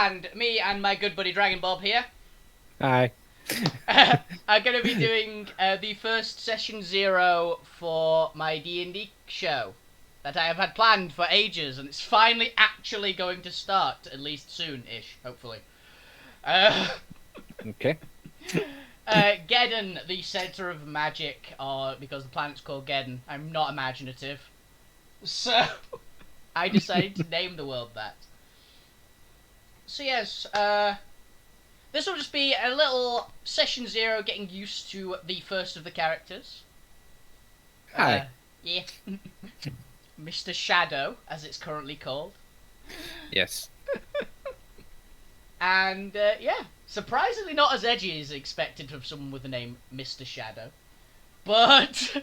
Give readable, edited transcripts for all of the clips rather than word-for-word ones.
planned, me and my good buddy Dragonbob here Aye. are going to be doing the first session 0 for my D&D show that I have had planned for ages, and it's finally actually going to start, at least soon-ish, hopefully. Okay. Geddon, the center of magic, because the planet's called Geddon. I'm not imaginative. So, I decided to name the world that. So yes, this will just be a little session 0 getting used to the first of the characters. Hi. Yeah. Mr. Shadow, as it's currently called. Yes. And, yeah, surprisingly not as edgy as expected from someone with the name Mr. Shadow. But...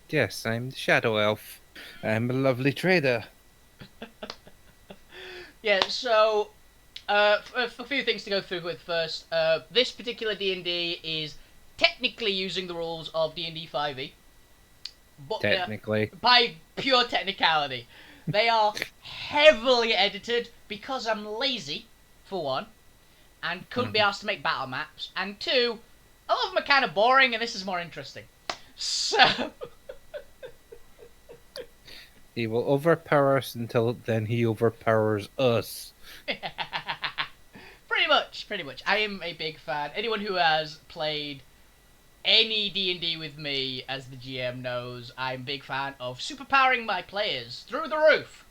Yes, I'm the Shadow Elf. I'm a lovely trader. yeah, so... a few things to go through with first. This particular D&D is technically using the rules of D&D 5e. But Technically. by pure technicality. They are heavily edited because I'm lazy, for one, and couldn't be asked to make battle maps, and two, a lot of them are kind of boring, and this is more interesting. So... He will overpower us until then he overpowers us. Pretty much. I am a big fan. Anyone who has played any D&D with me as the GM knows I'm a big fan of superpowering my players through the roof.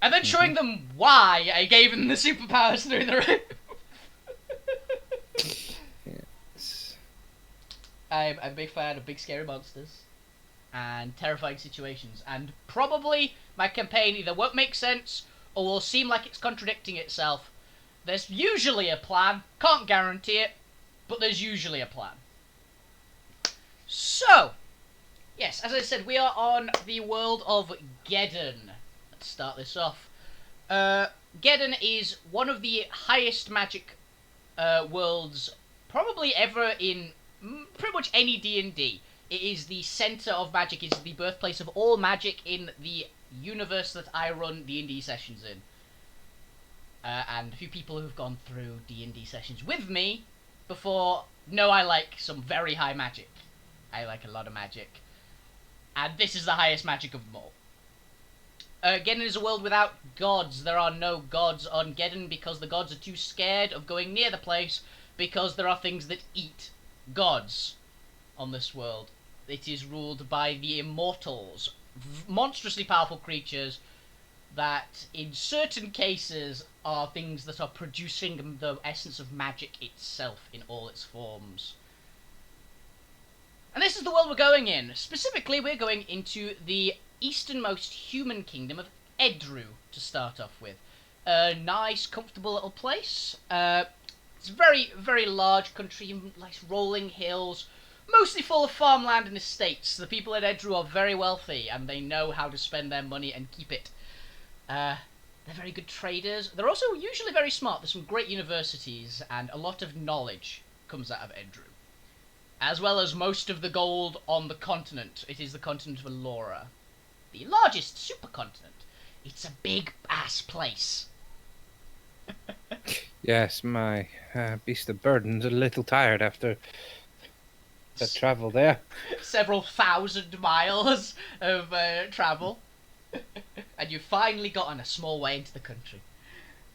And then showing them why I gave them the superpowers through the roof. Yes. I'm a big fan of big scary monsters and terrifying situations. And probably my campaign either won't make sense or will seem like it's contradicting itself. There's usually a plan. Can't guarantee it, but there's usually a plan. So, yes, as I said, we are on the world of Geddon. Let's start this off. Geddon is one of the highest magic worlds probably ever in pretty much any D&D. It is the center of magic. It's the birthplace of all magic in the universe that I run D&D sessions in. And a few people who've gone through D&D sessions with me before know I like some very high magic. I like a lot of magic. And this is the highest magic of them all. Geddon is a world without gods. There are no gods on Geddon because the gods are too scared of going near the place because there are things that eat gods on this world. It is ruled by the immortals, monstrously powerful creatures that in certain cases are things that are producing the essence of magic itself in all its forms. And this is the world we're going in. Specifically, we're going into the easternmost human kingdom of Edru to start off with. A nice, comfortable little place. It's a very, very large country, nice rolling hills, mostly full of farmland and estates. The people at Edru are very wealthy, and they know how to spend their money and keep it. They're very good traders. They're also usually very smart. There's some great universities, and a lot of knowledge comes out of Edru. As well as most of the gold on the continent. It is the continent of Allura. The largest supercontinent. It's a big-ass place. Yes, my beast of burden's a little tired after the travel there. Several thousand miles of travel. And you've finally gotten a small way into the country.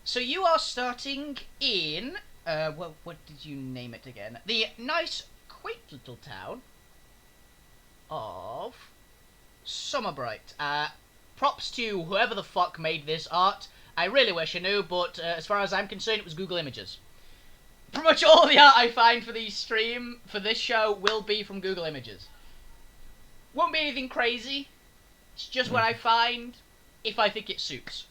So you are starting in... what did you name it again? The nice, quaint little town of Summerbright. Props to whoever the fuck made this art. I really wish I knew, but as far as I'm concerned, it was Google Images. Pretty much all the art I find for this show, will be from Google Images. Won't be anything crazy. It's just what I find, if I think it suits.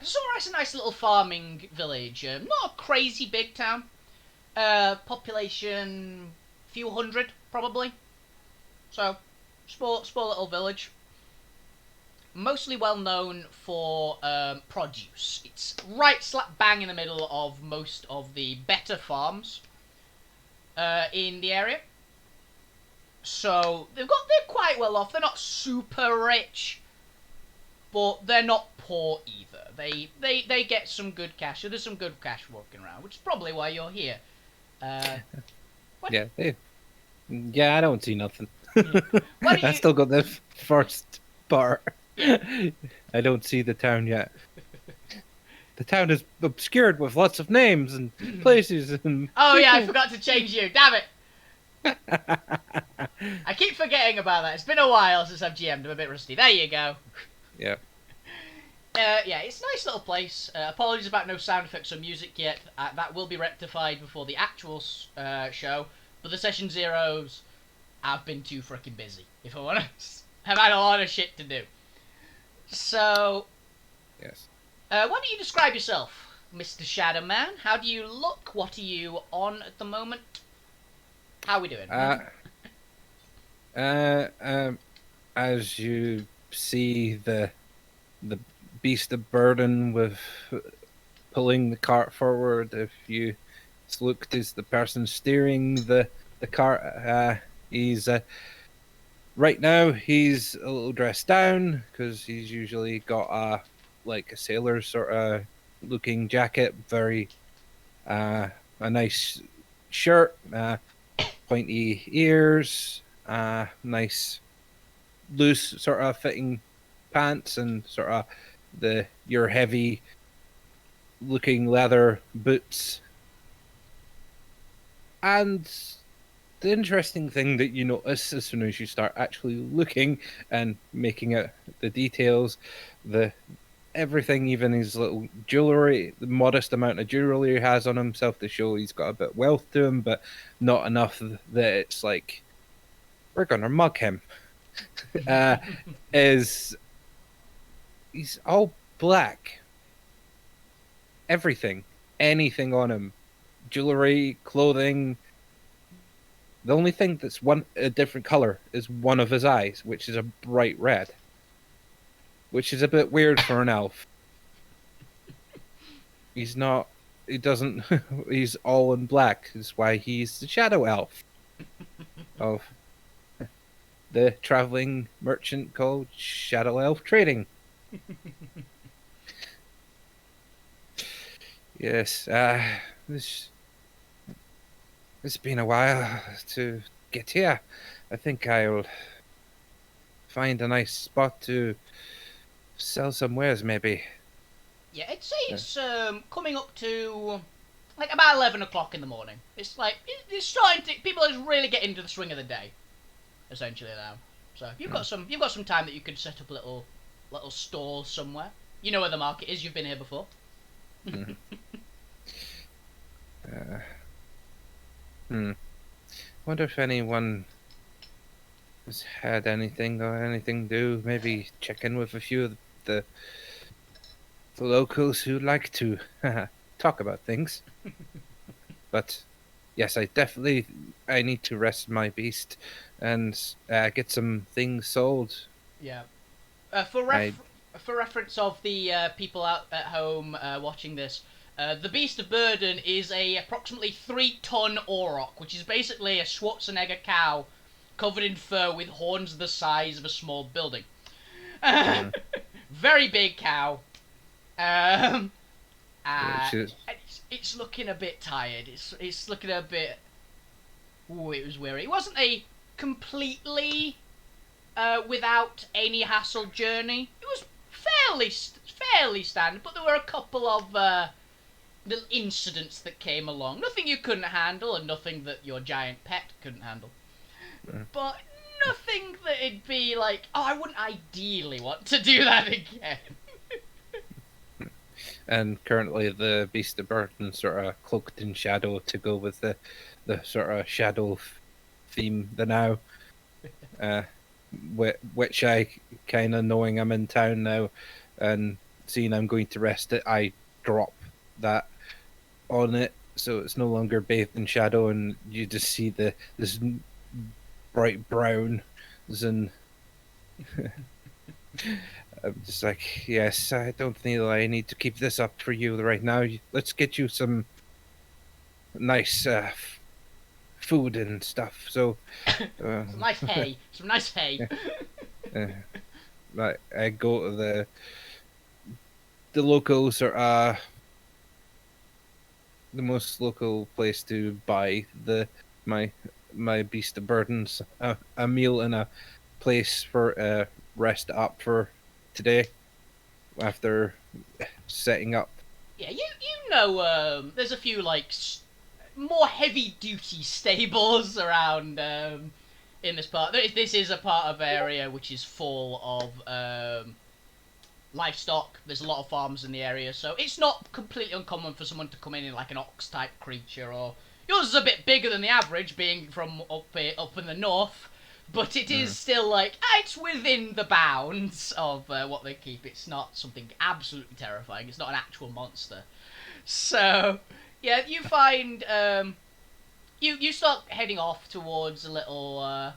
Summerbright's a nice little farming village. Not a crazy big town. Population, few hundred, probably. So, small little village. Mostly well known for produce. It's right slap bang in the middle of most of the better farms in the area. So they're quite well off. They're not super rich, but they're not poor either. They get some good cash. So there's some good cash walking around, which is probably why you're here. What? Yeah, yeah, I don't see nothing. Yeah. Why don't I you? still got the first part. Yeah. I don't see the town yet. The town is obscured with lots of names and places and Oh yeah, I people. forgot to change you. Damn it! I keep forgetting about that. It's been a while since I've GM'd. I'm a bit rusty. There you go. Yeah. Yeah, it's a nice little place. Apologies about no sound effects or music yet. That will be rectified before the actual show. But the session zeros, I've been too freaking busy, if I'm honest. I've had a lot of shit to do. So, Yes. why don't you describe yourself, Mr. Shadow Man? How do you look? What are you on at the moment? How are we doing? Uh, um, as you see the beast of burden with pulling the cart forward. If you looked as the person steering the cart, he's right now he's a little dressed down because he's usually got like a sailor sort of looking jacket, very a nice shirt, pointy ears, nice loose sort of fitting pants, and sort of your heavy looking leather boots. And the interesting thing that you notice as soon as you start actually looking and making out the details, the everything, even his little jewelry, the modest amount of jewelry he has on himself to show he's got a bit of wealth to him, but not enough that it's like we're gonna mug him. uh, is he's all black, everything, anything on him, jewelry, clothing. The only thing that's a different color is one of his eyes, which is a bright red, which is a bit weird for an elf. He's not. He doesn't. He's all in black. That's why he's the shadow elf of the traveling merchant called Shadow Elf Trading. Yes. This it's been a while to get here. I think I'll find a nice spot to sell some wares, maybe. Yeah, I'd say it's coming up to like about 11 o'clock in the morning. It's like it's starting to people are really getting into the swing of the day, essentially now. So you've got some time that you could set up a little stall somewhere. You know where the market is. You've been here before. Mhm. Hmm. Wonder if anyone has had anything or anything to do. Maybe check in with a few of the locals who like to talk about things. But yes, I need to rest my beast and get some things sold. Yeah. I For reference of the people out at home watching this, the Beast of Burden is a approximately 3-ton auroch, which is basically a Schwarzenegger cow covered in fur with horns the size of a small building. Very big cow. Um, which is it's looking a bit tired. It's looking a bit. Ooh, it was weary. It wasn't a completely without any hassle journey. It was fairly standard, but there were a couple of little incidents that came along. Nothing you couldn't handle, and nothing that your giant pet couldn't handle. But nothing that it'd be like, oh, I wouldn't ideally want to do that again. and currently the beast of burden sort of cloaked in shadow to go with the sort of shadow theme. The now, which I kind of knowing I'm in town now, and seeing I'm going to rest it, I drop that on it, so it's no longer bathed in shadow, and you just see this bright brown, and I'm just like, yes, I don't think I need to keep this up for you right now. Let's get you some nice food and stuff. So, Some nice hay. Some nice hay. uh, I go to the local sort of the most local place to buy my my beast of burdens, a meal and a place for rest up for today after setting up. Yeah, you know, there's a few like more heavy duty stables around in this part. This is a part of area which is full of livestock. There's a lot of farms in the area, so it's not completely uncommon for someone to come in like an ox type creature. Or yours is a bit bigger than the average, being from up in the north. But it is still like, it's within the bounds of what they keep. It's not something absolutely terrifying. It's not an actual monster. So, yeah, you find, you start heading off towards a little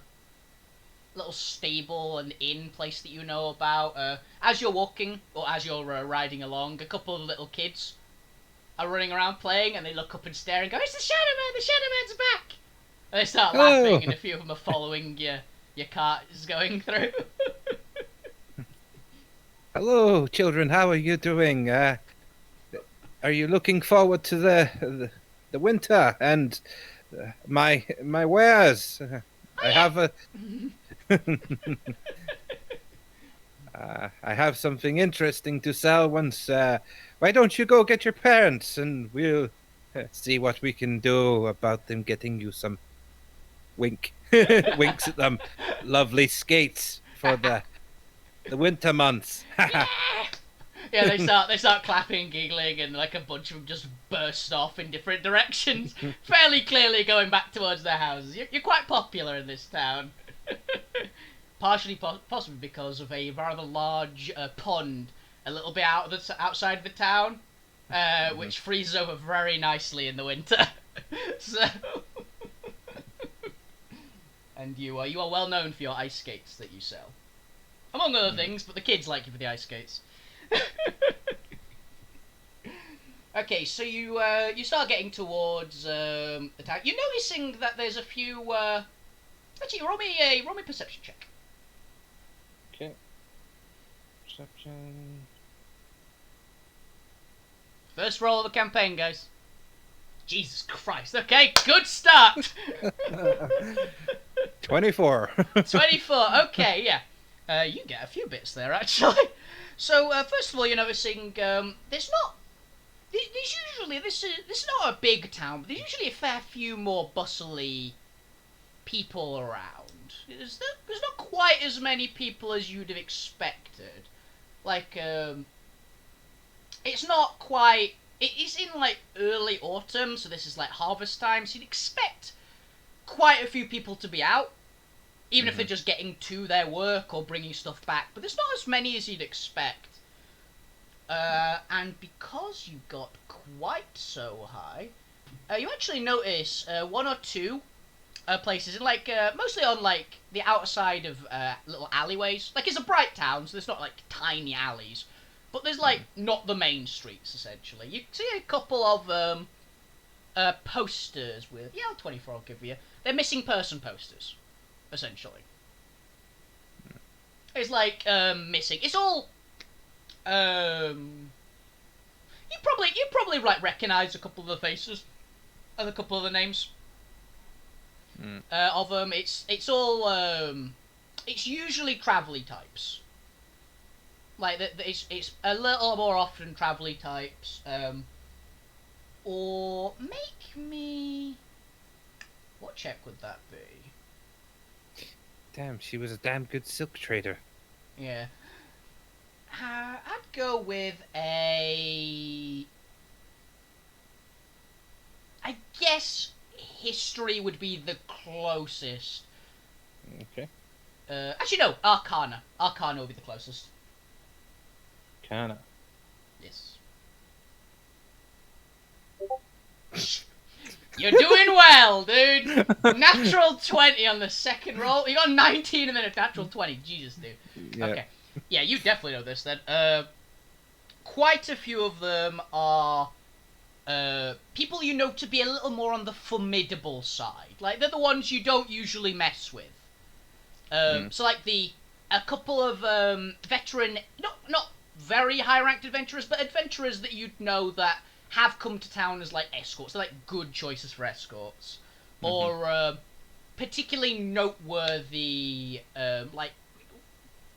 stable and inn place that you know about. As you're walking, or as you're riding along, a couple of little kids are running around playing, and they look up and stare and go, "It's the Shadow Man! The Shadow Man's back!" And they start laughing, and a few of them are following your cart is going through. Hello, children. How are you doing? Are you looking forward to the winter and my wares? I have a I have something interesting to sell. Once, why don't you go get your parents and we'll see what we can do about them getting you some winks at them lovely skates for the winter months. Yeah, they start clapping, giggling, and like a bunch of them just burst off in different directions, fairly clearly going back towards their houses. You're quite popular in this town. Partially, possibly because of a rather large pond a little bit outside of the town, which freezes over very nicely in the winter. So, and you are well known for your ice skates that you sell, among other things. But the kids like you for the ice skates. Okay, so you start getting towards the town. You're noticing that there's a few. Actually, roll me a perception check. Okay. Perception. First roll of the campaign, guys. Jesus Christ. Okay, good start. 24. 24. Okay, yeah. You get a few bits there actually. So first of all, you're noticing there's not. There's usually this is not a big town, but there's usually a fair few more bustly people around. There's not quite as many people as you'd have expected. Like it's not quite. It's in like early autumn, so this is like harvest time. So you'd expect quite a few people to be out, even if they're just getting to their work or bringing stuff back. But there's not as many as you'd expect. And because you got quite so high, you actually notice one or two places, in like mostly on like the outside of little alleyways. Like it's a bright town, so there's not like tiny alleys, but there's like not the main streets essentially. You see a couple of posters with 24. I'll give you. They're missing person posters, essentially. It's like missing. It's all. You probably like recognize a couple of the faces and a couple of the names of them. It's all it's usually travelly types. Like it's a little more often travelly types. Or make me. What check would that be? Damn, she was a damn good silk trader. Yeah. I'd go with a. I guess history would be the closest. Okay. Actually, no. Arcana. Arcana would be the closest. Arcana. Yes. You're doing well, dude. Natural 20 on the second roll. You got 19 and then a natural 20. Jesus, dude. Yeah. Okay. Yeah, you definitely know this then. Quite a few of them are people you know to be a little more on the formidable side. Like, they're the ones you don't usually mess with. So, like, the a couple of veteran, not very high-ranked adventurers, but adventurers that you'd know that have come to town as like escorts. They're like good choices for escorts, or particularly noteworthy like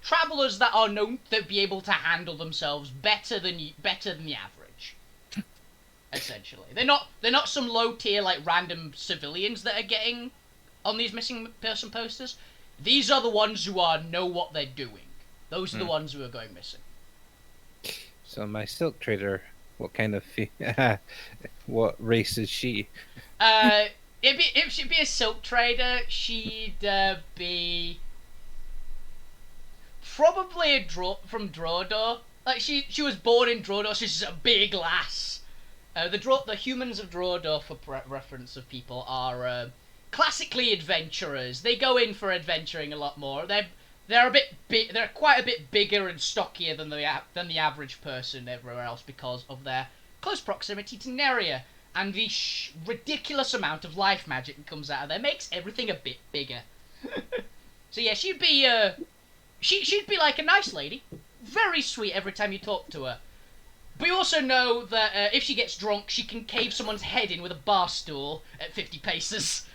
travelers that are known to be able to handle themselves better than the average. Essentially, they're not some low tier like random civilians that are getting on these missing person posters. These are the ones who know what they're doing. Those are the ones who are going missing. So my silk trader, what kind of what race is she? If she'd be a silk trader, she'd be probably from Drodor. Like she was born in Drodor, so she's a big lass. The humans of Drodor, for reference of people, are classically adventurers. They go in for adventuring a lot more. They're a bit they're quite a bit bigger and stockier than the average person everywhere else because of their close proximity to Neria, and the ridiculous amount of life magic that comes out of there makes everything a bit bigger. So yeah, she'd be she'd be like a nice lady, very sweet every time you talk to her. But you also know that if she gets drunk, she can cave someone's head in with a bar stool at 50 paces.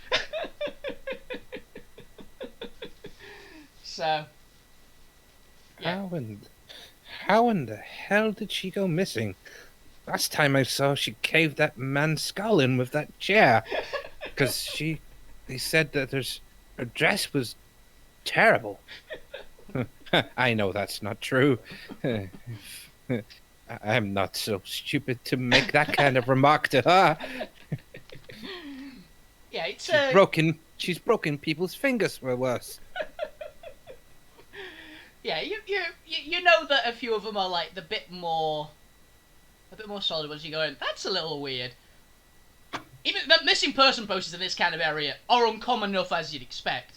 So, yeah. How in the hell did she go missing? Last time I saw, she caved that man's skull in with that chair. Because they said that her dress was terrible. I know that's not true. I'm not so stupid to make that kind of remark to her. Yeah, it's She's broken people's fingers for worse. Yeah, you know that a few of them are like a bit more solid ones. You're going, that's a little weird. Even the missing person posters in this kind of area are uncommon enough as you'd expect,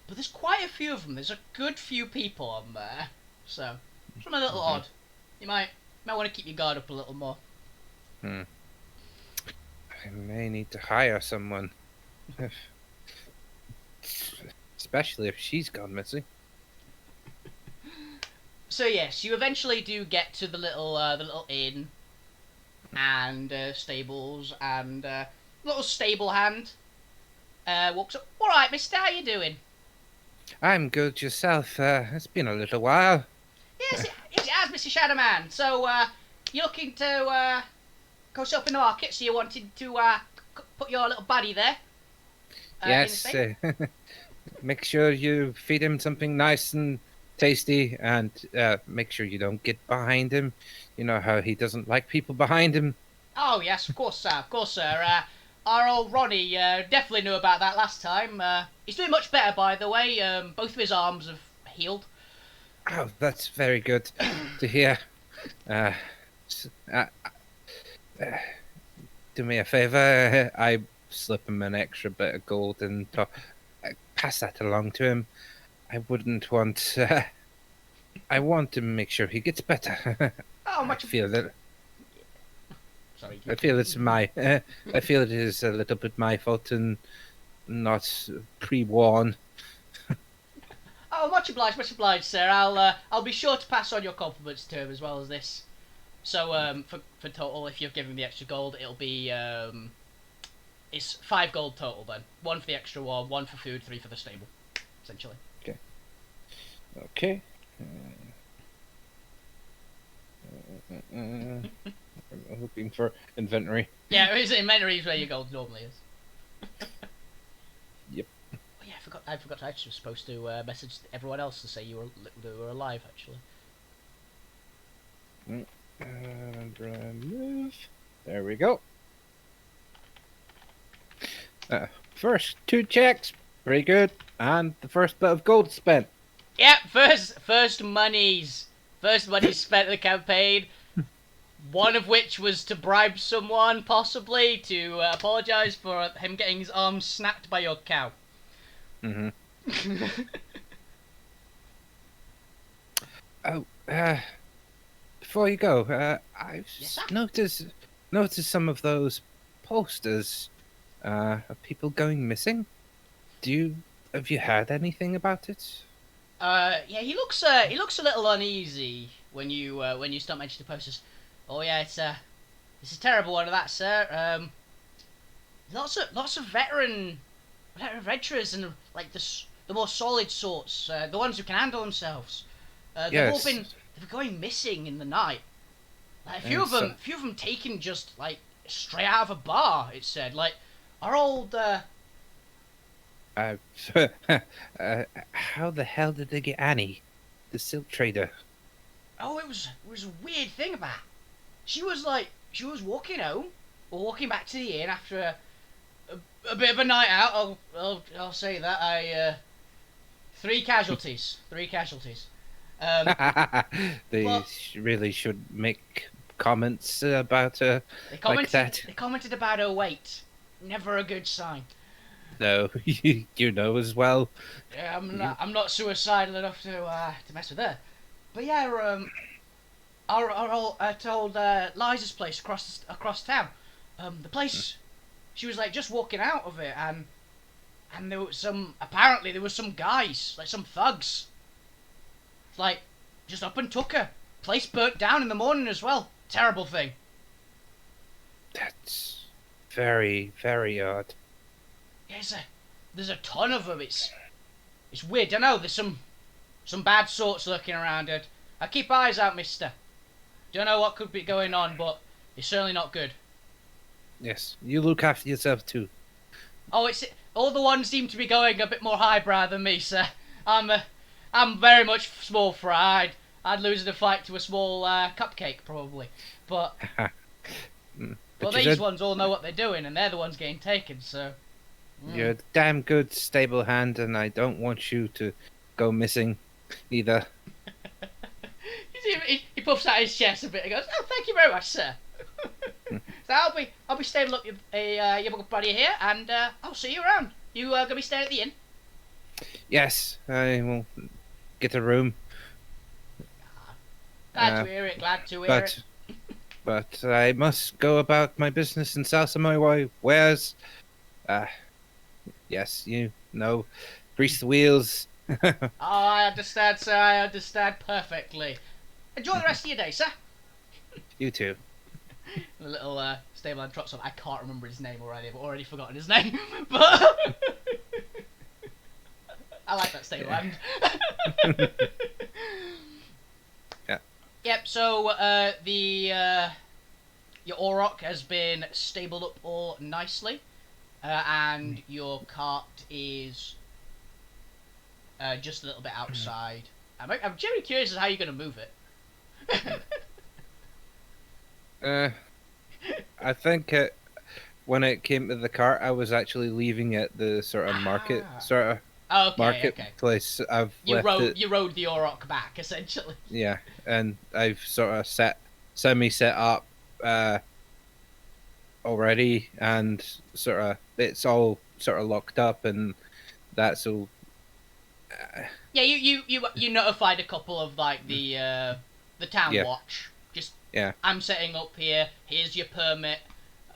but there's quite a few of them. There's a good few people on there, so it's a little odd. You might want to keep your guard up a little more. I may need to hire someone, especially if she's gone missing. So yes, you eventually do get to the little inn and stables, and little stable hand walks up. All right, mister, how you doing? I'm good. Yourself? It's been a little while. Yes, it has, Mr. Shadowman. So you're looking to go shop in the market, so you wanted to put your little buddy there. Yes. Make sure you feed him something nice and tasty, and make sure you don't get behind him. You know how he doesn't like people behind him. Oh yes, of course, sir. Of course, sir. Our old Ronnie definitely knew about that last time. He's doing much better, by the way. Both of his arms have healed. Oh, that's very good to hear. Do me a favor. I slip him an extra bit of gold and pass that along to him. I wouldn't want. I want to make sure he gets better. Oh, much. I feel that. Sorry. I feel it's my. I feel it is a little bit my fault and not pre-warned. Oh, much obliged, sir. I'll be sure to pass on your compliments to him as well as this. So for total, if you're giving the extra gold, it'll be it's 5 gold total then. 1 for the extra one for food, 3 for the stable, essentially. Okay. I'm looking for inventory. Yeah, his inventory is where your gold normally is. Yep. Oh yeah, I forgot. I actually was supposed to message everyone else to say you were alive. Actually. And remove. There we go. First 2 checks, very good, and the first bit of gold spent. Yeah, first monies spent in the campaign. One of which was to bribe someone, possibly, to apologise for him getting his arm snapped by your cow. Mm-hmm. Oh, before you go, I've noticed some of those posters of people going missing. Have you heard anything about it? Yeah, he looks a little uneasy when you start mentioning the posters. Oh yeah, it's a terrible one of that, sir. Lots of veterans and like the more solid sorts, the ones who can handle themselves. Yes. They've been going missing in the night. Like a few of them taken just like straight out of a bar. It said like our old. Uh, how the hell did they get Annie, the silk trader? Oh, it was a weird thing about. She was walking home or walking back to the inn after a bit of a night out. I'll say that three casualties. Um, They but really should make comments about like that. they commented about her weight. Never a good sign. No, you know as well. Yeah, You, I'm not suicidal enough to mess with her. But yeah, our told Liza's place across town. The place she was like just walking out of it, and there was some guys like some thugs like just up and took her. Place burnt down in the morning as well. Terrible thing. that's very, very odd. Yeah, there's a ton of them. It's weird. I know there's some bad sorts lurking around it. I keep eyes out, Mister. Don't know what could be going on, but it's certainly not good. Yes, you look after yourself too. Oh, it's all the ones seem to be going a bit more highbrow than me, sir. I'm very much small fry. I'd lose in a fight to a small cupcake probably, but Mm, well, but these ones all know what they're doing, and they're the ones getting taken. So you're a damn good stable hand, and I don't want you to go missing either. he puffs out his chest a bit and goes, "Oh, thank you very much, sir." So I'll be staying up your buddy here, and I'll see you around. You gonna be staying at the inn? Yes, I will get a room. Glad Uh, to hear it. Glad to hear but it. but I must go about my business and sell some of my wares. Uh, yes, you know, grease the wheels. Oh, I understand, sir. I understand perfectly. Enjoy the rest of your day, sir. You too. The little stableman trots on. I can't remember his name already. I've already forgotten his name. But I like that stableman. Yeah. Yep. So your Auroch has been stabled up all nicely, and your cart is just a little bit outside. I'm genuinely curious as to how you're going to move it. I think when it came to the cart, I was actually leaving at the sort of market, Ah. sort of Okay, okay. marketplace. I've left it. You rode the Auroch back essentially. Yeah, and I've sort of set up already, and sort of it's all sort of locked up, and that's all. Yeah, you notified a couple of like the town Yeah. watch. Just Yeah. I'm setting up here. Here's your permit.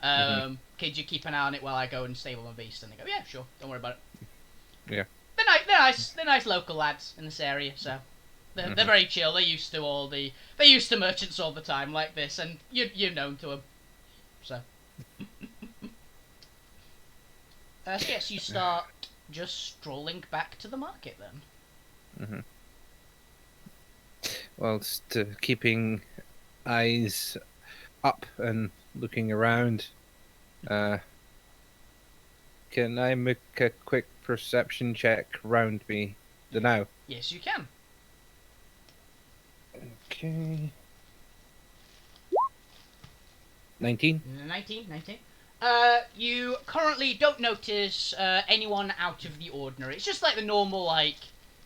Could you keep an eye on it while I go and stable my beast? And they go, yeah, sure. Don't worry about it. Yeah. They're nice. They're nice local lads in this area, so they're very chill. They're used to merchants all the time like this, and you're known to them. So, so yes, you start just strolling back to the market then. Whilst keeping eyes up and looking around, can I make a quick perception check round me the now? Yes, you can. Okay. 19? 19. You currently don't notice anyone out of the ordinary. It's just like the normal, like,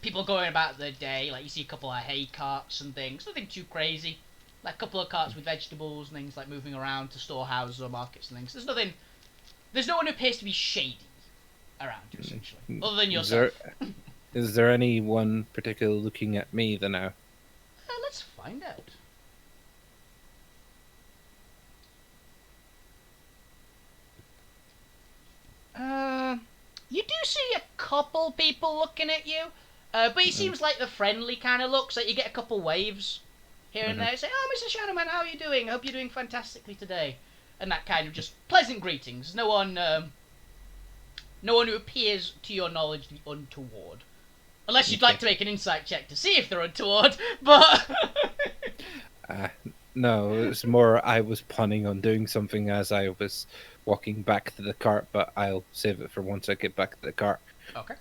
people going about their day. Like, you see a couple of hay carts and things. Nothing too crazy. Like, a couple of carts with vegetables and things, like, moving around to storehouses or markets and things. There's no one who appears to be shady around you, essentially. Other than yourself. Is there anyone particular looking at me the now? Let's find out. You do see a couple people looking at you. But it seems like the friendly kind of looks. Like you get a couple waves here and there. Say, "Oh, Mr. Shadowman, how are you doing? I hope you're doing fantastically today." And that kind of just pleasant greetings. No one who appears, to your knowledge, to be untoward. Unless you'd like to make an insight check to see if they're untoward, but... No, it's more I was punning on doing something as I was walking back to the cart, but I'll save it for once I get back to the cart. Okay.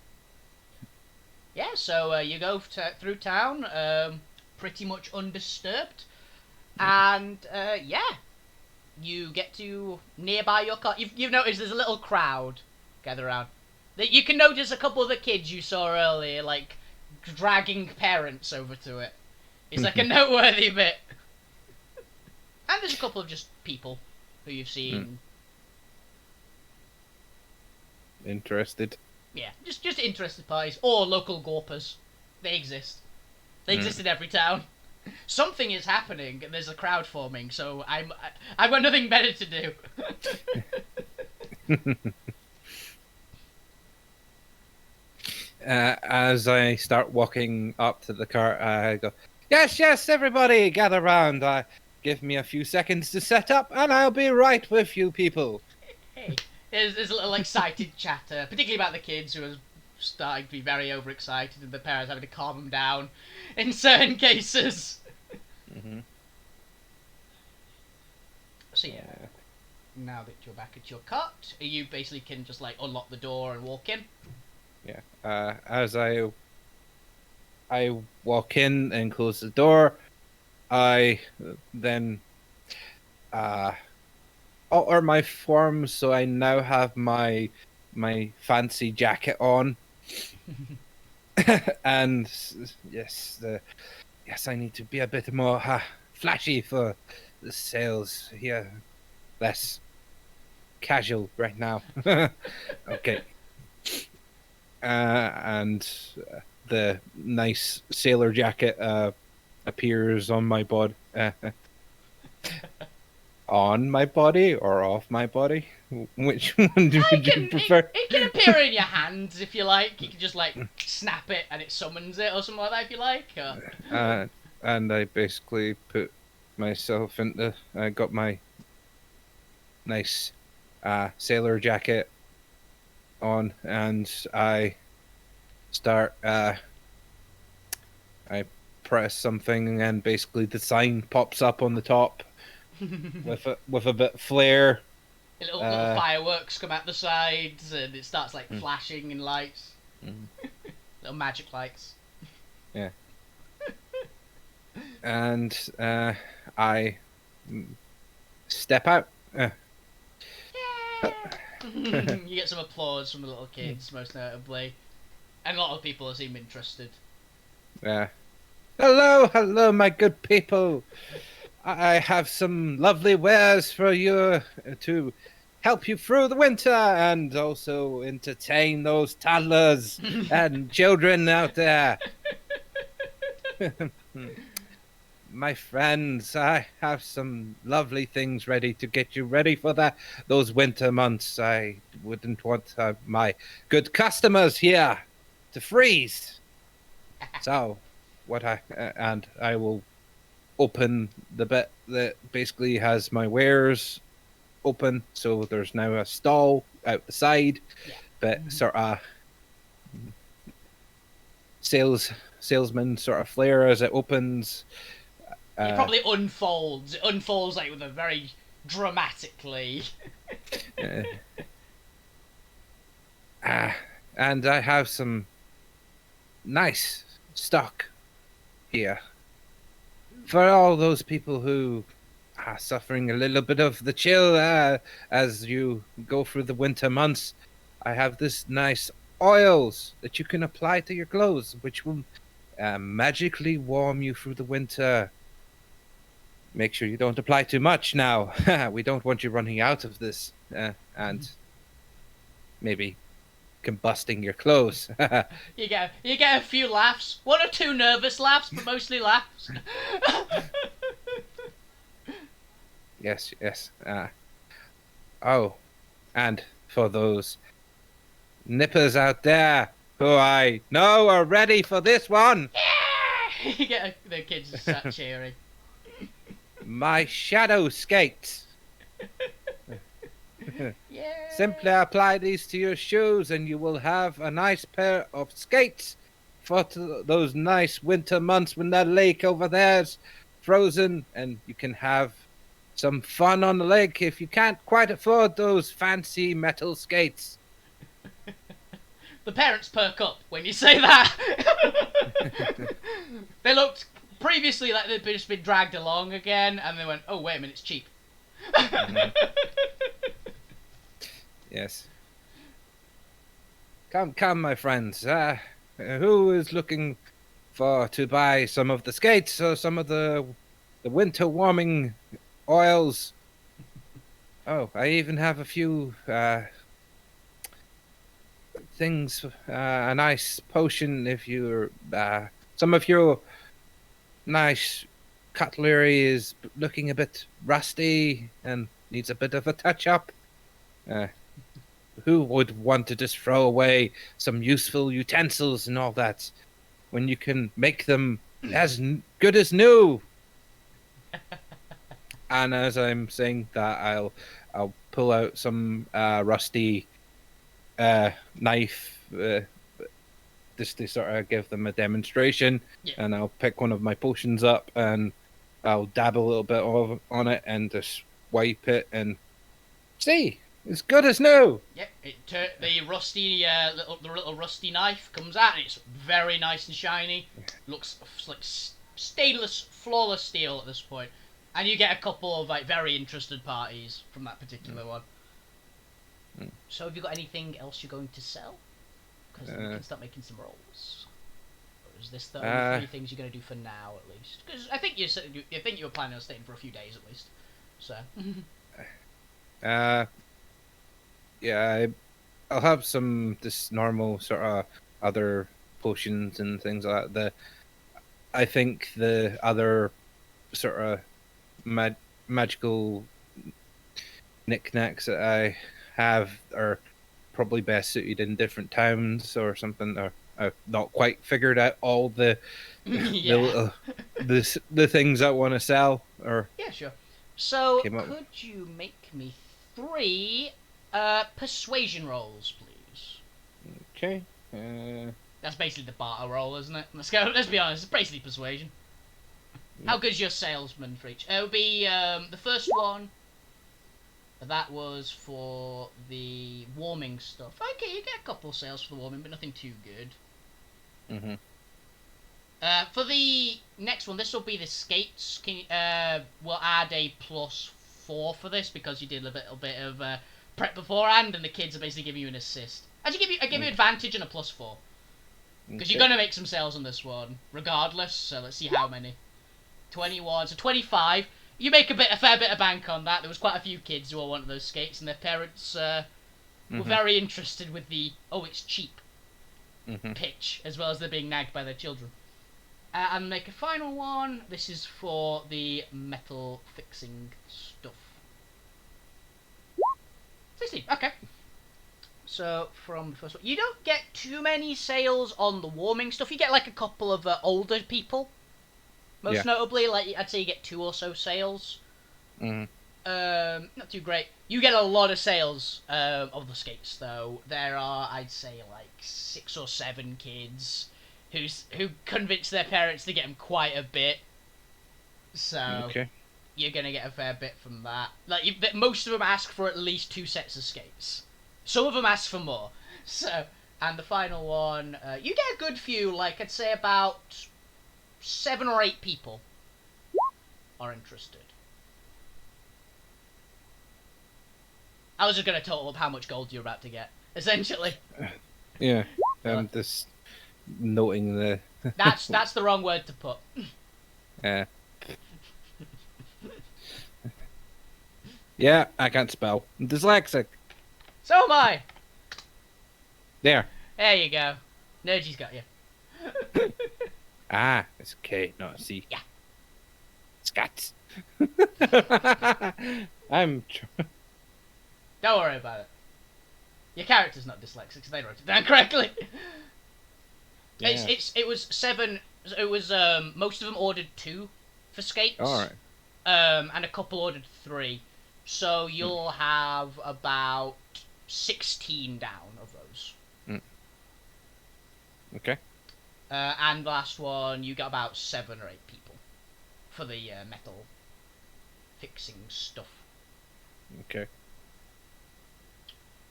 Yeah, so you go through town, pretty much undisturbed, and yeah, you get to nearby your cart. You've noticed there's a little crowd gather around. You can notice a couple of the kids you saw earlier, like, dragging parents over to it. It's like a noteworthy bit. And there's a couple of just people who you've seen. Interested. Yeah, just interested parties. Or local gorpers. They exist. They exist in every town. Something is happening, and there's a crowd forming, so I've got nothing better to do. As I start walking up to the cart, I go, yes, everybody, gather round. Give me a few seconds to set up, and I'll be right with you people. Hey, there's a little excited chatter, particularly about the kids who are starting to be very overexcited, and the parents having to calm them down in certain cases. So yeah, now that you're back at your cart, you basically can just like unlock the door and walk in. Yeah. As I walk in and close the door, I then alter my form so I now have my fancy jacket on. And yes, I need to be a bit more flashy for the sales here. Less casual right now. Okay. And the nice sailor jacket appears on my body. On my body or off my body? Which one would you prefer? It can appear in your hands if you like. You can just like snap it and it summons it or something like that if you like. And I basically put myself into. I got my nice sailor jacket on, and I start. I press something, and basically the sign pops up on the top with a bit of flare. Little fireworks come out the sides, and it starts like flashing in lights. Little magic lights. Yeah. And I step out. You get some applause from the little kids, most notably, and a lot of people seem interested. Hello, my good people. I have some lovely wares for you to help you through the winter and also entertain those toddlers and children out there. My friends, I have some lovely things ready to get you ready for those winter months. I wouldn't want my good customers here to freeze. So, I will open the bit that basically has my wares open, so there's now a stall out the side, but sort of salesman sort of flare as it opens. It probably unfolds. It unfolds like with a very dramatically. And I have some nice stock here for all those people who are suffering a little bit of the chill as you go through the winter months. I have this nice oils that you can apply to your clothes, which will magically warm you through the winter. Make sure you don't apply too much now. We don't want you running out of this and maybe combusting your clothes. You get a few laughs, one or two nervous laughs, but mostly laughs. Yes. Oh, and for those nippers out there who I know are ready for this one. Yeah! You get the kids to start cheering. My shadow skates. Yeah. Simply apply these to your shoes and you will have a nice pair of skates for those nice winter months when that lake over there's frozen, and you can have some fun on the lake if you can't quite afford those fancy metal skates. The parents perk up when you say that. They looked previously like they'd just been dragged along again, and they went, "Oh wait a minute, it's cheap." Yes. Come, my friends. Who is looking to buy some of the skates or some of the winter warming oils? Oh, I even have a few things. A nice potion if you're some of your nice cutlery is looking a bit rusty and needs a bit of a touch up. Who would want to just throw away some useful utensils and all that when you can make them as good as new? And as I'm saying that, I'll pull out some rusty knife just to sort of give them a demonstration. Yeah. And I'll pick one of my potions up and I'll dab a little bit on it and just wipe it and see. It's good as new. Yep, the rusty the little rusty knife comes out and it's very nice and shiny. Looks like stainless, flawless steel at this point, and you get a couple of like very interested parties from that particular one. So, have you got anything else you're going to sell? Because we can start making some rolls. Or is this the only 3 things you're going to do for now, at least? Because I think you were planning on staying for a few days at least. So. Yeah, I'll have some just normal sort of other potions and things like that. I think the other sort of magical knickknacks that I have are probably best suited in different towns or something. Or I've not quite figured out all the the things I want to sell. Or yeah, sure. So could you make me 3 persuasion rolls, please? Okay. That's basically the barter roll, isn't it? Let's be honest, it's basically persuasion. How good's your salesman for each? It would be the first one. That was for the warming stuff. Okay, you get a couple sales for the warming, but nothing too good. For the next one, this will be the skates. We'll add a +4 for this because you did a little bit of prep beforehand, and the kids are basically giving you an assist. I give you advantage and a +4 because you're gonna make some sales on this one regardless. So let's see how many. 21, so 25. You make a fair bit of bank on that. There was quite a few kids who all wanted those skates, and their parents were very interested with the it's cheap pitch, as well as they're being nagged by their children. And make a final one. This is for the metal fixing stuff. 16. Okay. So from the first one, you don't get too many sales on the warming stuff. You get like a couple of older people. Most notably, like I'd say you get 2 or so sales. Not too great. You get a lot of sales of the skates, though. There are, I'd say, like 6 or 7 kids who convince their parents to get them quite a bit. So you're gonna get a fair bit from that. Like most of them ask for at least 2 sets of skates. Some of them ask for more. So, and the final one, you get a good few. Like I'd say about 7 or 8 people are interested. I was just going to total up how much gold you're about to get, essentially. Yeah, I'm just noting the... That's the wrong word to put. Yeah. Yeah, I can't spell. I'm dyslexic. So am I. There you go. Nergy's got you. Ah, it's a K, not a C. Yeah. Scats. I'm... Don't worry about it. Your character's not dyslexic, so they wrote it down correctly. Yeah. It was 7. It was most of them ordered 2 for All skates, right. and a couple ordered 3. So Mm. you'll have about 16 down of those. Mm. Okay. And the last one, you got about 7 or 8 people for the metal fixing stuff. Okay.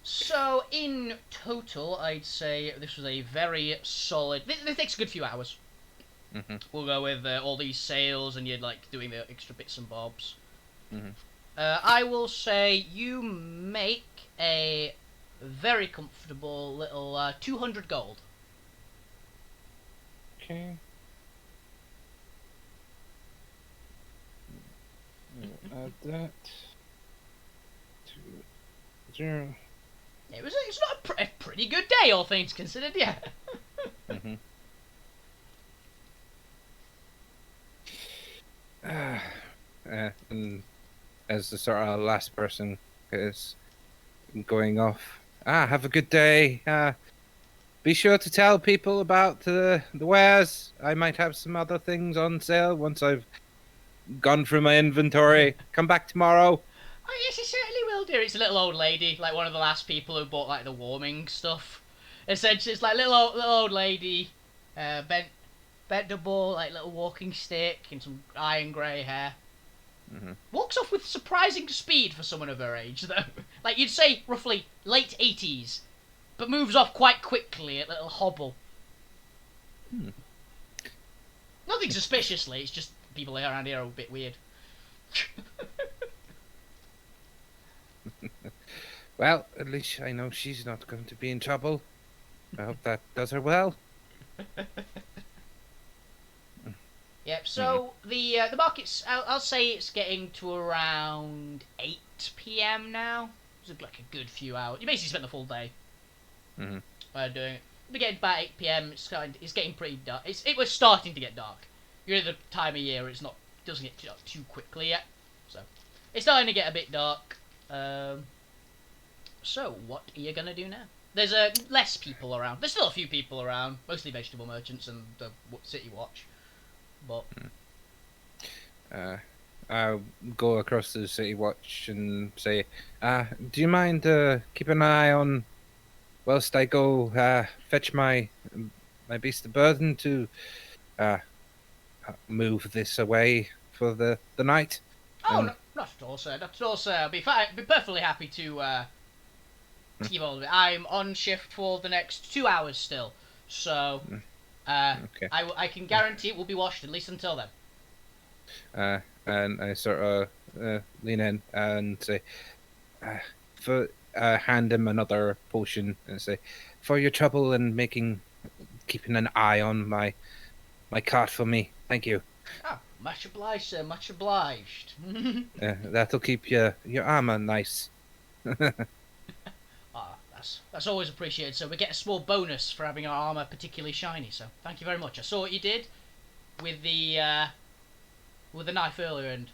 So in total, I'd say this was a very solid. This takes a good few hours. Mm-hmm. We'll go with all these sales and you're like doing the extra bits and bobs. Mm-hmm. I will say you make a very comfortable little 200 gold. Okay. Add that to 0. It's not a pretty good day, all things considered. Yeah. Mm-hmm. And as the sort of last person is going off, have a good day. Be sure to tell people about the wares. I might have some other things on sale once I've gone through my inventory. Come back tomorrow. Oh yes, it certainly will, dear. It's a little old lady, like one of the last people who bought like the warming stuff. Essentially, it's like little old lady, bent double, like little walking stick and some iron grey hair. Mm-hmm. Walks off with surprising speed for someone of her age, though. Like you'd say, roughly late 80s, but moves off quite quickly at a little hobble. Hmm. Nothing suspiciously. It's just people around here are a bit weird. Well, at least I know she's not going to be in trouble. I hope that does her well. Yep. So the market's I'll say it's getting to around 8 p.m. now. It's like a good few hours. You basically spent the full day Mm-hmm. doing it. We get about 8 p.m. It's getting pretty dark. It was starting to get dark. You're at the time of year where it doesn't get dark too quickly yet. So it's starting to get a bit dark. So what are you gonna do now? There's less people around. There's still a few people around, mostly vegetable merchants and the city watch. But I'll go across to the city watch and say, do you mind keeping an eye on whilst I go fetch my beast of burden to uh, move this away for the night? oh, And no, not at all, sir. Not at all, sir. I'll be fine. Be perfectly happy to keep hold of it. I'm on shift for the next 2 hours still, so okay. I can guarantee it will be washed at least until then. And I sort of lean in and say, hand him another potion and say, for your trouble in keeping an eye on my cart for me. Thank you. Oh, much obliged, sir. Much obliged. That'll keep your armor nice. Ah, that's always appreciated. So we get a small bonus for having our armor particularly shiny. So thank you very much. I saw what you did with the knife earlier, and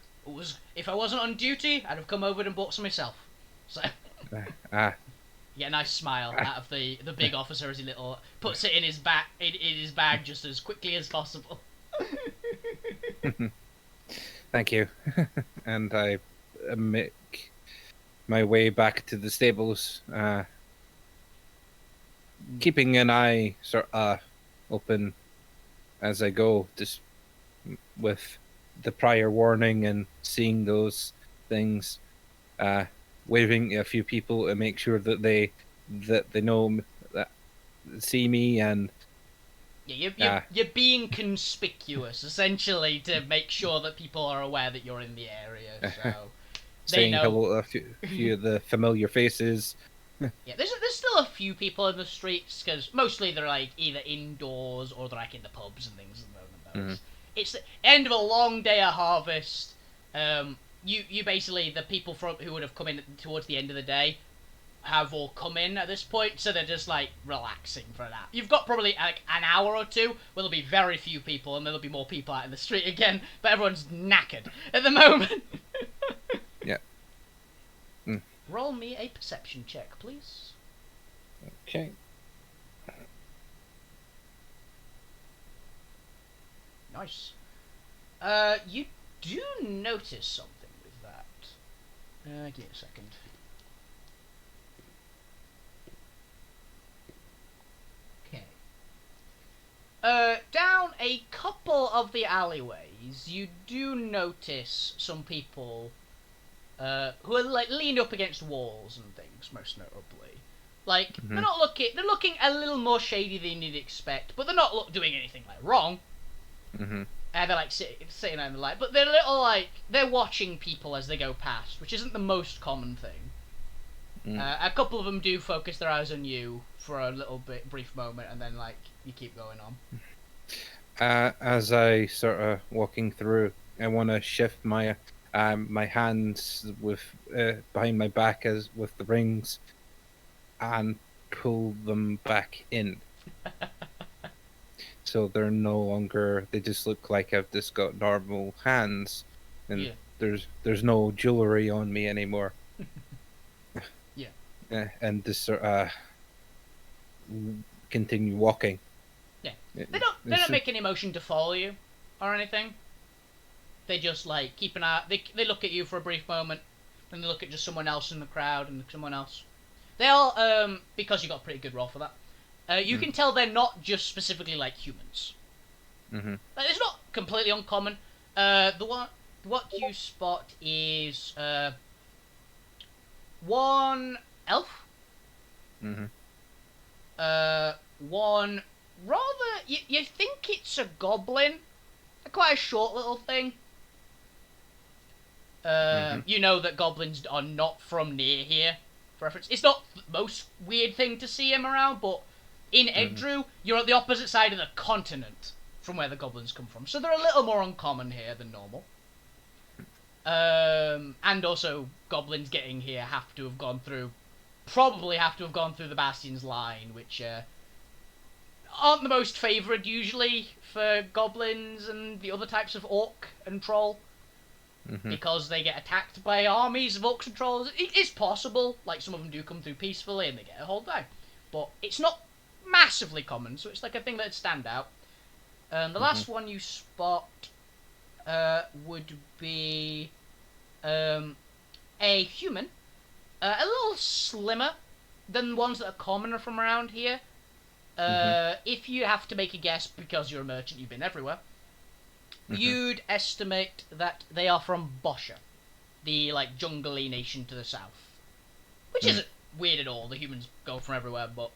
if I wasn't on duty, I'd have come over and bought some myself. So you get a nice smile out of the big officer as he puts it in his bag just as quickly as possible. Thank you. And I make my way back to the stables, keeping an eye sort of open as I go, just with the prior warning and seeing those things, waving at a few people to make sure that they know that see me and you're being conspicuous essentially to make sure that people are aware that you're in the area. So saying hello to a few of the familiar faces. Yeah, there's still a few people in the streets because mostly they're like either indoors or they're like in the pubs and things at the moment. Though. It's the end of a long day of harvest. You basically the people who would have come in towards the end of the day have all come in at this point, so they're just like relaxing for a nap. You've got probably like an hour or two where there'll be very few people and there'll be more people out in the street again, but everyone's knackered at the moment. Yeah. Roll me a perception check, please. Okay. Nice. You do notice something with that. Give me a second. Okay. Down a couple of the alleyways, you do notice some people who are like leaned up against walls and things, most notably. Like they're not looking. They're looking a little more shady than you'd expect, but they're not doing anything like wrong. They're like sitting in the light, but they're little like they're watching people as they go past, which isn't the most common thing. A couple of them do focus their eyes on you for a little bit, brief moment, and then like you keep going on. As I sort of walking through, I want to shift my my hands with behind my back as with the rings, and pull them back in. So they're no longer. They just look like I've just got normal hands, and there's no jewelry on me anymore. Yeah. And just sort of continue walking. Yeah. They don't make any motion to follow you or anything. They just like keep an eye. They look at you for a brief moment, then they look at just someone else in the crowd and someone else. They all because you got a pretty good roll for that. You can tell they're not just specifically like humans. Like, it's not completely uncommon. What you spot is one elf. One rather you think it's a goblin, quite a short little thing. You know that goblins are not from near here. For reference, it's not the most weird thing to see him around, but in Edru, you're at the opposite side of the continent from where the goblins come from, so they're a little more uncommon here than normal. And also, goblins getting here probably have to have gone through the Bastion's line, which aren't the most favoured usually for goblins and the other types of orc and troll. Because they get attacked by armies of orcs and trolls. It is possible, like some of them do come through peacefully and they get a hold down. But it's not massively common, so it's like a thing that'd stand out. The last one you spot would be a human, a little slimmer than ones that are commoner from around here. If you have to make a guess, because you're a merchant, you've been everywhere, you'd estimate that they are from Boscha, the like jungly nation to the south, which isn't weird at all. The humans go from everywhere, but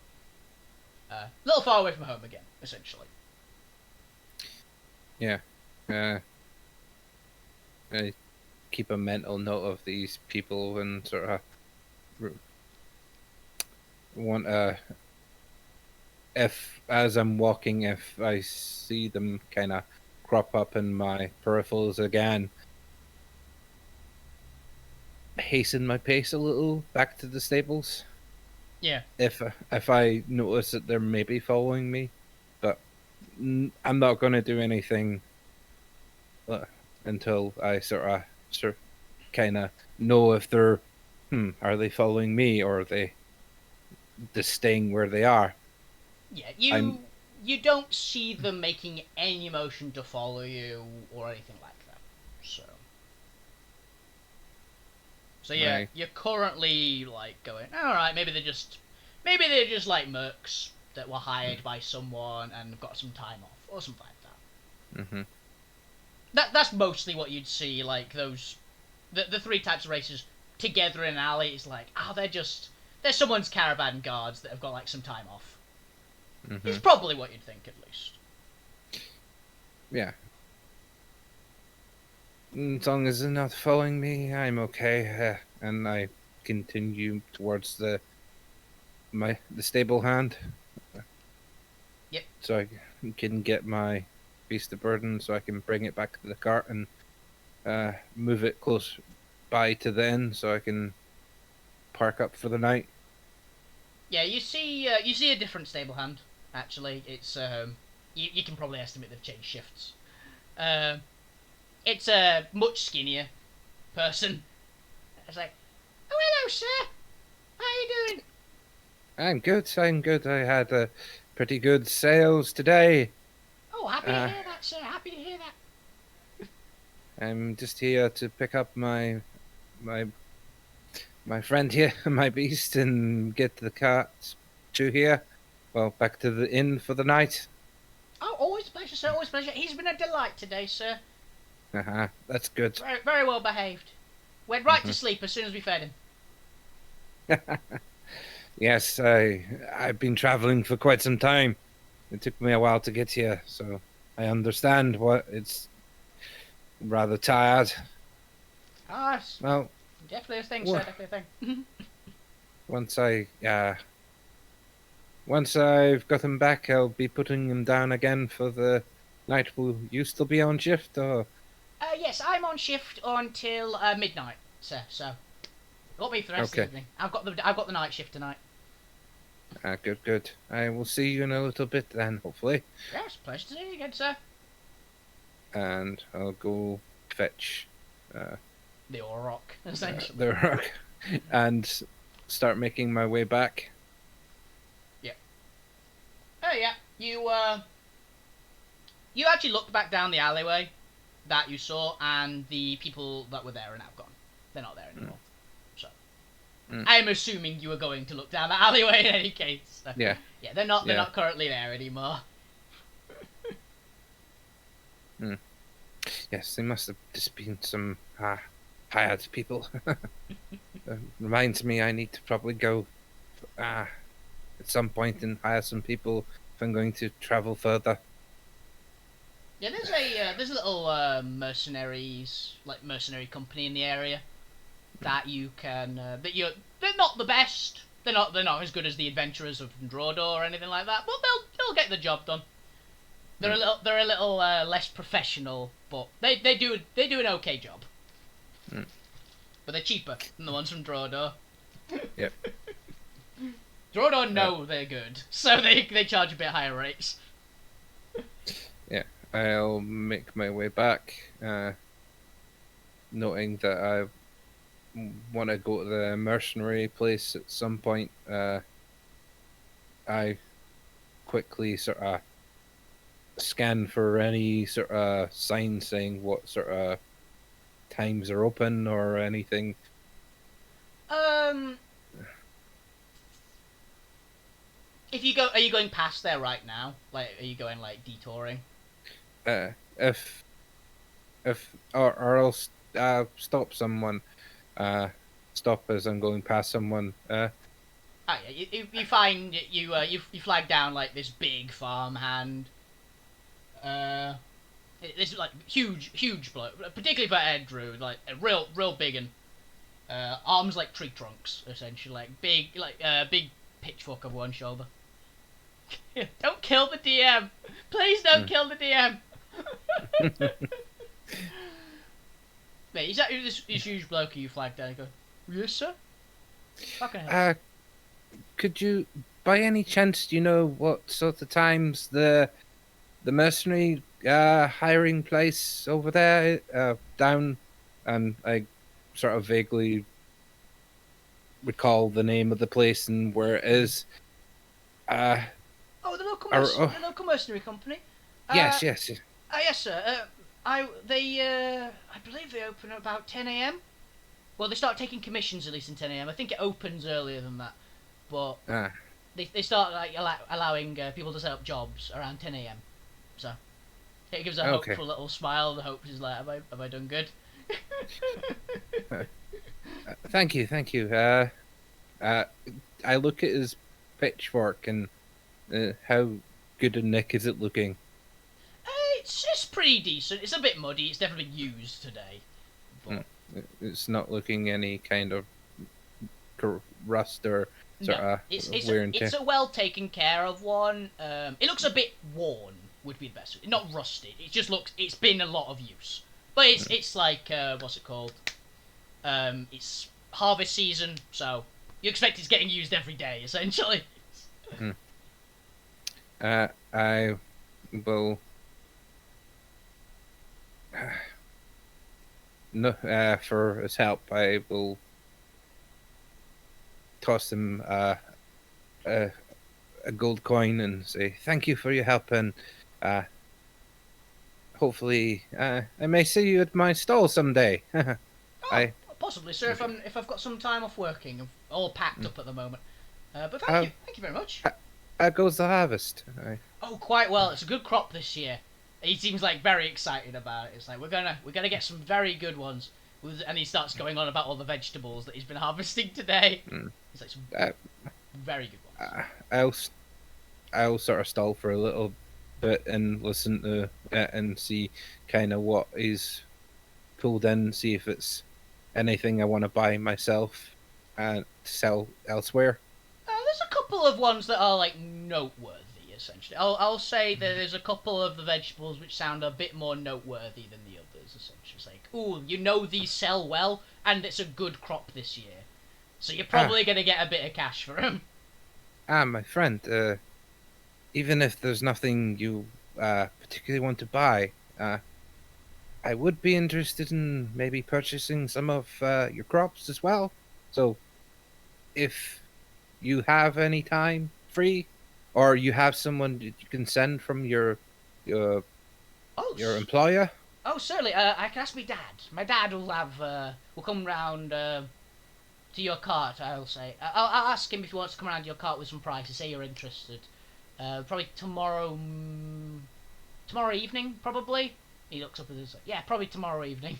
a little far away from home again, essentially. Yeah. I keep a mental note of these people and sort of want if as I'm walking, if I see them kind of crop up in my peripherals again, hasten my pace a little back to the stables. Yeah. If I notice that they're maybe following me, but I'm not going to do anything until I sort of kind of know if they're are they following me or are they just staying where they are. Yeah, you don't see them making any motion to follow you or anything like that. So yeah, Right. you're currently like going, all right, maybe they're just like mercs that were hired by someone and got some time off or something like that. That's mostly what you'd see, like those the three types of races together in an alley. It's like, they're someone's caravan guards that have got like some time off. It's probably what you'd think, at least. Yeah. As long as they're not following me, I'm okay. And I continue towards the stable hand. Yep. So I can get my beast of burden, so I can bring it back to the cart and move it close by to the inn, so I can park up for the night. Yeah, you see a different stable hand. Actually, it's you can probably estimate they've changed shifts. It's a much skinnier person. It's like, oh hello sir, how are you doing? I'm good. I had a pretty good sales today. Oh Oh, happy to hear that, sir. Happy to hear that. I'm just here to pick up my my friend here, my beast, and get the cart to here. Well, back to the inn for the night. Oh, always a pleasure, sir. Always a pleasure. He's been a delight today, sir. That's good. Very, very well behaved. Went right to sleep as soon as we fed him. Yes, I've been traveling for quite some time. It took me a while to get here, so I understand what it's rather tired. Ah, it's Well, definitely a thing, wha- sir. Definitely a thing. once once I've got him back, I'll be putting him down again for the night. Will you still be on shift, or? Yes, I'm on shift until midnight, sir. So, got me for the rest of the Okay. evening. I've got the night shift tonight. Good, good. I will see you in a little bit then, hopefully. Yes, pleasure to see you again, sir. And I'll go fetch The Auroch, essentially. the rock and start making my way back. Oh yeah, you actually looked back down the alleyway that you saw, and the people that were there are now gone. They're not there anymore. So, I'm assuming you were going to look down that alleyway in any case. So, Yeah. Yeah, they're not. They're Yeah. not currently there anymore. Yes, they must have just been some hired people. Reminds me, I need to probably go at some point and hire some people if I'm going to travel further. Yeah, there's a little mercenary company in the area that you can they're not the best. They're not as good as the adventurers of Drodor or anything like that, but they'll get the job done. They're a little less professional, but they do an okay job. But they're cheaper than the ones from Drodor. Yep. Drodor know they're good, so they charge a bit higher rates. I'll make my way back, noting that I want to go to the mercenary place at some point. I quickly sort of scan for any sort of sign saying what sort of times are open or anything. If you go, are you going past there right now? Like, are you going like detouring? If or else stop someone. Stop as I'm going past someone. Oh yeah, you find you flag down like this big farmhand. This is like huge bloke, particularly for Andrew, like a real big and arms like tree trunks, essentially, like big pitchfork over one shoulder. Don't kill the DM, please don't kill the DM. Mate, he's actually this huge bloke you flagged down and go, yes sir? Fucking hell. Could you, by any chance, do you know what sort of times the mercenary hiring place over there down? And I sort of vaguely recall the name of the place and where it is. Oh, the local mercenary company. Yes. Yes sir. I believe they open at about 10 a.m. Well, they start taking commissions at least in 10 a.m. I think it opens earlier than that, but they start like allowing people to set up jobs around 10 a.m. So it gives a hopeful little smile. The hope is like, have I done good? Thank you. I look at his pitchfork and how good a nick is it looking? It's pretty decent. It's a bit muddy. It's definitely used today. But... It's not looking any kind of rust or sort of wear and tear. It's a well taken care of one. It looks a bit worn. Would be the best. Not rusted. It just looks. It's been a lot of use. But it's like what's it called? It's harvest season, so you expect it's getting used every day, essentially. I will. No, for his help, I will toss him a gold coin and say thank you for your help, and hopefully, I may see you at my stall someday. Oh, I possibly, sir. If I've got some time off working, I'm all packed up at the moment. But how, thank you very much. how goes the harvest? Oh, quite well. It's a good crop this year. He seems like very excited about it. It's like we're gonna get some very good ones. And he starts going on about all the vegetables that he's been harvesting today. Mm. He's like some Uh, very good ones. I'll I'll sort of stall for a little bit and listen to it and see kind of what is pulled in, see if it's anything I want to buy myself and sell elsewhere. There's a couple of ones that are like noteworthy. Essentially, I'll say that there's a couple of the vegetables which sound a bit more noteworthy than the others. Essentially, it's like, ooh, these sell well, and it's a good crop this year, so you're probably gonna get a bit of cash for them. My friend, even if there's nothing you particularly want to buy, I would be interested in maybe purchasing some of your crops as well. So if you have any time free, or you have someone that you can send from your Oh, your employer. oh, certainly. I can ask my dad. My dad will will come round to your cart. I'll say. I'll ask him if he wants to come around to your cart with some prices. Say you're interested. Probably tomorrow. Tomorrow evening, probably. He looks up at us. Like, yeah, probably tomorrow evening.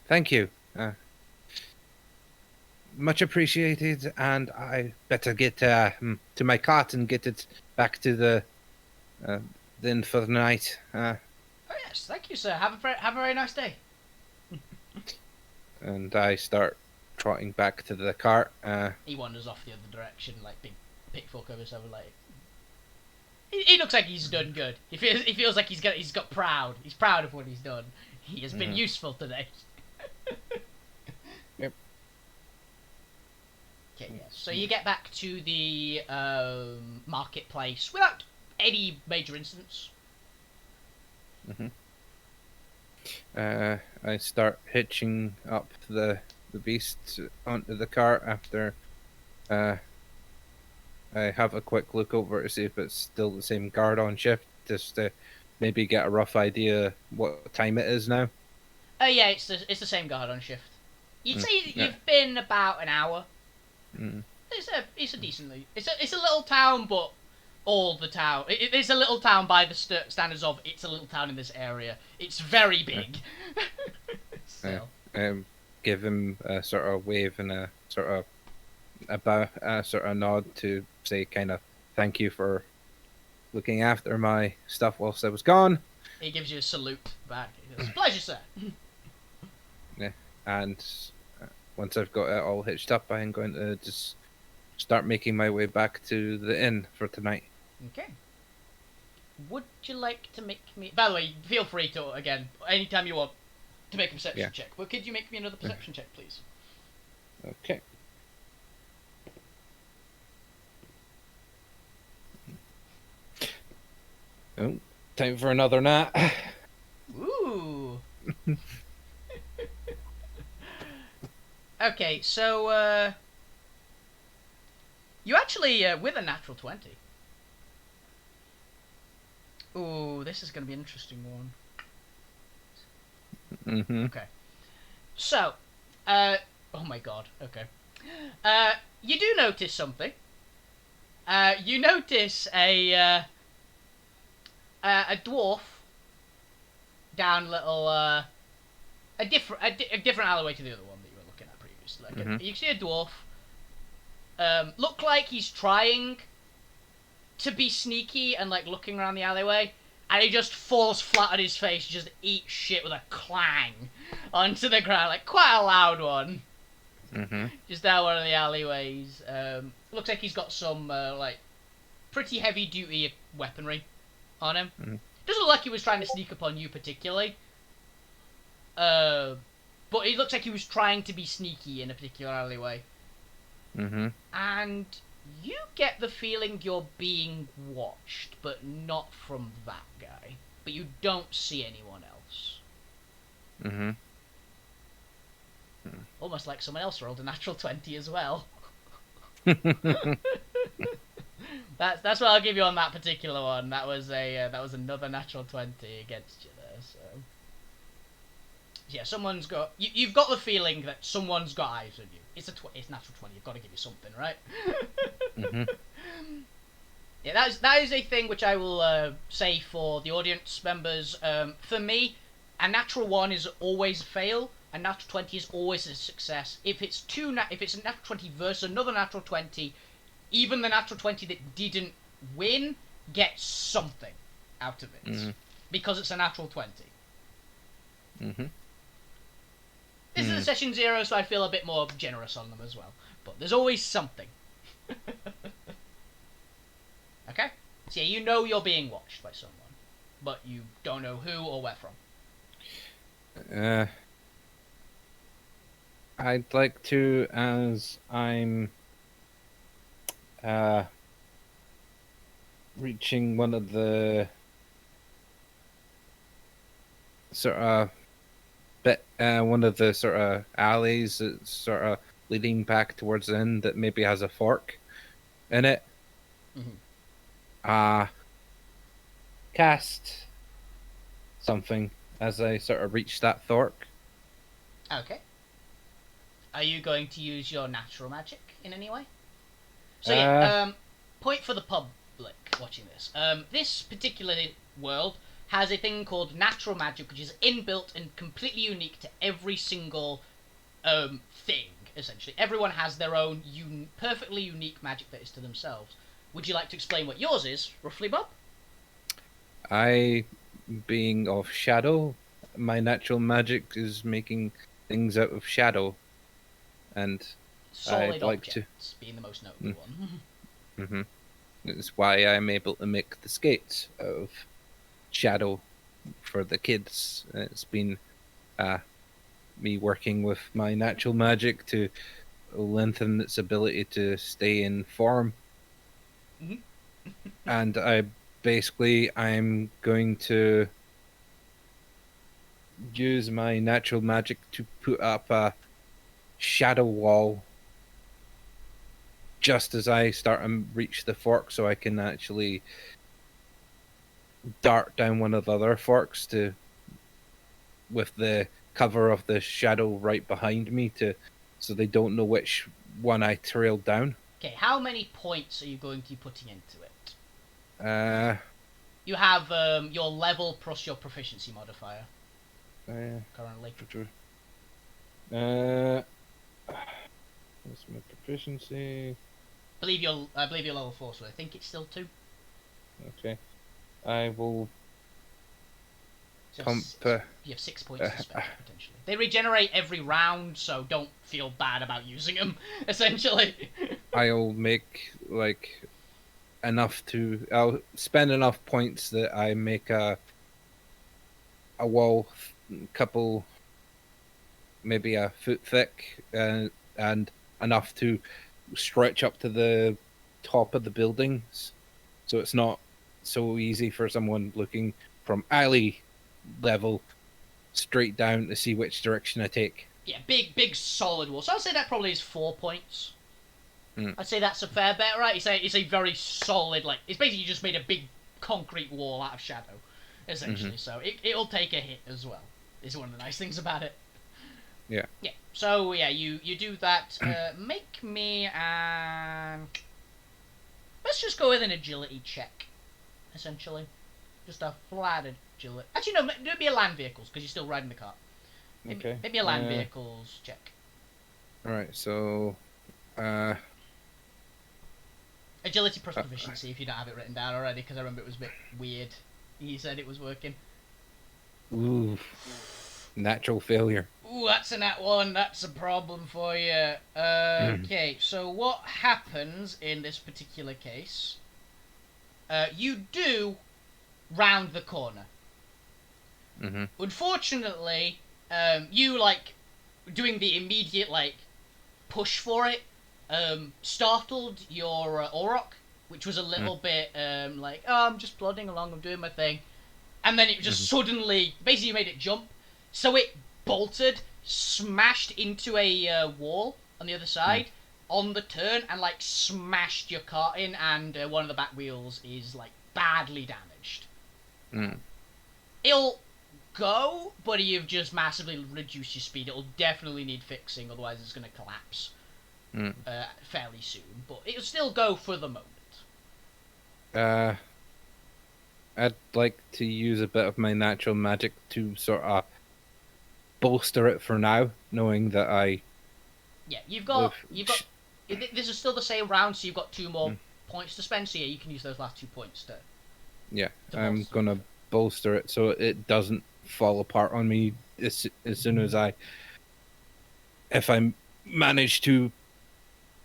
Thank you. Much appreciated, and I better get to my cart and get it back to uh, the inn for the night. Oh yes, thank you, sir. Have a very nice day. And I start trotting back to the cart. He wanders off the other direction, like big pickfuck of himself. Like he looks like he's done good. He feels like he's got proud. He's proud of what he's done. He has been useful today. Yep. Okay, yeah. So you get back to the marketplace without any major incidents. I start hitching up the beast onto the cart after I have a quick look over to see if it's still the same guard on shift, just to maybe get a rough idea what time it is now. Oh yeah, it's the same guard on shift. You'd say you've been about an hour. Mm. It's a decently it's a little town, but all the town it's a little town by the standards of it's a little town in this area. It's very big. Still. Give him a sort of wave and a sort of a bow, a sort of nod to say kind of thank you for looking after my stuff whilst I was gone. He gives you a salute back. He goes, pleasure, sir. Yeah, and once I've got it all hitched up, I'm going to just start making my way back to the inn for tonight. Okay. Would you like to make me... By the way, feel free to, again, anytime you want, to make a perception check. But could you make me another perception check, please? Okay. Oh, time for another nap. Ooh. Okay, so, you actually, with a natural 20. Ooh, this is going to be an interesting one. Okay. So, oh my god, okay. You do notice something. You notice a dwarf down little, a different alleyway to the other one that you were looking at previously. Like you see a dwarf, look like he's trying to be sneaky and like looking around the alleyway, and he just falls flat on his face, just eats shit with a clang onto the ground, like quite a loud one. Just down one of the alleyways. Looks like he's got some like pretty heavy duty weaponry on him. Doesn't look like he was trying to sneak upon you particularly. But it looks like he was trying to be sneaky in a particular alleyway. And you get the feeling you're being watched, but not from that guy. But you don't see anyone else. Almost like someone else rolled a natural 20 as well. That's what I'll give you on that particular one. That was another natural 20 against you there. So yeah, someone's got you've got the feeling that someone's got eyes on you. It's natural 20. You've got to give you something, right? Mm-hmm. Yeah, that is a thing which I will say for the audience members. For me, a natural 1 is always a fail. A natural 20 is always a success. If it's a natural 20 versus another natural 20, even the natural 20 that didn't win gets something out of it. Mm-hmm. Because it's a natural 20. Mm-hmm. This is a session 0, so I feel a bit more generous on them as well. But there's always something. Okay? So yeah, you know you're being watched by someone, but you don't know who or where from. I'd like to, as I'm reaching one of the sort of one of the sort of alleys that's sort of leading back towards the end that maybe has a fork in it. Mm-hmm. Cast something as I sort of reach that fork. Okay. Are you going to use your natural magic in any way? So yeah, point for the public watching this. This particular world has a thing called natural magic, which is inbuilt and completely unique to every single thing, essentially. Everyone has their own perfectly unique magic that is to themselves. Would you like to explain what yours is, roughly, Bob? I, being of shadow, my natural magic is making things out of shadow. And Solid I'd like objects being the most notable one. Mm-hmm. It's why I'm able to make the skates of shadow for the kids. It's been me working with my natural magic to lengthen its ability to stay in form. And I'm going to use my natural magic to put up a shadow wall just as I start to reach the fork, so I can actually dart down one of the other forks with the cover of the shadow right behind me so they don't know which one I trailed down. Okay, how many points are you going to be putting into it? Uh, You have your level plus your proficiency modifier currently. What's my proficiency? I believe you're level 4, so I think it's still 2. Okay, I will So pump. You have 6 points to spend potentially. They regenerate every round, so don't feel bad about using them. Essentially, I'll make I'll spend enough points that I make a wall, couple, maybe a foot thick, and enough to stretch up to the top of the buildings, so it's not so easy for someone looking from alley level straight down to see which direction I take. yeah, big solid wall. So I'd say that probably is 4 points. Mm. I'd say that's a fair bet, right? It's a very solid, like, it's basically you just made a big concrete wall out of shadow, essentially. Mm-hmm. So it'll take a hit as well. Is one of the nice things about it. Yeah. Yeah. So yeah, you do that. Make me let's just go with an agility check, essentially, just a flat agility. Actually, no, do it be a land vehicles because you're still riding the cart. Maybe a land vehicles check. All right. So. Agility plus proficiency if you don't have it written down already, because I remember it was a bit weird. You said it was working. Ooh. Natural failure. Ooh, that's a nat 1. That's a problem for you. Okay, so what happens in this particular case? You do round the corner. Mm-hmm. Unfortunately, you, like, doing the immediate, like, push for it, startled your Auroch, which was a little bit, like, oh, I'm just plodding along, I'm doing my thing. And then it just suddenly, basically made it jump. So it bolted, smashed into a wall on the other side, on the turn and like smashed your cart in, and one of the back wheels is like badly damaged. Mm. It'll go, but you've just massively reduced your speed. It'll definitely need fixing, otherwise it's going to collapse fairly soon. But it'll still go for the moment. I'd like to use a bit of my natural magic to sort of bolster it for now, knowing that Yeah, you've got. This is still the same round, so you've got 2 more points to spend. So yeah, you can use those last 2 points to. Yeah, I'm gonna bolster it so it doesn't fall apart on me as soon as if I manage to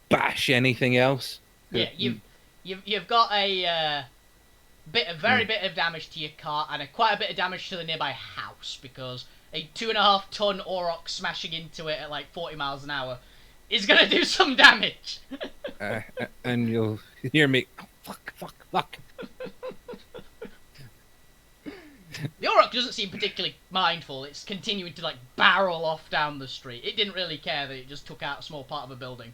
bash anything else. Yeah, you've got a very bit of damage to your car and quite a bit of damage to the nearby house, because a 2.5-ton Auroch smashing into it at like 40 miles an hour is gonna do some damage. And you'll hear me. Oh, fuck. The Auroch doesn't seem particularly mindful. It's continuing to like barrel off down the street. It didn't really care that it just took out a small part of a building.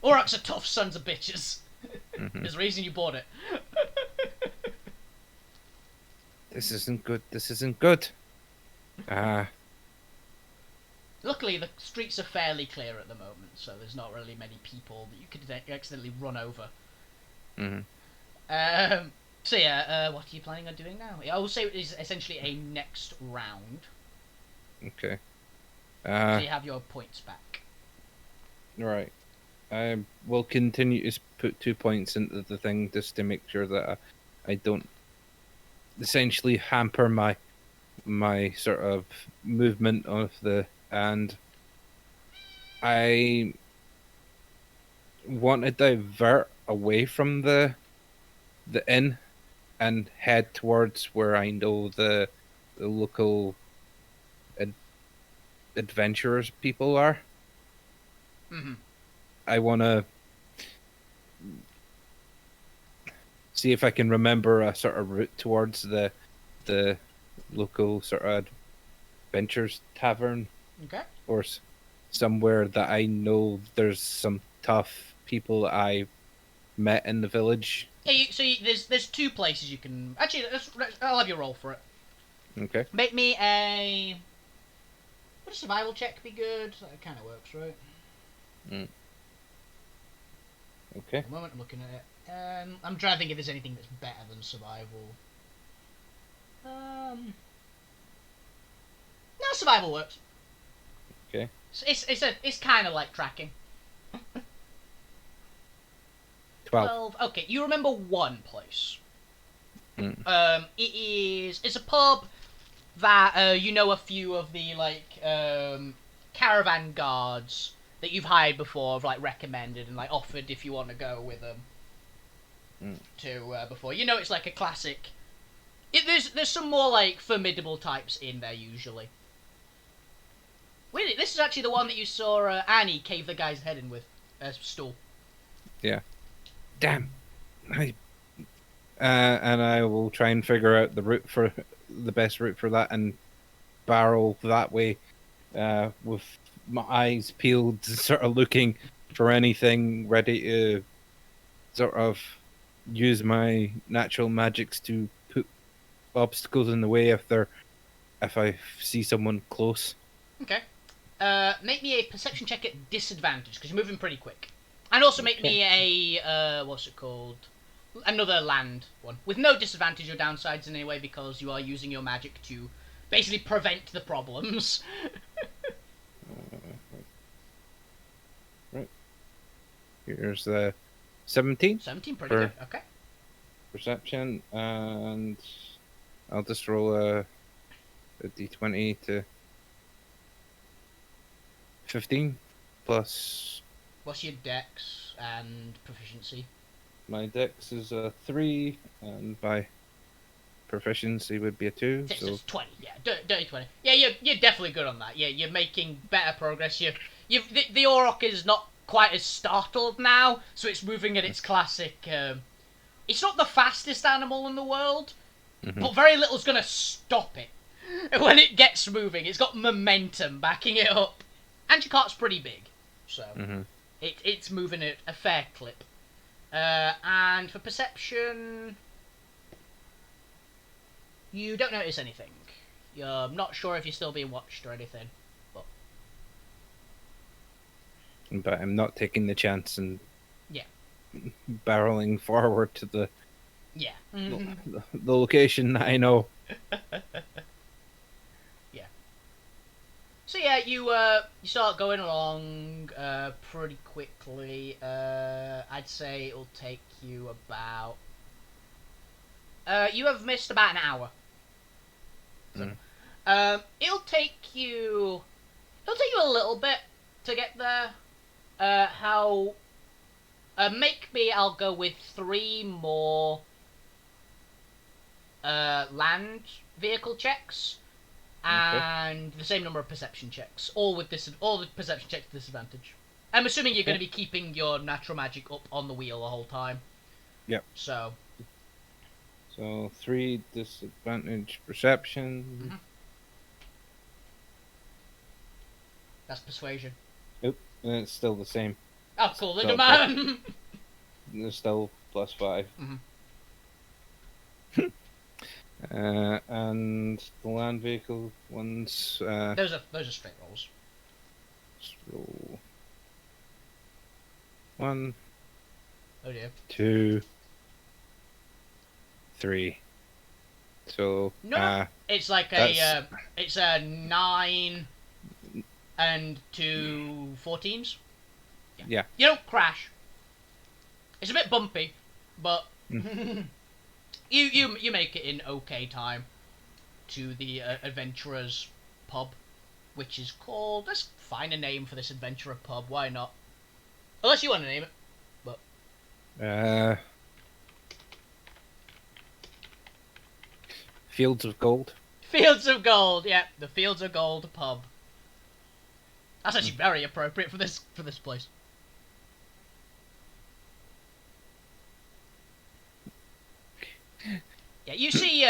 Aurochs are tough sons of bitches. There's a reason you bought it. This isn't good. Luckily, the streets are fairly clear at the moment, so there's not really many people that you could accidentally run over. So yeah, what are you planning on doing now? I will say it is essentially a next round. Okay. So you have your points back. Right. I will continue to put 2 points into the thing just to make sure that I don't essentially hamper my sort of movement of the. And I want to divert away from the inn and head towards where I know the local adventurers people are. I want to see if I can remember a sort of route towards the local sort of adventures tavern. Okay. Or somewhere that I know there's some tough people I met in the village. Yeah, there's 2 places you can actually. I'll have you roll for it. Okay. Make me a. Would a survival check be good? That kind of works, right? Okay. At the moment, I'm looking at it. I'm trying to think if there's anything that's better than survival. No, survival works. Okay. It's kind of like tracking. 12. Okay, you remember one place. It's a pub that you know a few of the like caravan guards that you've hired before have like recommended and like offered if you want to go with them. Before you know it's like a classic. There's some more like formidable types in there usually. Wait, this is actually the one that you saw Annie cave the guy's head in with a stool. Yeah. Damn. And I will try and figure out the best route for that and barrel that way, with my eyes peeled, sort of looking for anything ready to sort of use my natural magics to put obstacles in the way if I see someone close. Okay. Make me a perception check at disadvantage, because you're moving pretty quick. And also make me a, what's it called? Another land one. With no disadvantage or downsides in any way, because you are using your magic to basically prevent the problems. Right. Here's the 17. 17, pretty good. Okay. Perception, and I'll just roll a d20 to 15 plus. What's your dex and proficiency? My dex is a 3, and my proficiency would be a 2. So So it's 20, yeah, dirty 20. Yeah, you're definitely good on that. Yeah, you're making better progress. The Auroch is not quite as startled now, so it's moving at its classic. It's not the fastest animal in the world, but very little's gonna stop it when it gets moving. It's got momentum backing it up, and your cart's pretty big, so. It's moving at a fair clip. And for perception, you don't notice anything. You're not sure if you're still being watched or anything. But I'm not taking the chance and Yeah. barreling forward to the Yeah. the location that I know. Yeah. So yeah, you start going along pretty quickly. I'd say it'll take you about. You have missed about an hour. So, it'll take you. It'll take you a little bit to get there. How? I'll go with 3 more land vehicle checks and the same number of perception checks, all the perception checks to disadvantage. I'm assuming you're going to be keeping your natural magic up on the wheel the whole time. Yep. So 3 disadvantage perception. Mm-hmm. That's persuasion. Oop, and it's still the same. Oh, cool, little man. It's still +5. Mm-hmm. And the land vehicle ones. Those are straight rolls. Roll 1. Oh dear. 2. 3. So no, it's like it's a 9 and 2 14s. Yeah. You don't crash. It's a bit bumpy, but you make it in okay time to the adventurers pub, which is called. Let's find a name for this adventurer pub. Why not? Unless you want to name it, but. Fields of Gold. Fields of Gold, yeah, the Fields of Gold pub. That's actually very appropriate for this place. Yeah, you see,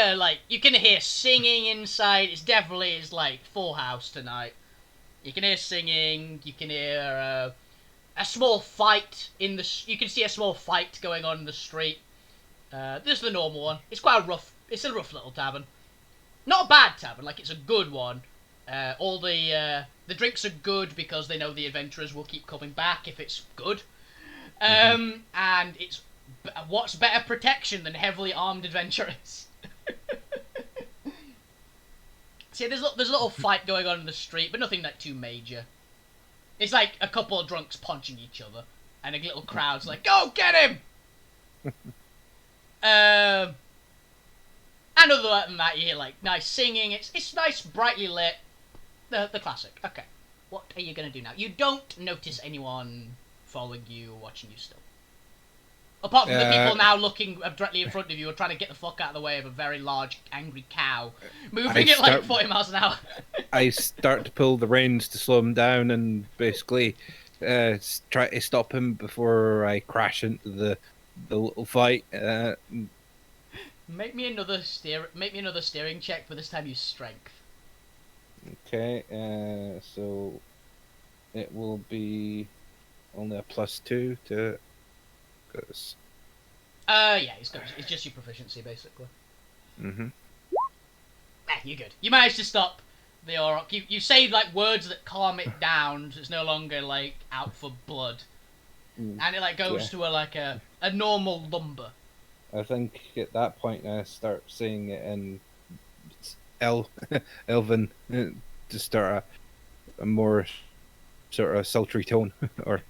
you can hear singing inside. It's like Full House tonight. You can hear singing. You can hear a small fight in the. You can see a small fight going on in the street. This is the normal one. It's quite a rough. It's a rough little tavern. Not a bad tavern. Like, it's a good one. All the drinks are good because they know the adventurers will keep coming back if it's good. And it's. What's better protection than heavily armed adventurers? See, there's a little fight going on in the street, but nothing like too major. It's like a couple of drunks punching each other, and a little crowd's like, "Go get him!" And other than that, you hear like nice singing. It's nice, brightly lit. The classic. Okay, what are you gonna do now? You don't notice anyone following you or watching you still. Apart from the people now looking directly in front of you or trying to get the fuck out of the way of a very large, angry cow, moving at like 40 miles an hour. I start to pull the reins to slow him down and basically try to stop him before I crash into the little fight. Make me another steering check, but this time use strength. Okay, so it will be only a +2 to. Cause... yeah, it's just your proficiency, basically. You're good. You managed to stop the Auroch. You say, like, words that calm it down, so it's no longer, like, out for blood. And it, like, goes to a normal lumber. I think at that point I start saying it in Elven to start a more sort of sultry tone, or...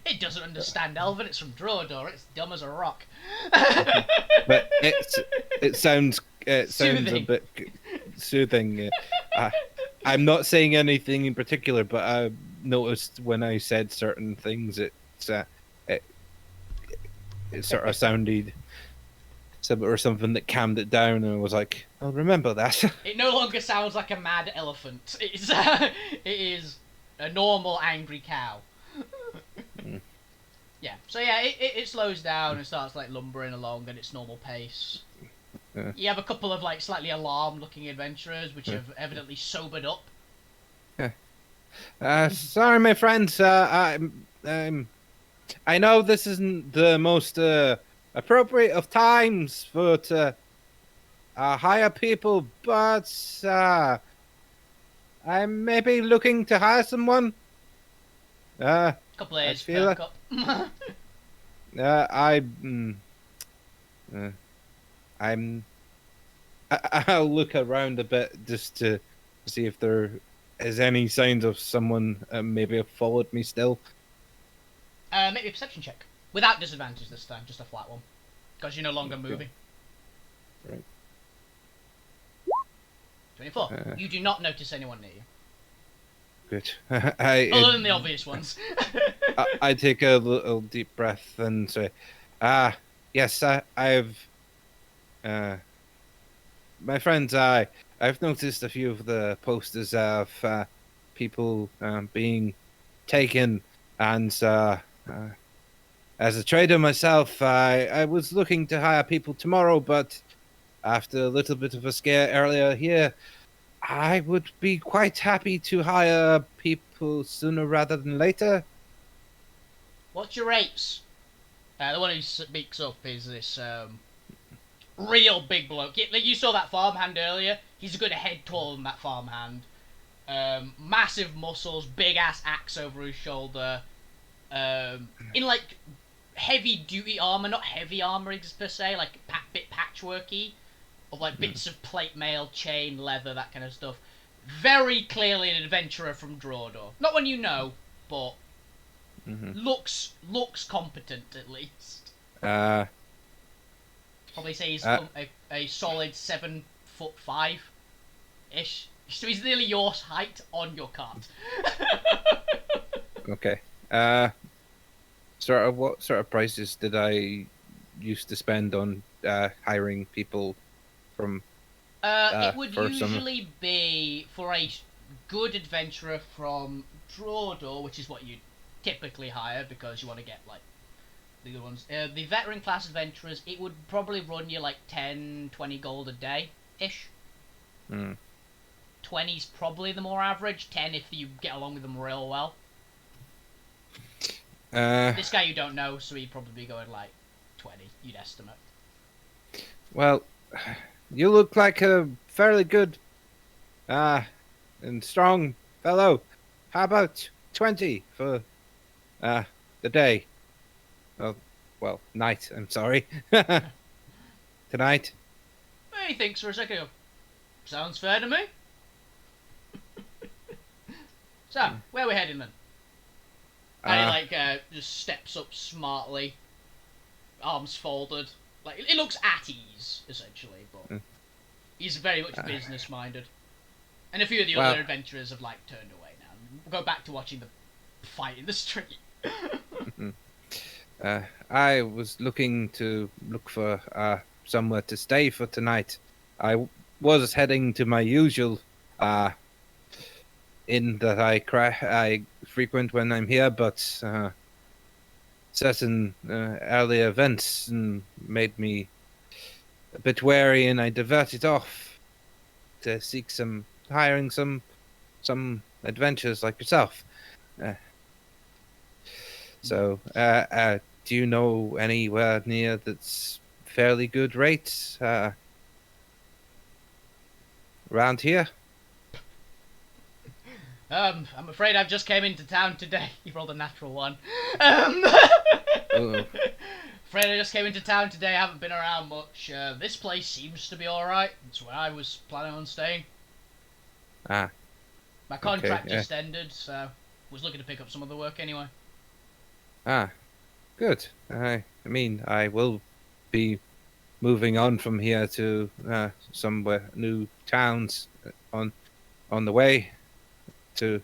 It doesn't understand Elven. It's from Drodor. It's dumb as a rock. But it sounds Soothing. a bit soothing. I'm not saying anything in particular, but I noticed when I said certain things, it sort of sounded or something that calmed it down, and I was like, I'll remember that. It no longer sounds like a mad elephant. It is a normal angry cow. Yeah, so yeah, it slows down and starts like lumbering along at its normal pace. You have a couple of like slightly alarmed looking adventurers which have evidently sobered up. Sorry, my friends. I know this isn't the most appropriate of times for to hire people, but I'm maybe looking to hire someone. Couple of I years feel perk up. I uh, I'm I'll look around a bit just to see if there is any signs of someone maybe have followed me still. Make a perception check. Without disadvantage this time, just a flat one. Because you're no longer moving. Right. 24. You do not notice anyone near you. Good. Other than the obvious ones. I take a little deep breath and say, yes, I've, my friends, I've noticed a few of the posters of people being taken, and as a trader myself, I was looking to hire people tomorrow, but after a little bit of a scare earlier here, I would be quite happy to hire people sooner rather than later. What's your rates? The one who speaks up is this real big bloke. Like you saw that farmhand earlier. He's a good head taller than that farmhand. Massive muscles, big ass axe over his shoulder. In like heavy duty armor, not heavy armor per se, like bit patchworky, of like bits of plate mail, chain, leather, that kind of stuff. Very clearly an adventurer from Drawdor. Not one you know, but looks competent at least. Probably say he's a solid 7'5" ish. So he's nearly your height on your cart. Okay. What sort of prices did I used to spend on hiring people from? It would for usually be for a good adventurer from Drawdor, which is what you typically hire because you want to get like the good ones. The veteran class adventurers, it would probably run you like 10, 20 gold a day ish. 20's probably the more average. 10 if you get along with them real well. This guy you don't know, so he'd probably be going like 20. You'd estimate. Well, you look like a fairly good and strong fellow. How about 20 for the day? Well, night, I'm sorry. Tonight? He thinks for a second. Sounds fair to me. So, where are we heading then? And he just steps up smartly, arms folded. Like it looks at ease, essentially, but he's very much business minded. And a few of the other adventurers have like turned away now. We'll go back to watching the fight in the street. I was looking for somewhere to stay for tonight. I was heading to my usual inn that I frequent when I'm here, but certain early events made me a bit wary, and I diverted off to seek hiring some adventures like yourself. So, do you know anywhere near that's fairly good rates around here? I'm afraid I've just came into town today. You rolled a natural one. Afraid I just came into town today. I haven't been around much. This place seems to be alright. It's where I was planning on staying. My contract just ended, so was looking to pick up some other work anyway. Good. I mean, I will be moving on from here to somewhere new towns on the way to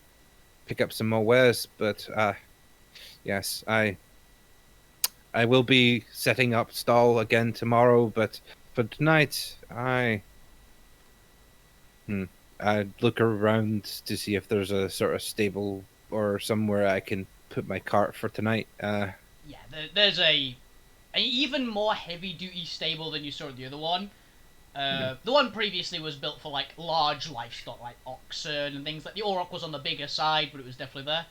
pick up some more wares, but yes, I will be setting up stall again tomorrow, but for tonight I'd look around to see if there's a sort of stable or somewhere I can put my cart for tonight. There's an even more heavy duty stable than you saw at the other one. The one previously was built for like large livestock, like oxen and things like the auroch was on the bigger side, but it was definitely there.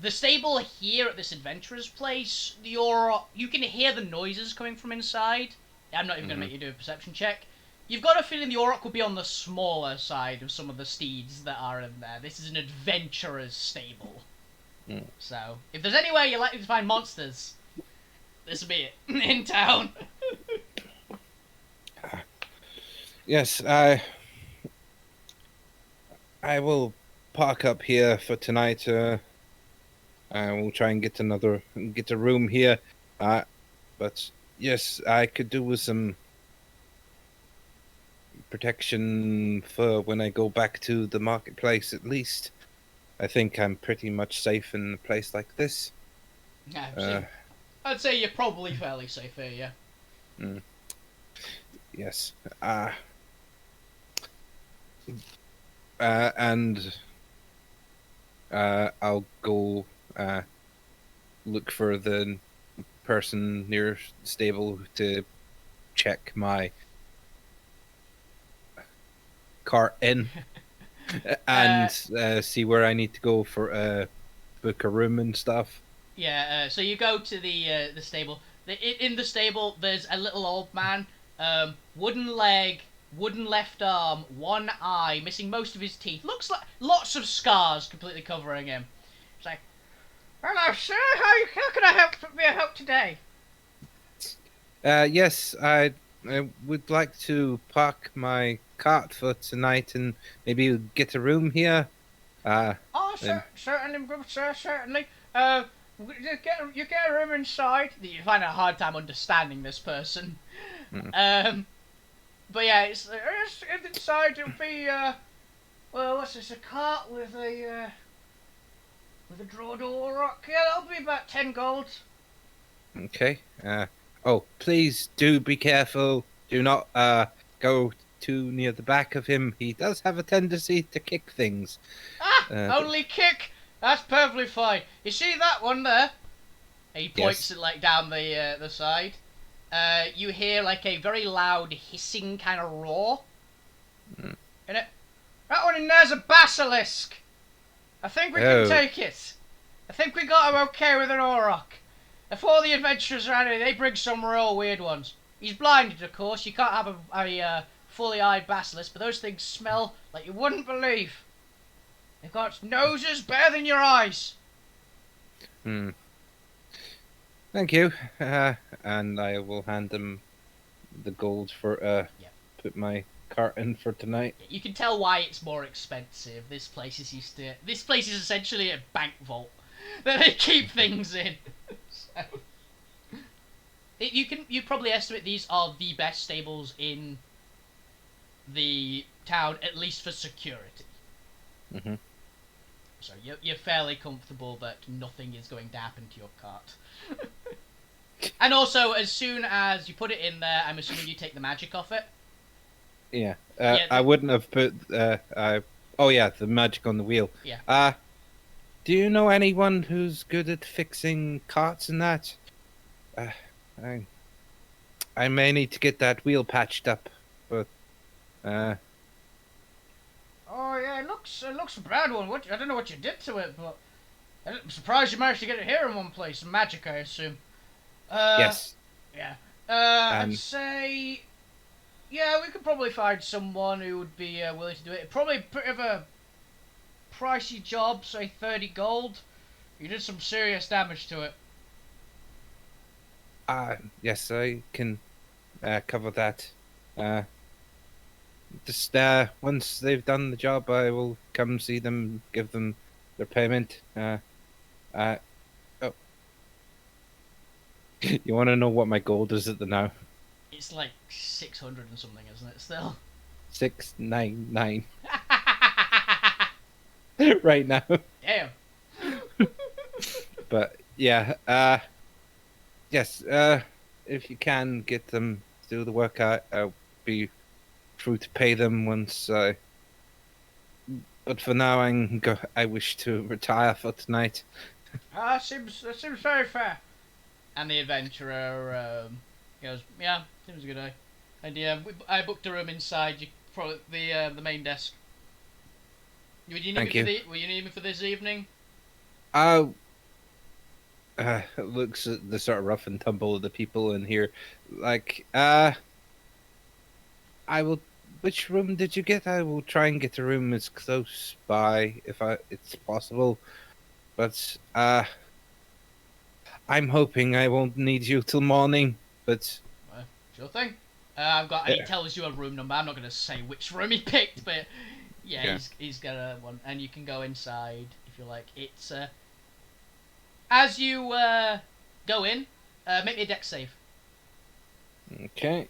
The stable here at this adventurer's place, you can hear the noises coming from inside. I'm not even going to make you do a perception check. You've got a feeling the Auroch will be on the smaller side of some of the steeds that are in there. This is an adventurer's stable. So, if there's anywhere you're likely to find monsters, this will be it. In town. Yes, I will park up here for tonight. I will try and get a room here. But yes, I could do with some protection for when I go back to the marketplace. At least, I think I'm pretty much safe in a place like this. Yeah, I'd say you're probably fairly safe here. Yeah. Yes. And I'll go look for the person near the stable to check my cart in and see where I need to go for book a room and stuff. Yeah. So you go to the stable. In the stable, there's a little old man. Wooden leg, wooden left arm, one eye, missing most of his teeth. Looks like lots of scars completely covering him. It's like, hello, sir. How can I be a help today? Yes, I would like to park my cart for tonight and maybe get a room here. Certainly, sir, certainly. You get a room inside. You find it a hard time understanding this person. But yeah, it's inside. It'll be well, what's this? A cart with a draw door rock. Yeah, that'll be about 10 gold. Okay. Oh, please do be careful. Do not go too near the back of him. He does have a tendency to kick things. Only kick. That's perfectly fine. You see that one there? He points it like down the side. You hear like a very loud hissing kind of roar. And that one in there's a basilisk. I think we can take it. I think we got him okay with an Auroch. Before the adventurers around here, they bring some real weird ones. He's blinded, of course. You can't have a fully eyed basilisk, but those things smell like you wouldn't believe. They've got noses better than your eyes. Thank you. And I will hand them the gold for put my cart in for tonight. You can tell why it's more expensive. This place is essentially a bank vault that they keep things in. So, you probably estimate these are the best stables in the town, at least for security. So you're fairly comfortable that nothing is going to happen to your cart. And also, as soon as you put it in there, I'm assuming you take the magic off it. Yeah. I wouldn't have put oh yeah, the magic on the wheel. Yeah. Do you know anyone who's good at fixing carts and that? I may need to get that wheel patched up, but Oh yeah, it looks a bad one. I don't know what you did to it, but I'm surprised you managed to get it here in one place. Magic, I assume. Yes. Yeah. I'd say, yeah, we could probably find someone who would be willing to do it. Probably a bit of a pricey job, say 30 gold. You did some serious damage to it. Yes, I can cover that. Just once they've done the job, I will come see them, give them their payment. Oh. You want to know what my gold is at the now? It's like 600 and something, isn't it? Still. 699. Right now. Damn. But yeah, yes. If you can get them to do the work, I'll be through to pay them once. But for now, I wish to retire for tonight. That seems very fair. And the adventurer goes, yeah, seems a good idea. And yeah, I booked a room inside the main desk. Were you need me for this evening? I looks at the sort of rough and tumble of the people in here. Like, I will. Which room did you get? I will try and get a room as close by if it's possible. But I'm hoping I won't need you till morning. But Sure thing. I've got, and he yeah, tells you a room number. I'm not going to say which room he picked, but yeah, yeah. he's got a one, and you can go inside if you like. It's as you go in, make me a dex save. Okay.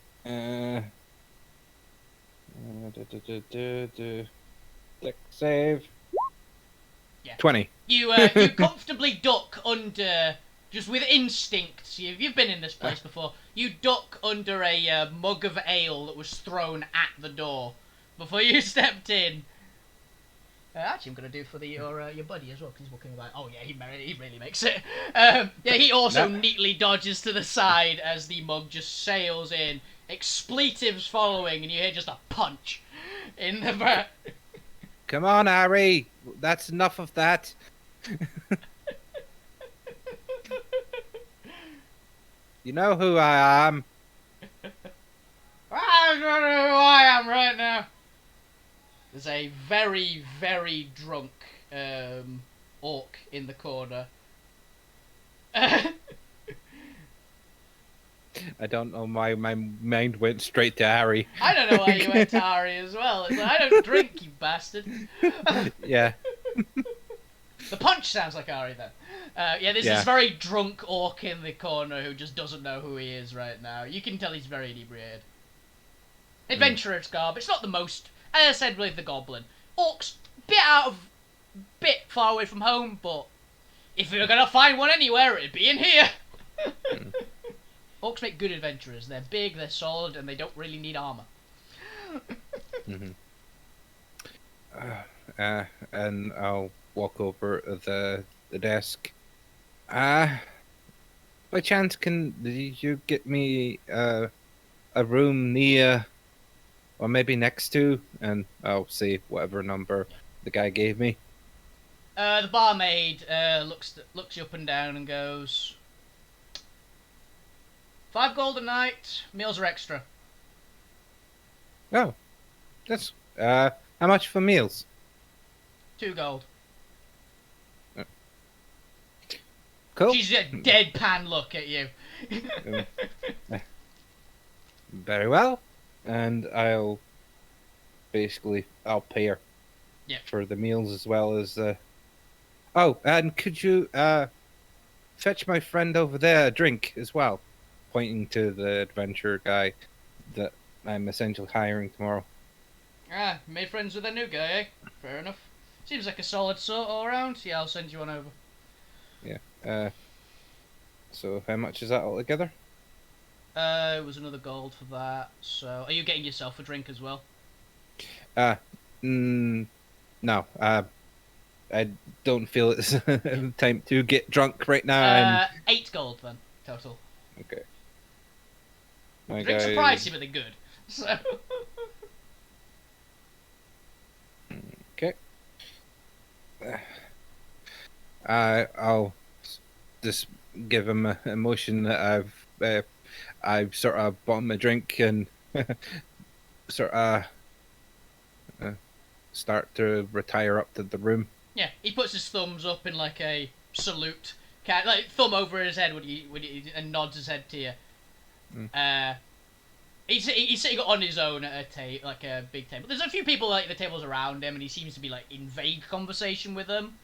Deck save. Yeah. 20. You comfortably duck under, just with instinct. You've been in this place before. You duck under a mug of ale that was thrown at the door before you stepped in. Actually, I'm gonna do for your buddy as well because he's walking about. Oh yeah, he really makes it. Yeah, he also No. neatly dodges to the side as the mug just sails in. Expletives following, and you hear just a punch in the back. Come on, Harry. That's enough of that. You know who I am. I don't know who I am right now. There's a very, very drunk orc in the corner. I don't know why my mind went straight to Harry. I don't know why you went to Ari as well. It's like, I don't drink, you bastard. Yeah. The punch sounds like Ari then. Yeah, there's Yeah. this very drunk orc in the corner who just doesn't know who he is right now. You can tell he's very inebriated. Adventurer's garb. It's not the most, as I said with the goblin. Orcs, bit far away from home, but if you're gonna find one anywhere, it'd be in here. Orcs make good adventurers. They're big, they're solid, and they don't really need armor. Mm-hmm. And I'll walk over to the desk. By chance, can you get me a room near, or maybe next to, and I'll say whatever number the guy gave me. The barmaid looks you up and down and goes, 5 gold a night. Meals are extra. Oh, that's how much for meals? 2 gold. Cool. She's a deadpan look at you. Very well, and I'll pay her. Yeah. For the meals as well as Oh, and could you fetch my friend over there a drink as well? Pointing to the adventure guy that I'm essentially hiring tomorrow. Made friends with a new guy, eh? Fair enough. Seems like a solid sort all around. Yeah, I'll send you one over. Yeah. So how much is that altogether? It was another gold for that. So, are you getting yourself a drink as well? No. I don't feel it's time to get drunk right now. 8 gold then, total. Okay. My Drinks are guy. pricey, but they're good. So. Okay. I'll just give him a motion that I've sort of bought him a drink and sort of start to retire up to the room. Yeah, he puts his thumbs up in like a salute, like thumb over his head and nods his head to you. He's sitting on his own at a like a big table. There's a few people like the tables around him, and he seems to be like in vague conversation with them.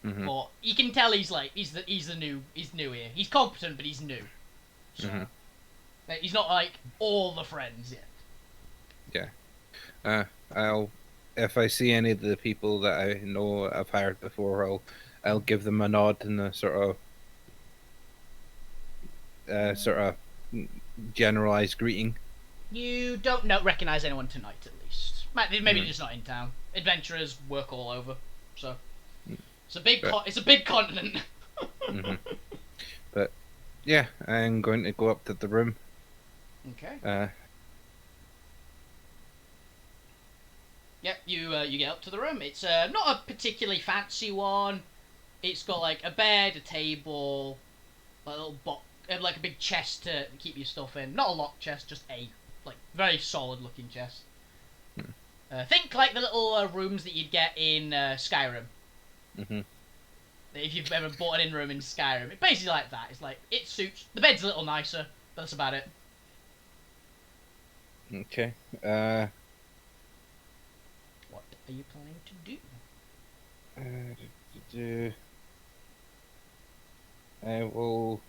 Mm-hmm. But you can tell he's new here. He's competent, but he's new. So he's not like all the friends yet. Yeah. If I see any of the people that I know I've hired before, I'll give them a nod and a sort of generalized greeting. You don't recognize anyone tonight, at least. Maybe they're just not in town. Adventurers work all over, so it's a big continent. Mm-hmm. But yeah, I'm going to go up to the room. Okay. Yep, you get up to the room. It's not a particularly fancy one. It's got like a bed, a table, like a little box, like a big chest to keep your stuff in. Not a locked chest, just a like very solid looking chest. Think like the little rooms that you'd get in Skyrim. Mhm. If you've ever bought an in-room in Skyrim, it's basically like that. It's like it suits. The bed's a little nicer, but that's about it. Okay. What are you planning to do? Do I will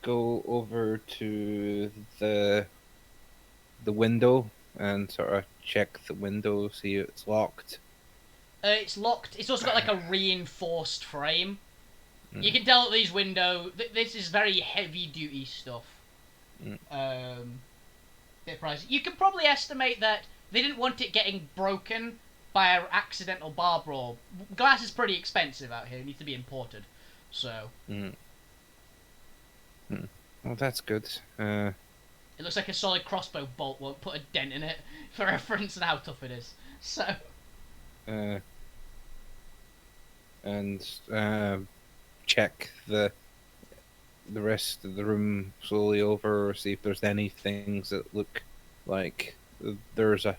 go over to the window and sort of check the window, see if it's locked. It's locked. It's also got like a reinforced frame. You Mm. can tell that these window. This is very heavy-duty stuff. Mm. Bit pricey. You can probably estimate that they didn't want it getting broken by an accidental bar brawl. Glass is pretty expensive out here. It needs to be imported. So Mm. Well, that's good. it looks like a solid crossbow bolt won't put a dent in it for reference and how tough it is. So And check the rest of the room slowly over, see if there's any things that look like there's a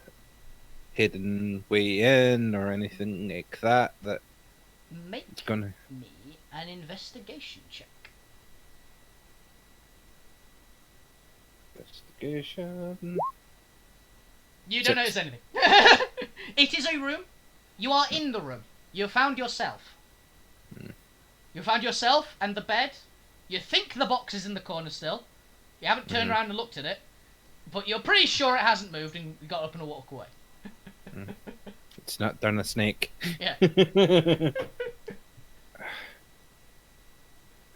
hidden way in or anything like that. That make it's gonna. me an investigation check. Investigation. You don't 6. notice anything. It is a room. You are in the room. You have found yourself. You found yourself and the bed. You think the box is in the corner still. You haven't turned around and looked at it. But you're pretty sure it hasn't moved and you got up and walk away. It's not done a snake. Yeah.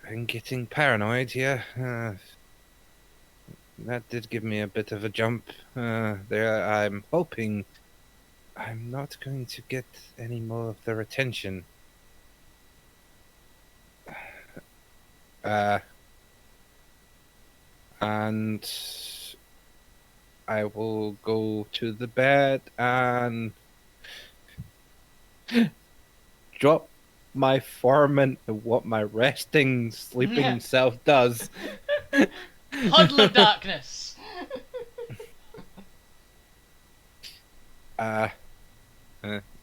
I'm getting paranoid here. That did give me a bit of a jump there. I'm hoping I'm not going to get any more of their attention. And I will go to the bed and drop my form into what my resting, sleeping self does. Huddle of darkness.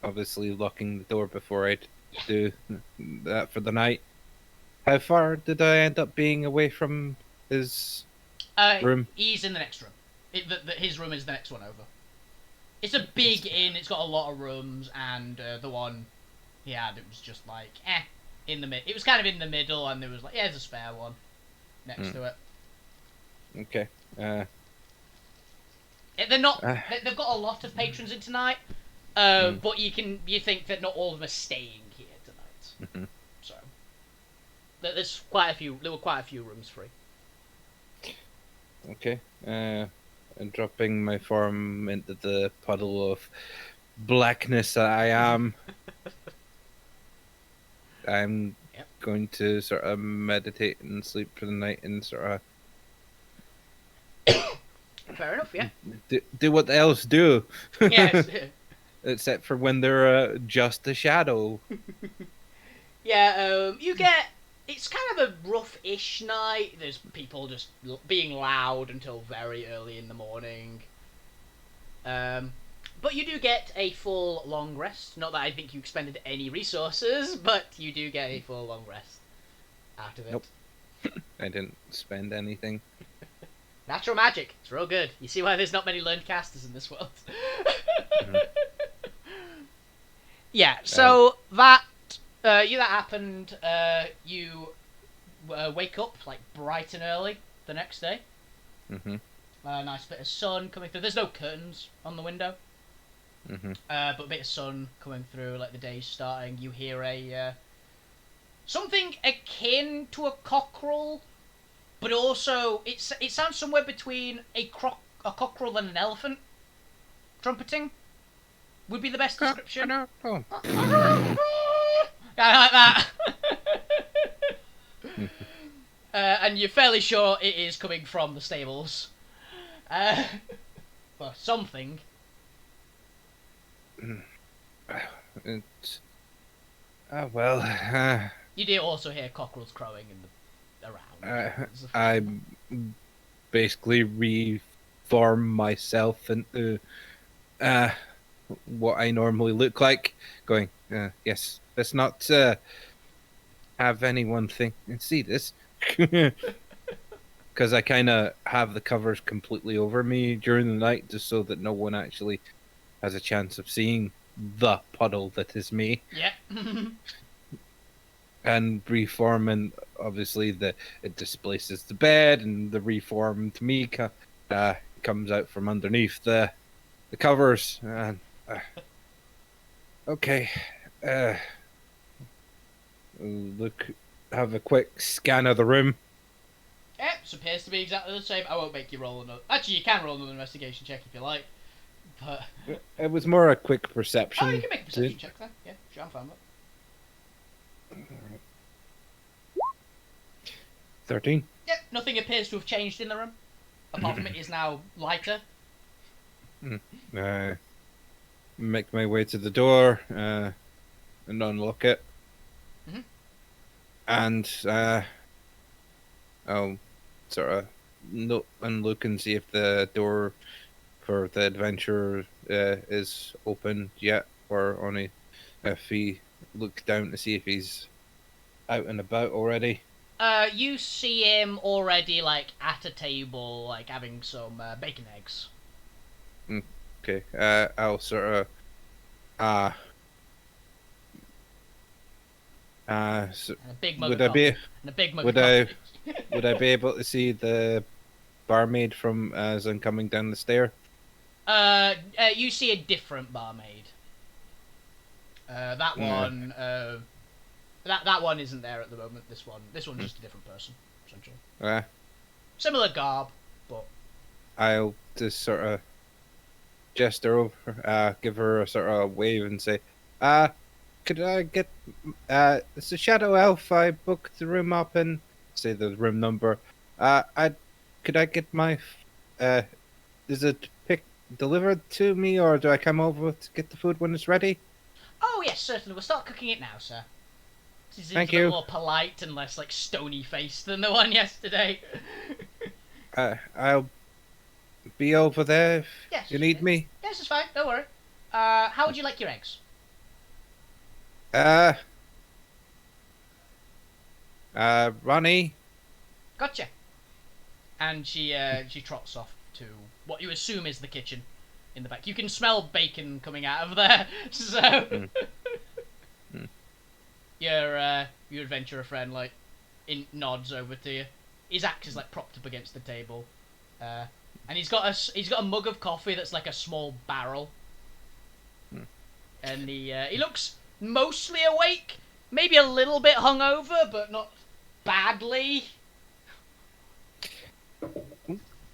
Obviously locking the door before I do that for the night. How far did I end up being away from his room? He's in the next room. His room is the next one over. It's a big inn. It's got a lot of rooms, and the one he had, it was just like in the mid. It was kind of in the middle, and there was like there's a spare one next to it. Okay. They're not. They've got a lot of patrons in tonight, but you think that not all of them are staying here tonight. Mm-hmm. So there's quite a few. There were quite a few rooms free. Okay. And dropping my form into the puddle of blackness that I am. I'm going to sort of meditate and sleep for the night and sort of. Fair enough, yeah. Do what the elves do. Yes. Except for when they're just a shadow. Yeah, you get... It's kind of a rough-ish night. There's people just being loud until very early in the morning. But you do get a full long rest. Not that I think you expended any resources, but you do get a full long rest out of it. Nope. I didn't spend anything. Natural magic. It's real good. You see why there's not many learned casters in this world. Yeah, so that happened. You wake up like bright and early the next day. A nice bit of sun coming through. There's no curtains on the window. But a bit of sun coming through, like the day's starting. You hear a something akin to a cockerel, but also it sounds somewhere between a cockerel and an elephant. Trumpeting would be the best description. I like that. And you're fairly sure it is coming from the stables. For something. Well, You do also hear cockerels crowing in the around. I basically reform myself into uh, what I normally look like, going, yes, let's not have anyone think and see this. Because I kind of have the covers completely over me during the night, just so that no one actually has a chance of seeing the puddle that is me. Yeah. And reforming, obviously, it displaces the bed, and the reformed me comes out from underneath the covers. And okay, uh, look, have a quick scan of the room. Yep, so appears to be exactly the same. I won't make you roll another. Actually, you can roll another investigation check if you like. But It was more a quick oh, perception. you can make a perception check then. Yeah, sure, I'm fine with it. 13. Yep, nothing appears to have changed in the room. Apart from it is now lighter. Make my way to the door and unlock it. Mhm. And I'll sort of look and see if the door for the adventurer is open yet, or only if he look down to see if he's out and about already. You see him already, like, at a table, like, having some bacon eggs. Okay, I'll sort of so And a big mug would of I coffee. be And a big mug would of I coffee. would I be able to see the barmaid from as I'm coming down the stair? You see a different barmaid. That Yeah. one, that one isn't there at the moment. This one's just a different person, essentially. Uh, Similar garb, but I'll just sort of gesture over, give her a sort of wave and say, could I get, it's a shadow elf. I booked the room up and say the room number. Could I get my, uh, is it delivered to me, or do I come over to get the food when it's ready? oh yes, certainly. We'll start cooking it now, sir. He seems Thank a bit you. more polite and less like stony faced than the one yesterday. I'll be over there if Yes, you need me. yes, it's fine. Don't worry. How would you like your eggs? Uh, Ronnie. Gotcha. And she trots off to what you assume is the kitchen in the back. You can smell bacon coming out of there. So Mm. your adventurer friend like nods over to you. His axe is like propped up against the table, and he's got a mug of coffee that's like a small barrel, and he looks mostly awake, maybe a little bit hungover, but not badly.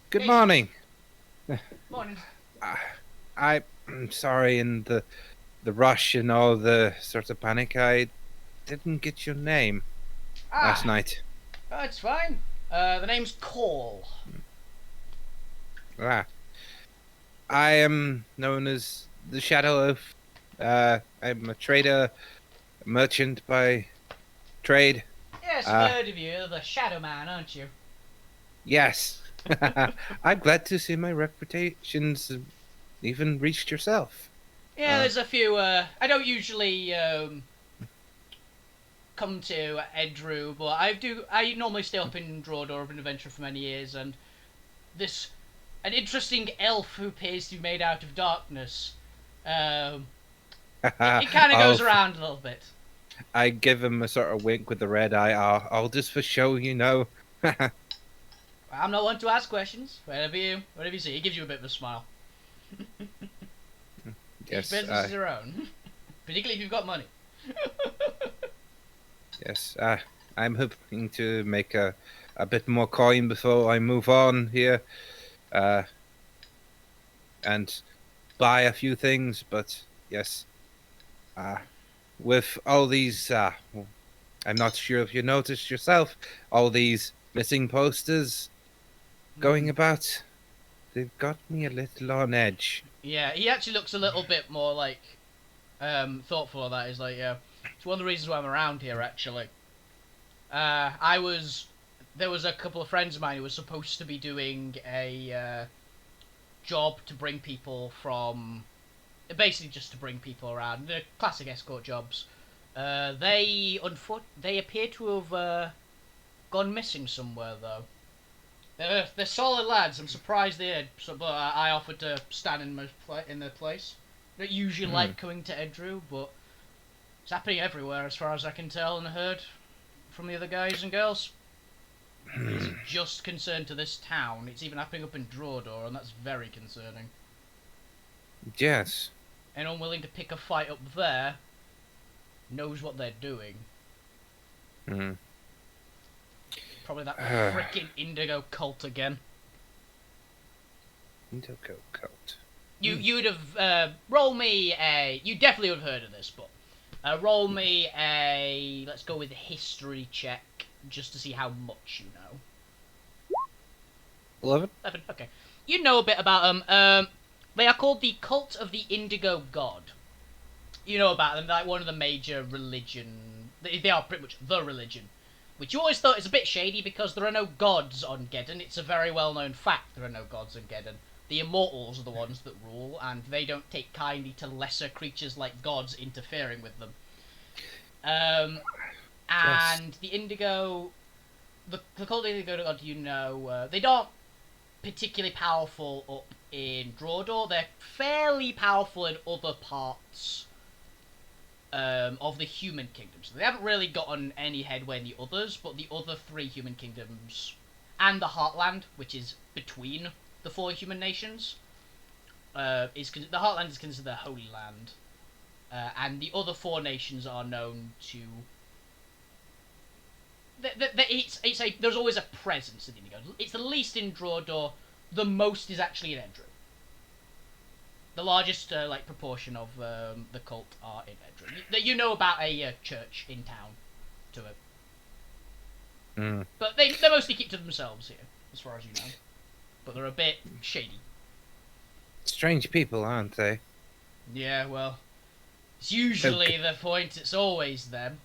Good Hey. morning. Morning. I'm sorry, in the rush and all the sort of panic, I didn't get your name last night. Oh, it's fine. The name's Call. Ah, I am known as the Shadow Elf. I'm a trader, a merchant by trade. Yes, I've heard of you. You're the Shadow Man, aren't you? Yes. I'm glad to see my reputation's even reached yourself. Yeah, there's a few. I don't usually come to Edru, but I normally stay up in Drawdor of an adventure for many years, and an interesting elf who appears to be made out of darkness. It kind of goes around a little bit. I give him a sort of wink with the red eye. I'll just for show, you know. I'm not one to ask questions. Whatever you see, he gives you a bit of a smile. Yes, Each business is their own, particularly if you've got money. yes. I'm hoping to make a bit more coin before I move on here, and buy a few things. But yes, with all these, I'm not sure if you noticed yourself, all these missing posters going about. They've got me a little on edge. Yeah, he actually looks a little bit more like thoughtful of that. He's like, yeah, It's one of the reasons why I'm around here, actually. There was a couple of friends of mine who were supposed to be doing a job to bring people from, basically just to bring people around. The classic escort jobs. They appear to have gone missing somewhere though. They're solid lads. I'm surprised they did. So, but I offered to stand in their place. They don't usually like coming to Edru, but it's happening everywhere as far as I can tell and heard from the other guys and girls. It isn't just concerned to this town. It's even happening up in Drawdor, and that's very concerning. Yes. Anyone willing to pick a fight up there knows what they're doing. Probably that frickin' Indigo cult again. Indigo cult. You would have roll me a. You definitely would have heard of this, but roll me a. Let's go with a history check just to see how much you know. 11. 11. Okay, you know a bit about them. They are called the Cult of the Indigo God. You know about them, like one of the major religion. They are pretty much the religion. Which you always thought is a bit shady because there are no gods on Geddon. It's a very well-known fact there are no gods on Geddon. The immortals are the ones that rule, and they don't take kindly to lesser creatures like gods interfering with them. And the Indigo... The Cult of the Indigo God, you know, they aren't particularly powerful up in Drawdor. They're fairly powerful in other parts of the human kingdoms. They haven't really gotten any headway in the others, but the other 3 human kingdoms and the Heartland, which is between the 4 human nations, the Heartland is considered the Holy Land, and the other 4 nations are known to. There's always a presence in the Indigo. It's the least in Drawdor. The most is actually in Edru. The largest proportion of the cult are in Edru. You know about a church in town to it. But they mostly keep to themselves here, as far as you know. But they're a bit shady. Strange people, aren't they? Yeah, well, it's usually the point. It's always them.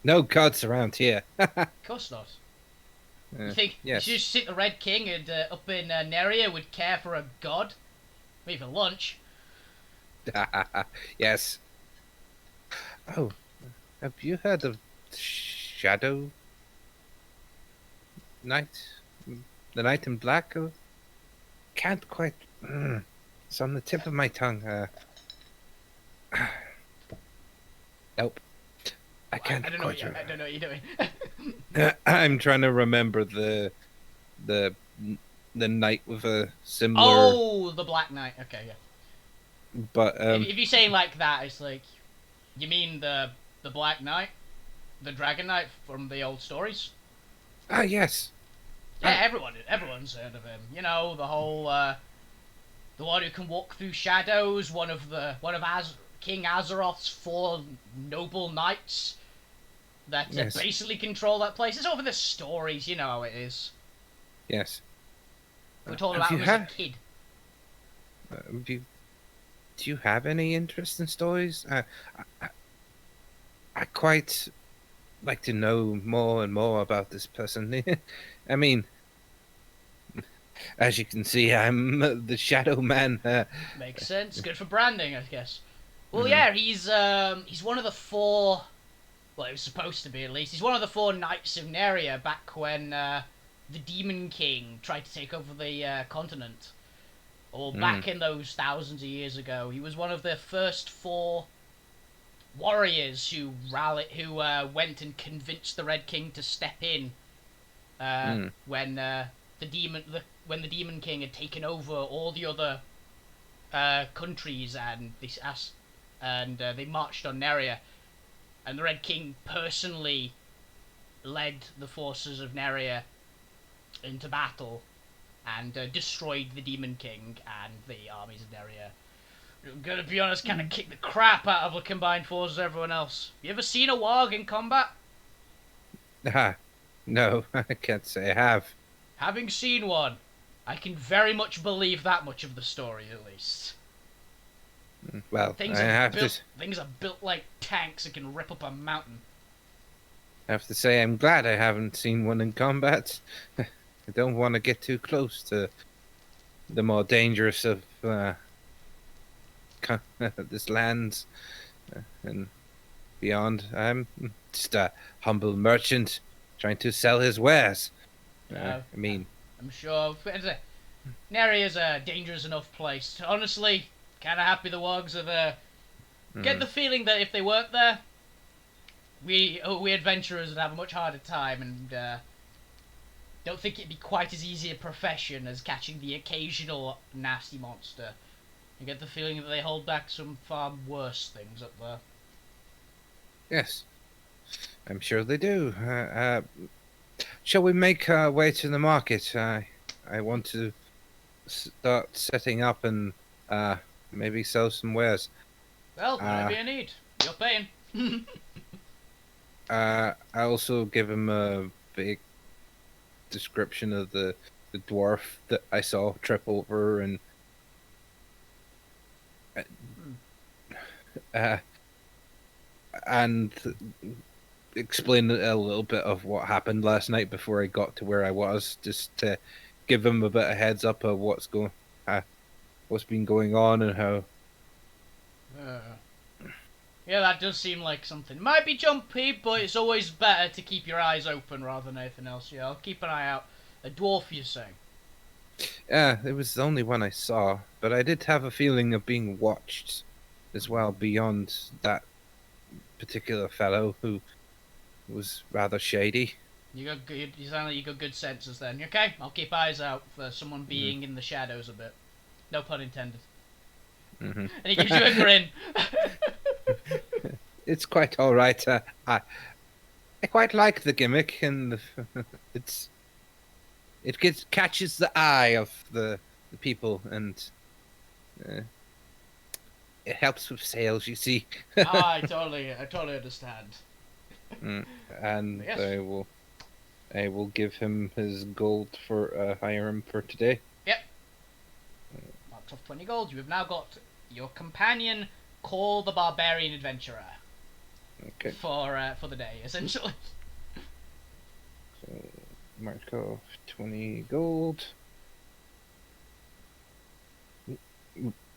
No gods around here. Of course not. You think yes. you just think the Red King and up in Neria would care for a god? Maybe for lunch. Yes. Oh, have you heard of Shadow Knight? The Knight in Black? Can't quite. It's on the tip of my tongue. Nope. I can't. I don't know what you're doing. I'm trying to remember the knight with a similar. Oh, the Black Knight. Okay, yeah. But if you're saying like that, it's like, you mean the Black Knight, the Dragon Knight from the old stories? Ah, yes. Yeah, everyone's heard of him. You know, the whole the one who can walk through shadows, one of King Azeroth's 4 noble knights that basically control that place. It's over the stories, you know how it is. Yes. We're talking about him as a kid. Do you have any interest in stories? I quite like to know more and more about this person. I mean, as you can see, I'm the Shadow Man. Makes sense. Good for branding, I guess. Well, yeah, he's one of the 4. Well, he was supposed to be at least. He's one of the 4 Knights of Neria back when the Demon King tried to take over the continent. Or back in those thousands of years ago, he was one of the first 4 warriors who went and convinced the Red King to step in when the Demon King had taken over all the other countries and they marched on Neria, and the Red King personally led the forces of Neria into battle and destroyed the Demon King and the armies of Neria. I'm gonna be honest, kind of kicked the crap out of the combined forces of everyone else. You ever seen a warg in combat? No, I can't say I have. Having seen one, I can very much believe that much of the story, at least. Well, Things are built like tanks that can rip up a mountain. have to say I'm glad I haven't seen one in combat. I don't want to get too close to the more dangerous of this land and beyond. I'm just a humble merchant trying to sell his wares. No, I mean, I'm sure. Neri is a dangerous enough place. Honestly, kind of happy the Wogs are there. Get the feeling that if they weren't there, we adventurers would have a much harder time, and don't think it'd be quite as easy a profession as catching the occasional nasty monster. You get the feeling that they hold back some far worse things up there. yes, I'm sure they do. Shall we make our way to the market? I want to start setting up and maybe sell some wares. Well, whatever you need. You're paying. I also give him a big description of the dwarf that I saw trip over and uh, and explain a little bit of what happened last night before I got to where I was, just to give him a bit of heads up of what's been going on and how. Yeah, that does seem like something. Might be jumpy, but it's always better to keep your eyes open rather than anything else. Yeah, I'll keep an eye out. A dwarf, you say? Yeah, it was the only one I saw, but I did have a feeling of being watched as well beyond that particular fellow who was rather shady. You sound like you got good senses then. Okay, I'll keep eyes out for someone being in the shadows a bit. No pun intended. Mm-hmm. And he gives you a grin. It's quite all right. I quite like the gimmick, and it catches the eye of the people, and it helps with sales. You see. I totally understand. And Yes. I will give him his gold for hire him for today. Yep. Marked off 20 gold. You have now got your companion, Call the Barbarian Adventurer. Okay. For the day, essentially. So mark off 20 gold.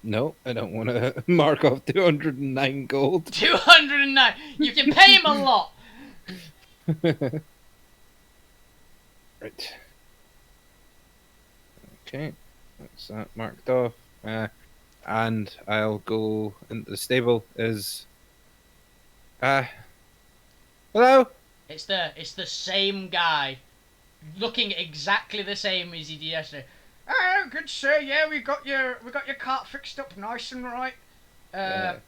No, I don't want to mark off 209 gold. 209. You can pay him a lot. Right. Okay, that's that marked off. And I'll go into the stable. Hello? It's the same guy, looking exactly the same as he did yesterday. Oh, good sir. Yeah, we got your cart fixed up nice and right. Yeah,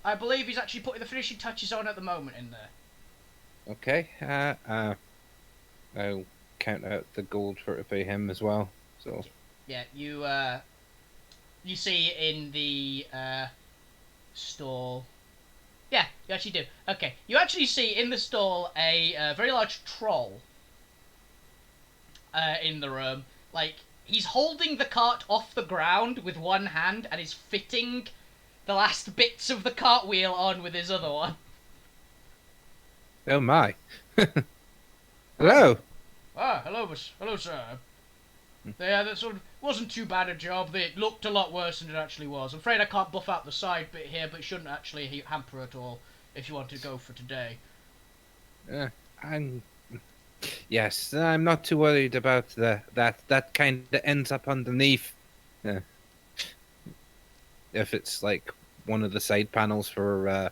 I believe he's actually putting the finishing touches on at the moment in there. Okay. I'll count out the gold for to pay him as well. So. Yeah, you see in the stall. Yeah, you actually do. Okay, you actually see in the stall a very large troll. In the room, like he's holding the cart off the ground with one hand and is fitting the last bits of the cartwheel on with his other one. Oh my! Hello. Ah, hello, sir. That sort of wasn't too bad a job. It looked a lot worse than it actually was. I'm afraid I can't buff out the side bit here, but it shouldn't actually hamper at all if you want to go for today. Yes, I'm not too worried about that kind of ends up underneath. If it's like one of the side panels for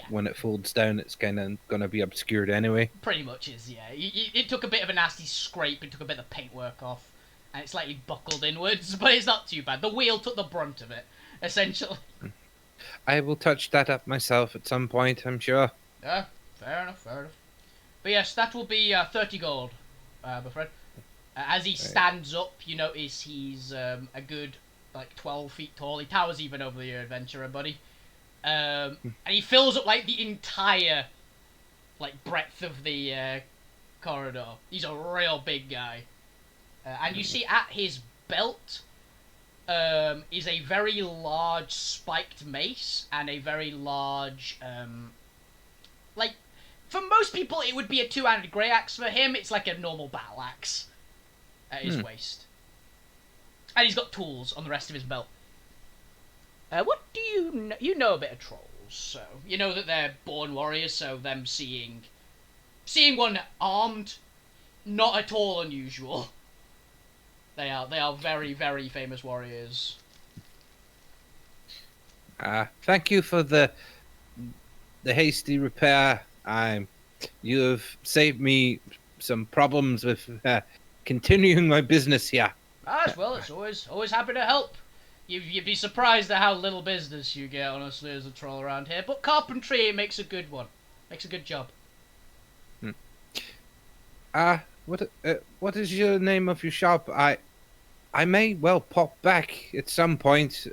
when it folds down, it's kind of gonna be obscured anyway. Pretty much is, yeah. It took a bit of a nasty scrape. It took a bit of paintwork off, and it's slightly buckled inwards, but it's not too bad. The wheel took the brunt of it, essentially. I will touch that up myself at some point, I'm sure. Yeah, fair enough. But yes, that will be 30 gold, my friend. As he stands up, you notice he's a good 12 feet tall. He towers even over your adventurer, buddy. And he fills up the entire breadth of the corridor. He's a real big guy. And you see at his belt, is a very large spiked mace and a very large, like, for most people it would be a two-handed grey axe. For him, it's like a normal battle axe at his waist. And he's got tools on the rest of his belt. What do you know? You know a bit of trolls, so you know that they're born warriors. So them seeing one armed, not at all unusual. They are very, very famous warriors. Thank you for the hasty repair. You have saved me some problems with continuing my business here. Well, it's always happy to help. You'd be surprised at how little business you get, honestly, as a troll around here. But carpentry makes a good one. Makes a good job. What is your name of your shop? I may well pop back at some point,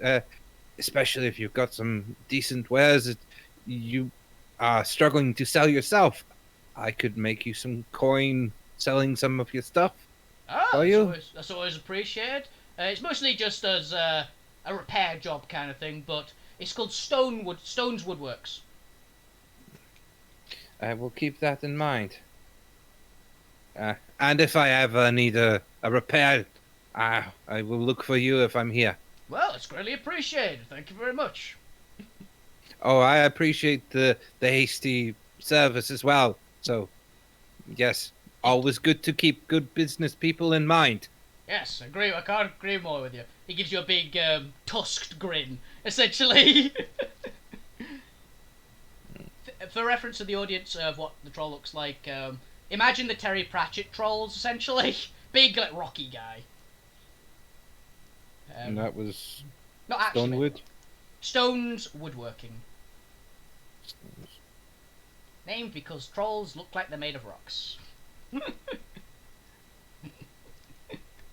especially if you've got some decent wares that you are struggling to sell yourself. I could make you some coin selling some of your stuff. That's always appreciated. It's mostly just as a repair job kind of thing, but it's called Stones Woodworks. I will keep that in mind. And if I ever need a repair, I will look for you if I'm here. Well, it's greatly appreciated. Thank you very much. Oh, I appreciate the hasty service as well. So, yes, always good to keep good business people in mind. Yes, I can't agree more with you. He gives you a big tusked grin, essentially. For reference to the audience of what the troll looks like, imagine the Terry Pratchett trolls, essentially. Big, like, rocky guy. And that was not actually Stonewood? Stones Woodworking. Stones. Named because trolls look like they're made of rocks.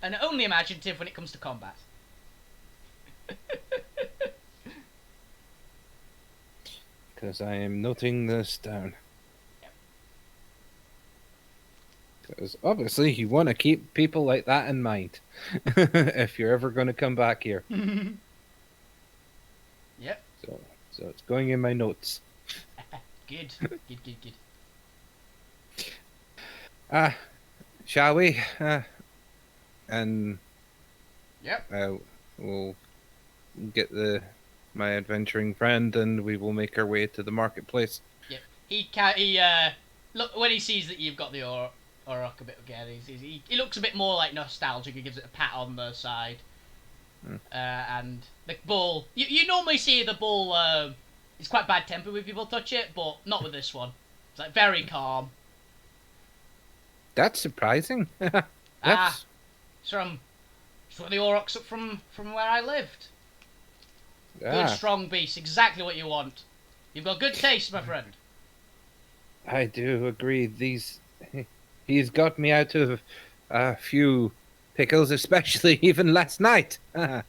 And only imaginative when it comes to combat. Because I am noting this down. Because obviously you want to keep people like that in mind. If you're ever going to come back here. Yep. So it's going in my notes. Good. Shall we? And yep. We'll get my adventuring friend, and we will make our way to the marketplace. Yep. He look when he sees that you've got the Auroch a bit again. He looks a bit more like nostalgic. He gives it a pat on the side. And the bull. You normally see the bull. It's quite bad tempered when people touch it, but not with this one. It's like very calm. That's surprising. It's from the Aurochs up from where I lived. Good, strong beast, exactly what you want. You've got good taste, my friend. I do agree. He's got me out of a few pickles, especially even last night. I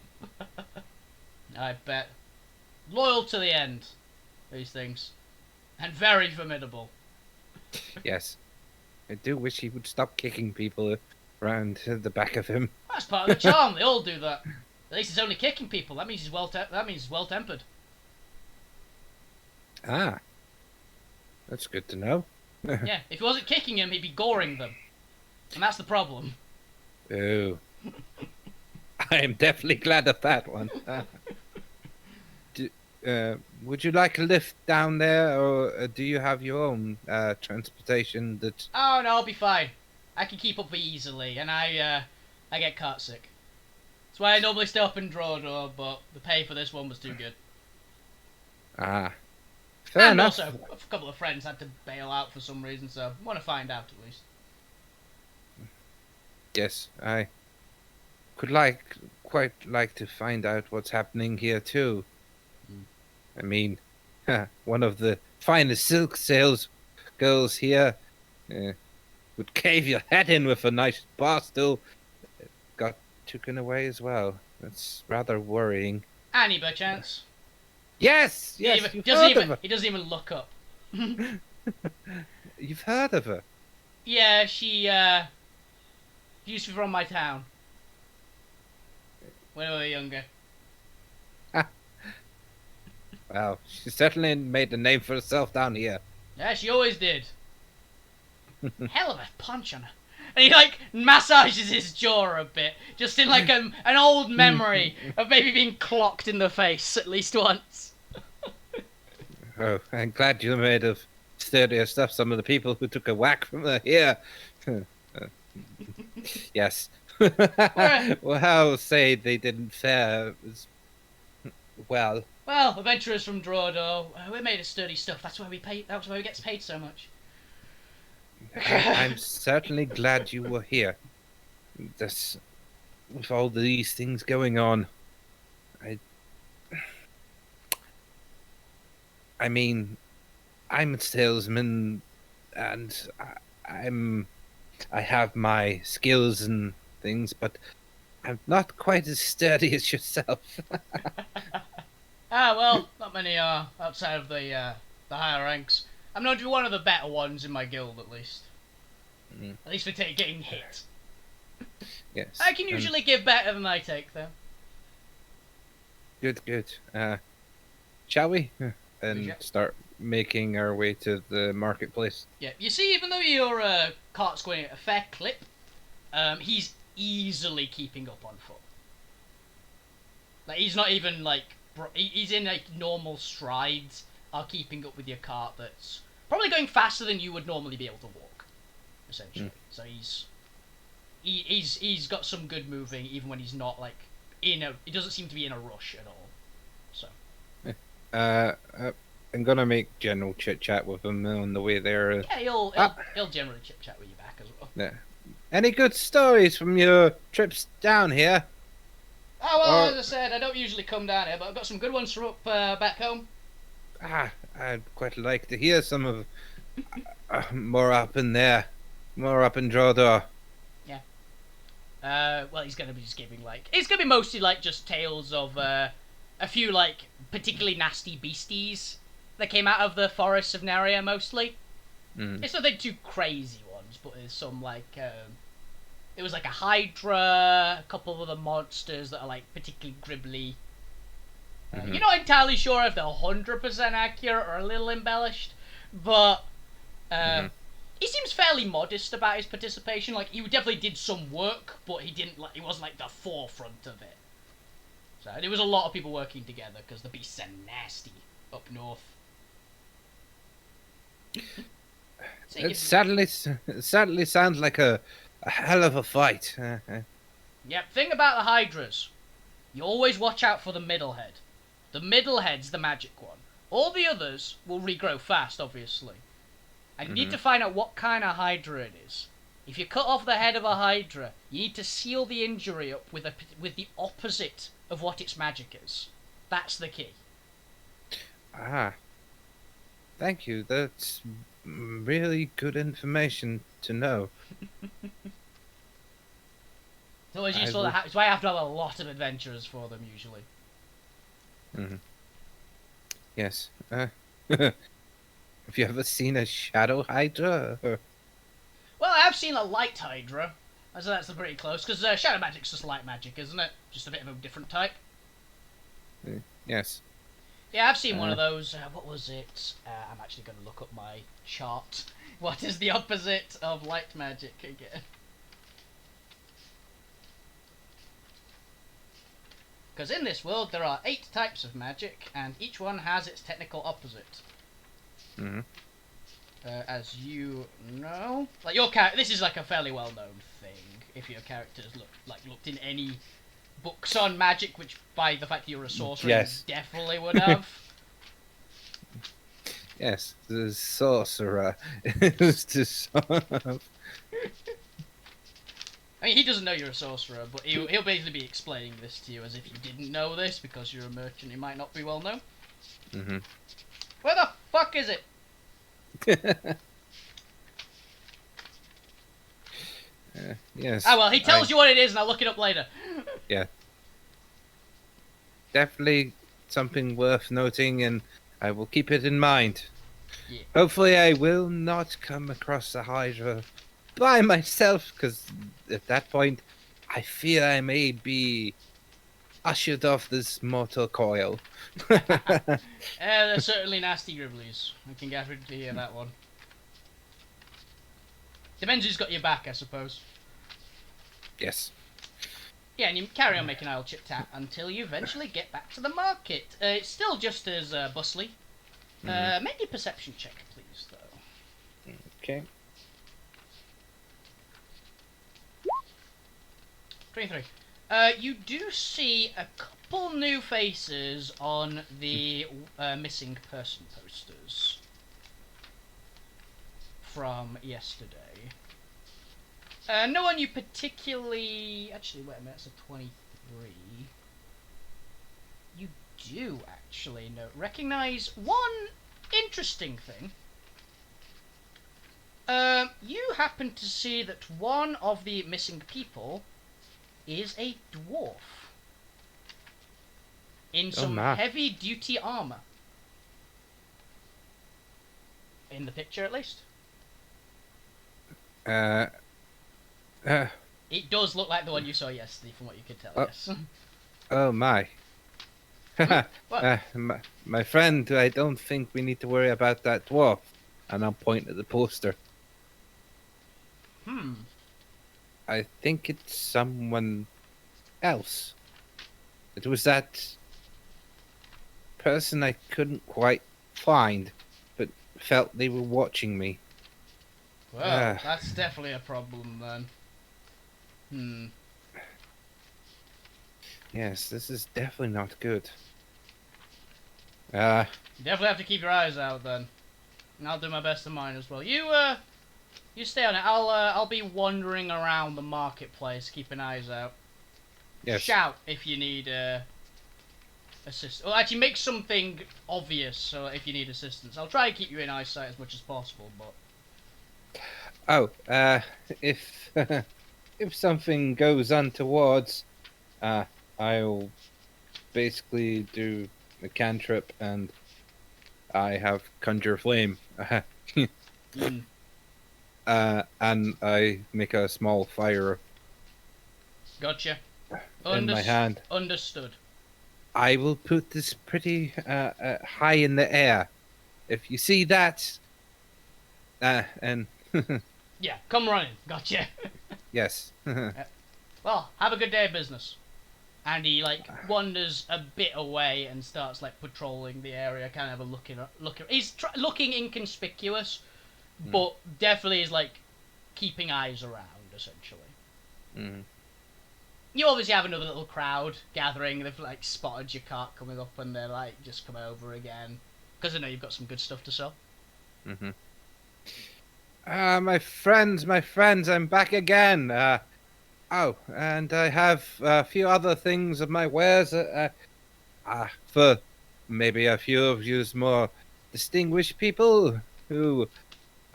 bet. Loyal to the end, these things. And very formidable. Yes. I do wish he would stop kicking people around the back of him. That's part of the charm. They all do that. At least he's only kicking people. That means he's well tempered. That's good to know. Yeah, if he wasn't kicking him, he'd be goring them, and that's the problem. Oh, I am definitely glad of that one. Would you like a lift down there, or do you have your own transportation? Oh no, I'll be fine. I can keep up easily, and I get cart sick. That's why I normally stay up and draw a door, but the pay for this one was too good. Fair enough. Also, a couple of friends had to bail out for some reason, so I want to find out at least. Yes, I could quite like to find out what's happening here too. I mean, one of the finest silk sales girls here would cave your head in with a nice bar stool. Got taken away as well. That's rather worrying. Annie, by chance? Yes. He doesn't even look up. You've heard of her? Yeah, she used to be from my town. when we were younger. Well, she certainly made a name for herself down here. Yeah, she always did. Hell of a punch on her. And he like massages his jaw a bit, just in like an old memory of maybe being clocked in the face at least once. Oh, I'm glad you're made of sturdier stuff. Some of the people who took a whack from her here. Yes. Well, I'll say they didn't fare as well. Well, adventurers from Drodo, we're made of sturdy stuff. That's why we pay. That's why we get paid so much. I'm certainly glad you were here. This, with all these things going on, I mean, I'm a salesman, and I have my skills and things, but I'm not quite as sturdy as yourself. Well, not many are outside of the higher ranks. I'm known to be one of the better ones in my guild, at least. At least for getting hit. Yes. I can usually give better than I take, though. Good. Shall we? And start making our way to the marketplace. Yeah, you see, even though your cart's going at a fair clip, he's easily keeping up on foot. Like, he's not even, like, he's in, like, normal strides, are keeping up with your cart that's probably going faster than you would normally be able to walk, essentially. So he's got some good moving, even when he's not, like, he doesn't seem to be in a rush at all. So. I'm gonna make general chit chat with him on the way there. Yeah, he'll generally chit chat with you back as well. Yeah. Any good stories from your trips down here? Oh well, as I said, I don't usually come down here, but I've got some good ones from up back home. I'd quite like to hear some of more up in there, more up in Drodo. Yeah. Well, he's gonna be just giving it's gonna be mostly like just tales of a few like particularly nasty beasties that came out of the forests of Naria mostly. It's nothing too crazy ones, but there's some like there was like a Hydra, a couple of other monsters that are like particularly gribbly. You're not entirely sure if they're 100% accurate or a little embellished, but he seems fairly modest about his participation. Like, he definitely did some work, but he wasn't like the forefront of it. So there was a lot of people working together because the beasts are nasty up north. It sadly sounds like a hell of a fight. Yep, thing about the Hydras, you always watch out for the middle head. The middle head's the magic one. All the others will regrow fast, obviously. And you need to find out what kind of Hydra it is. If you cut off the head of a Hydra, you need to seal the injury up with the opposite of what its magic is. That's the key. Thank you. That's really good information to know. It's always useful. It's why I have to have a lot of adventurers for them, usually. Yes. Have you ever seen a shadow Hydra? Well, I have seen a light Hydra. So that's pretty close, because shadow magic's just light magic, isn't it? Just a bit of a different type. Yes. Yeah, I've seen one of those. What was it? I'm actually going to look up my chart. What is the opposite of light magic again? Because in this world there are 8 types of magic, and each one has its technical opposite. As you know, like your character, this is like a fairly well-known thing. If your characters looked in any books on magic, which by the fact that you're a sorcerer, yes, you definitely would have. Yes, the sorcerer is to solve. I mean, he doesn't know you're a sorcerer, but he'll basically be explaining this to you as if you didn't know this, because you're a merchant, it might not be well known. Where the fuck is it? Yes. Ah, well, he tells you what it is, and I'll look it up later. Yeah. Definitely something worth noting, and I will keep it in mind. Yeah. Hopefully I will not come across the Hydra by myself, because at that point, I fear I may be ushered off this mortal coil. They're certainly nasty gribblies. I can guarantee you that one. Depends who's got your back, I suppose. Yes. Yeah, and you carry on making idle chit chat until you eventually get back to the market. It's still just as bustly. Make a perception check, please, though. Okay. 23. You do see a couple new faces on the missing person posters from yesterday. No one you particularly... Actually, wait a minute, that's a 23. You do actually recognize one interesting thing. You happen to see that one of the missing people is a dwarf in some heavy-duty armor. In the picture, at least. It does look like the one you saw yesterday, from what you could tell. Yes. Oh my. My friend, I don't think we need to worry about that dwarf. And I'll point at the poster. I think it's someone else. It was that person I couldn't quite find, but felt they were watching me. Well, that's definitely a problem then. Yes, this is definitely not good. You definitely have to keep your eyes out then. And I'll do my best to mine as well. You stay on it. I'll be wandering around the marketplace, keeping eyes out. Yes. Shout if you need assistance. Well, actually, make something obvious so if you need assistance. I'll try and keep you in eyesight as much as possible, but... Oh, if if something goes untowards, I'll basically do a cantrip and I have conjure flame. And I make a small fire. Gotcha. In my hand. Understood. I will put this pretty high in the air. If you see that, and yeah, come running. Gotcha. Yes. Well, have a good day of business. And he wanders a bit away and starts patrolling the area, kind of looking. He's looking inconspicuous, but definitely is keeping eyes around essentially. You obviously have another little crowd gathering. They've spotted your cart coming up, and they're just come over again because they know you've got some good stuff to sell. My friends, I'm back again. Oh, and I have a few other things of my wares. For maybe a few of you's more distinguished people who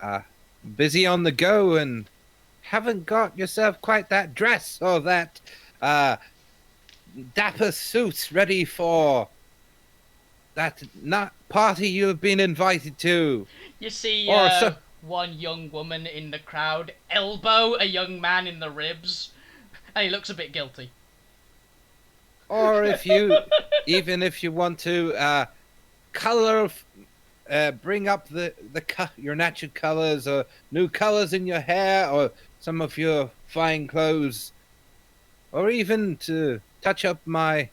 are busy on the go and haven't got yourself quite that dress or that dapper suit ready for that party you have been invited to. You see one young woman in the crowd elbow a young man in the ribs, and he looks a bit guilty. Or if you, even if you want to bring up your natural colors or new colors in your hair or some of your fine clothes, or even to touch up my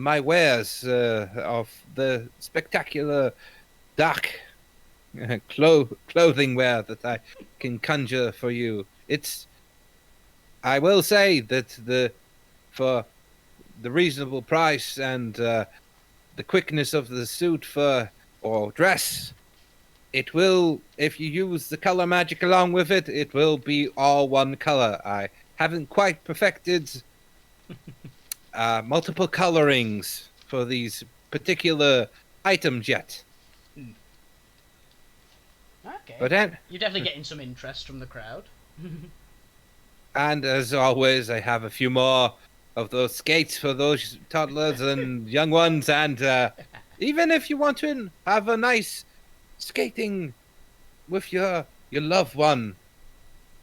wares of the spectacular dark clothing wear that I can conjure for you. I will say that for the reasonable price and the quickness of the suit or dress, it will, if you use the color magic along with it, it will be all one color. I haven't quite perfected multiple colorings for these particular items yet. Okay. But then, you're definitely getting some interest from the crowd. And as always, I have a few more of those skates for those toddlers and young ones. And even if you want to have a nice skating with your loved one,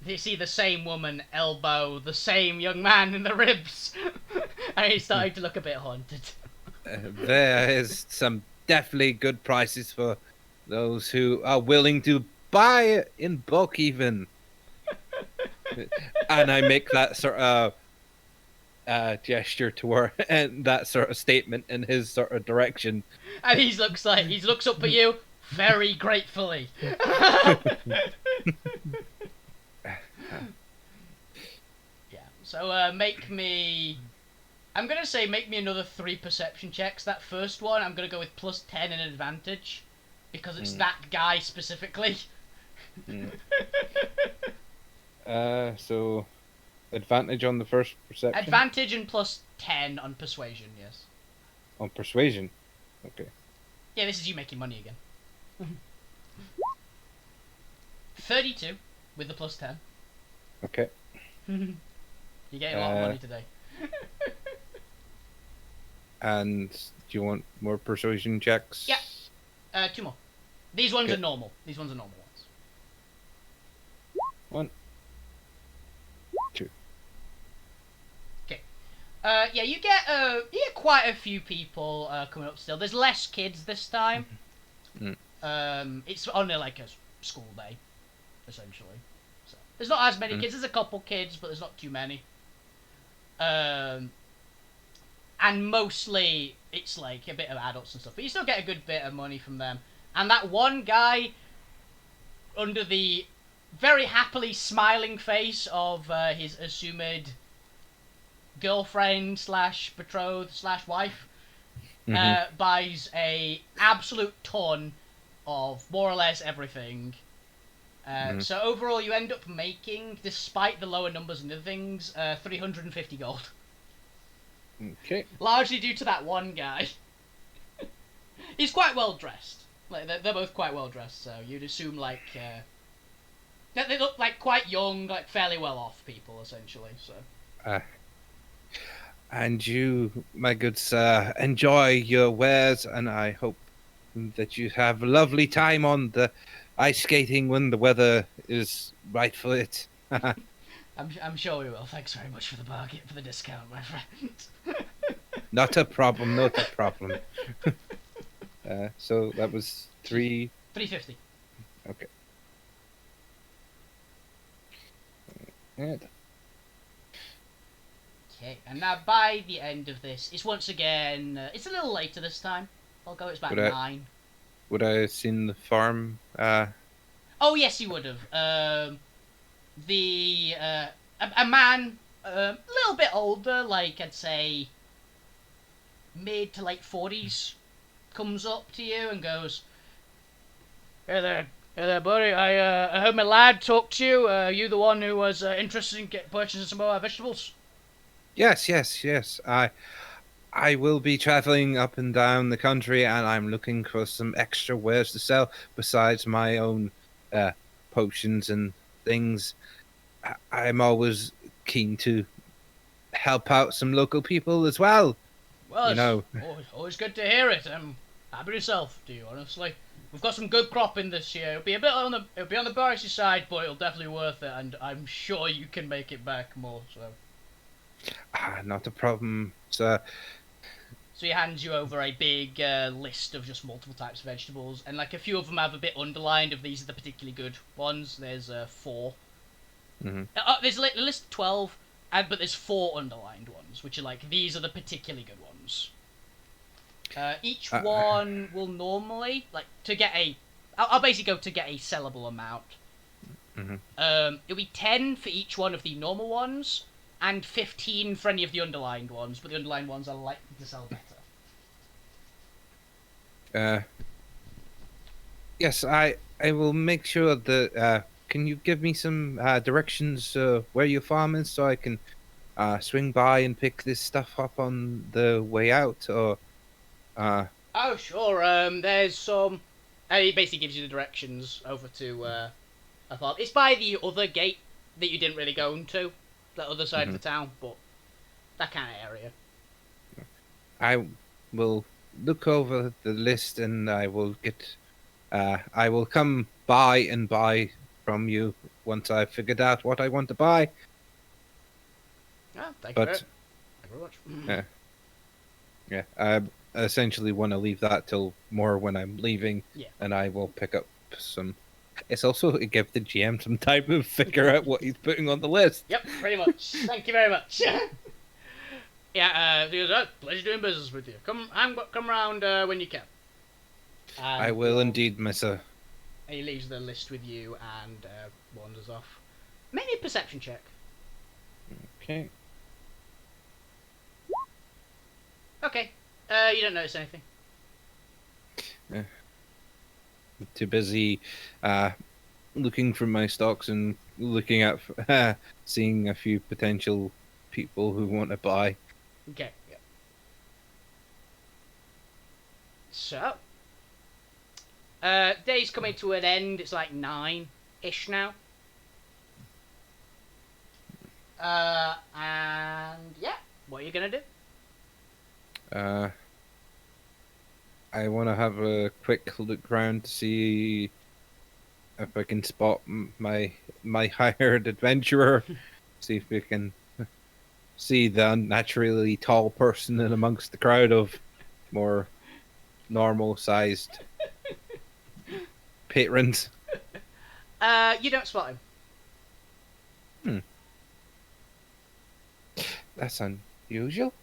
You see the same woman elbow the same young man in the ribs, and he's starting to look a bit haunted. There is some definitely good prices for those who are willing to buy it in bulk, even. And I make that sort of gesture toward and that sort of statement in his sort of direction. And he looks up at you very gratefully. Yeah. So make me. I'm gonna say make me another 3 perception checks. That first one, I'm gonna go with +10 in advantage, because it's that guy specifically. So advantage on the first perception. Advantage and +10 on persuasion. Yes. On persuasion. Okay. Yeah, this is you making money again. 32 with the +10. Okay. You're getting a lot of money today. And do you want more persuasion checks? Yeah. 2 more. These ones Okay. are normal. These ones are normal ones. 1, 2. Okay. Yeah, you get quite a few people coming up still. There's less kids this time. It's only like a school day, essentially. So there's not as many kids. There's a couple kids, but there's not too many. And mostly it's like a bit of adults and stuff, but you still get a good bit of money from them. And that one guy, under the very happily smiling face of his assumed girlfriend / betrothed / wife, buys a absolute ton of more or less everything. So overall you end up making, despite the lower numbers and other things, 350 gold. Okay. Largely due to that one guy. He's quite well dressed. Like they're both quite well dressed, so you'd assume like they look like quite young, like fairly well off people essentially. So. And you, my good sir, enjoy your wares, and I hope that you have a lovely time on the ice skating when the weather is right for it. I'm sure we will. Thanks very much for the bargain, for the discount, my friend. Not a problem, not a problem. So that was 350. Okay. And Okay, and now by the end of this, it's once again, it's a little later this time. I'll go, it's about 9. would I have seen the farm? Oh yes, you would have. A man, a little bit older, like I'd say mid to late 40s, comes up to you and goes, Hey there, buddy. I heard my lad talk to you. Are you the one who was interested in purchasing some more vegetables? Yes. I will be traveling up and down the country, and I'm looking for some extra wares to sell besides my own potions and things. I'm always keen to help out some local people as well. Well, You know. always good to hear it. Happy yourself, do you? Honestly, we've got some good cropping this year. It'll be on the pricey side, but it'll definitely worth it, and I'm sure you can make it back more. So. Not a problem, sir. So he hands you over a big list of just multiple types of vegetables, and like a few of them have a bit underlined of these are the particularly good ones. There's 4. There's a list of 12, but there's 4 underlined ones, which are like these are the particularly good ones. Each one will normally to get a. I'll basically go to get a sellable amount. It'll be 10 for each one of the normal ones, and 15 for any of the underlined ones, but the underlined ones are likely to sell better. Yes, I will make sure that. Can you give me some directions where your farm is so I can swing by and pick this stuff up on the way out? Or Oh sure. There's some. He basically gives you the directions over to a farm. It's by the other gate that you didn't really go into, the other side of the town, but that kind of area. I will look over the list and I will get. I will come by and buy from you once I've figured out what I want to buy. Thank you But very much. yeah, I essentially want to leave that till more when I'm leaving, Yeah. and I will pick up some. It's also to give the GM some time to figure out what he's putting on the list. Yep, pretty much. Thank you very much. Yeah, he goes, pleasure doing business with you. Come round when you can. And I will indeed, Missa. he leaves the list with you and wanders off. Make me a perception check. Okay. Okay. You don't notice anything. I'm too busy looking from my stocks and looking at seeing a few potential people who want to buy. Okay. Yeah. So, day's coming to an end. It's like 9-ish now. And yeah, what are you gonna do? I want to have a quick look round to see if I can spot my hired adventurer. See if we can see the unnaturally tall person in amongst the crowd of more normal-sized patrons. You don't spot him. That's unusual.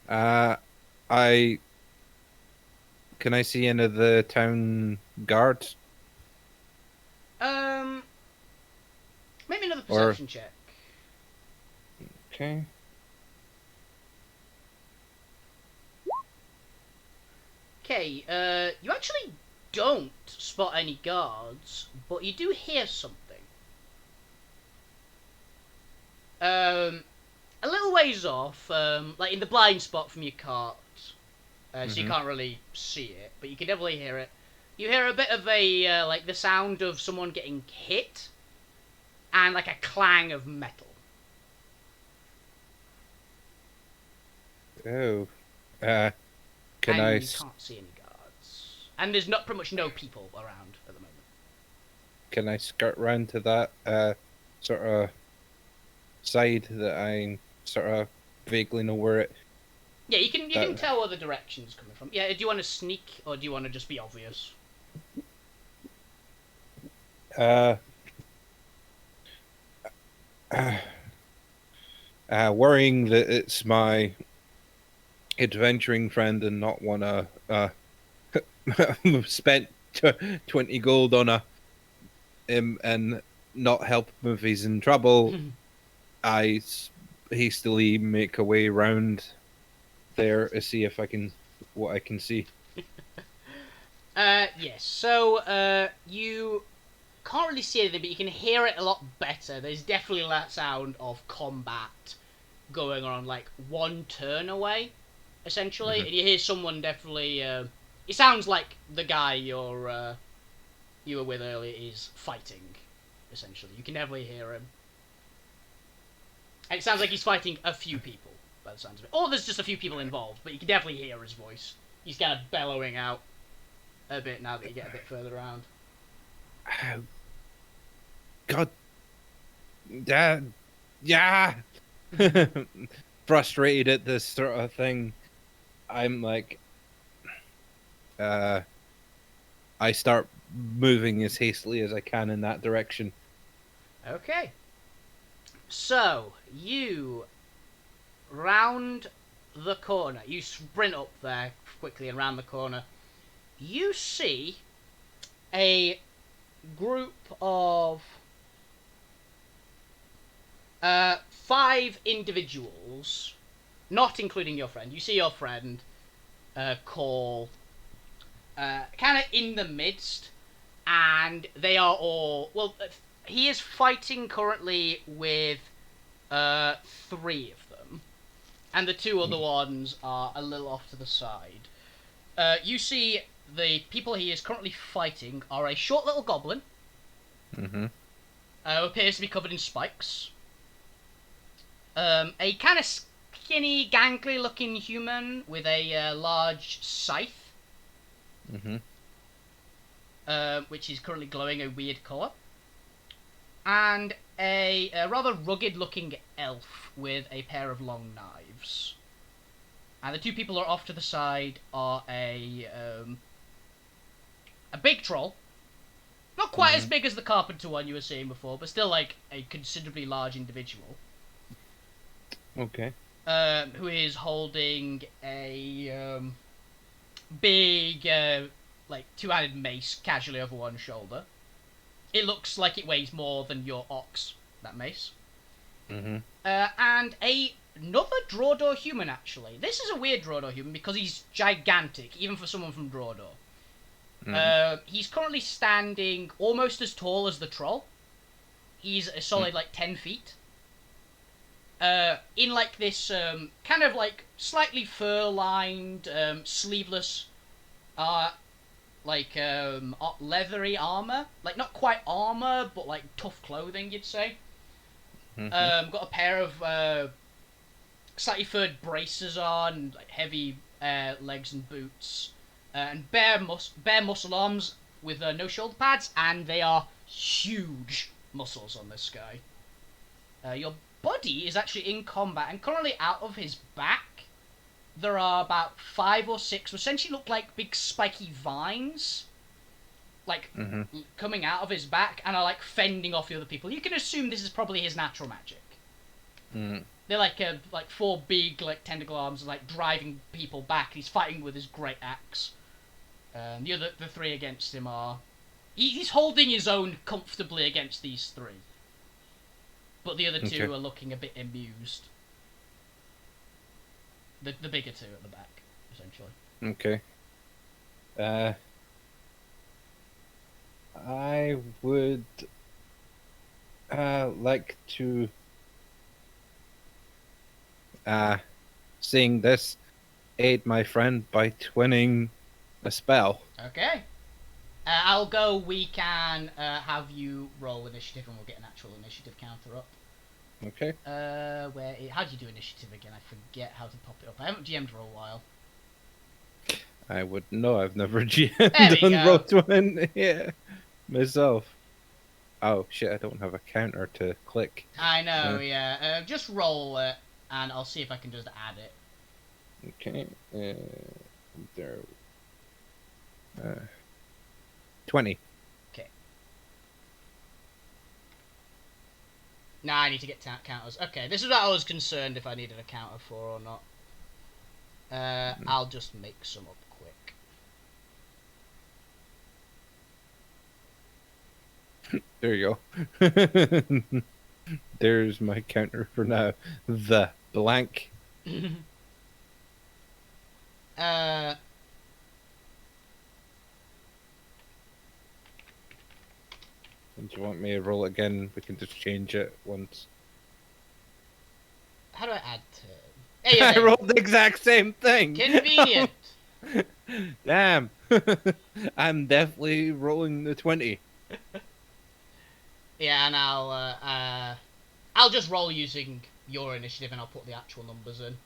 I can I see any of the town guards? Maybe another perception check. Okay. Okay, you actually don't spot any guards, but you do hear something. A little ways off, like in the blind spot from your cart, so you can't really see it, but you can definitely hear it. You hear a bit of a, like the sound of someone getting hit, and like a clang of metal. Oh. Can and I? You can't see any guards, and there's not pretty much no people around at the moment. Can I skirt round to that sort of side that I sort of vaguely know where it? Yeah, you can tell where the direction's coming from. Yeah, do you want to sneak or do you want to just be obvious? Worrying that it's my adventuring friend and not want to spent 20 gold on him and not help him if he's in trouble. I hastily make a way round there to see if what I can see. Yes. So, you can't really see anything, but you can hear it a lot better. There's definitely that sound of combat going on, like one turn away, essentially, and you hear someone definitely. It sounds like the guy you were with earlier is fighting. Essentially, you can definitely hear him, and it sounds like he's fighting a few people by the sounds of it. Or there's just a few people involved, but you can definitely hear his voice. He's kind of bellowing out a bit now that you get a bit further around. God, yeah. Frustrated at this sort of thing, I'm like, I start moving as hastily as I can in that direction. Okay. So, you round the corner. You sprint up there quickly and round the corner. You see a group of 5 individuals, not including your friend. You see your friend call kind of in the midst, and they are all... Well, he is fighting currently with 3 of them, and the 2 other ones are a little off to the side. You see the people he is currently fighting are a short little goblin, who appears to be covered in spikes, a kind of skinny, gangly looking human with a large scythe, which is currently glowing a weird colour, and a rather rugged-looking elf with a pair of long knives. And the two people are off to the side are a big troll. Not quite as big as the carpenter one you were seeing before, but still like a considerably large individual. Okay. Who is holding a big, like two-handed mace casually over one shoulder. It looks like it weighs more than your ox, that mace. Mm-hmm. And another Drawdor human, actually. This is a weird Drawdor human because he's gigantic, even for someone from Drawdor. He's currently standing almost as tall as the troll. He's a solid, like, 10 feet. In, like, this, kind of, like, slightly fur-lined, sleeveless, leathery armor. Like, not quite armor, but, like, tough clothing, you'd say. Got a pair of, slightly furred braces on, like, heavy, legs and boots. And bare muscle arms with no shoulder pads, and they are huge muscles on this guy. Your buddy is actually in combat, and currently out of his back, there are about 5 or 6, which essentially look like big spiky vines, like, coming out of his back, and are, like, fending off the other people. You can assume this is probably his natural magic. They're like 4 big, like, tentacle arms, like, driving people back. He's fighting with his great axe. The 3 against him are... He's holding his own comfortably against these 3. But the other 2 are looking a bit amused. The bigger 2 at the back, essentially. Okay. I would like to, seeing this, aid my friend by twinning a spell. Okay. I'll go, we can have you roll initiative and we'll get an actual initiative counter up. Okay. How do you do initiative again? I forget how to pop it up. I haven't GM'd for a while. I would know, I've never GM'd on Roll20 yeah, myself. Oh shit, I don't have a counter to click. I know, yeah. Just roll it, and I'll see if I can just add it. Okay, there. 20. Okay. Now I need to get counters. Okay, this is what I was concerned if I needed a counter for or not. I'll just make some up quick. There you go. There's my counter for now. The blank. And do you want me to roll again? We can just change it once. How do I add to... Hey, I rolled the exact same thing! Convenient! Damn! I'm definitely rolling the 20. Yeah, and I'll just roll using your initiative and I'll put the actual numbers in.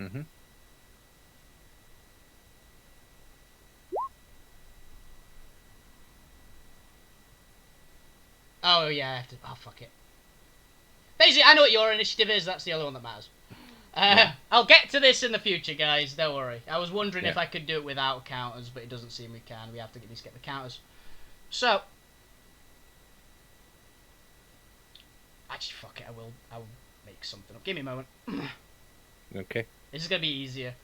Mm-hmm. Oh, yeah, I have to... Oh, fuck it. Basically, I know what your initiative is, that's the only one that matters. I'll get to this in the future, guys, don't worry. I was wondering if I could do it without counters, but it doesn't seem we can. We have to at least get the counters. So... Actually, fuck it, I will make something up. Give me a moment. Okay. This is going to be easier.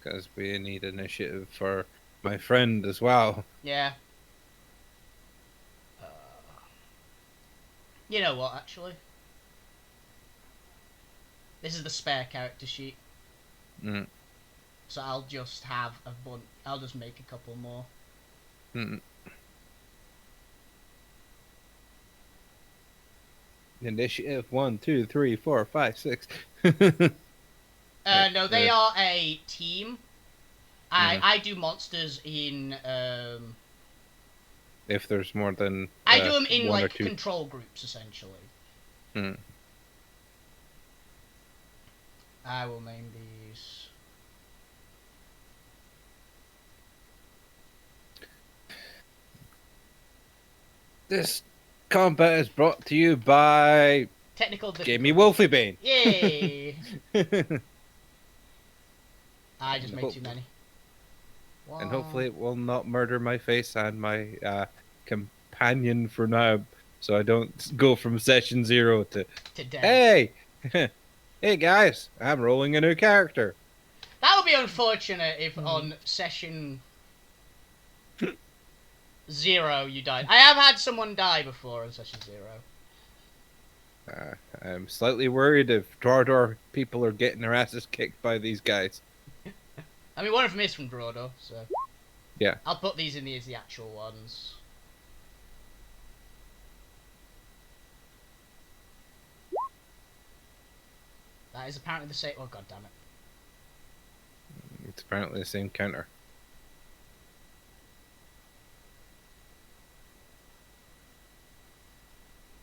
Because we need initiative for my friend as well. Yeah. You know what, actually? This is the spare character sheet. So I'll just have a bunch. I'll just make a couple more. Initiative 1, 2, 3, 4, 5, 6. No, they are a team. I do monsters in if there's more than I do them in one like or two. control groups essentially. I will name these. This combat is brought to you by Technical Gamey difficulty. Wolfiebane. Yay! And I just made too many. hopefully it will not murder my face and my companion for now, so I don't go from session 0 to Today. hey, hey guys, I'm rolling a new character. That would be unfortunate if on session 0 you died. I have had someone die before on session 0. I'm slightly worried if Dordor people are getting their asses kicked by these guys. I mean, one of them is from Drodor, so... Yeah. I'll put these in as the actual ones. That is apparently the same... Oh, god damn it. It's apparently the same counter.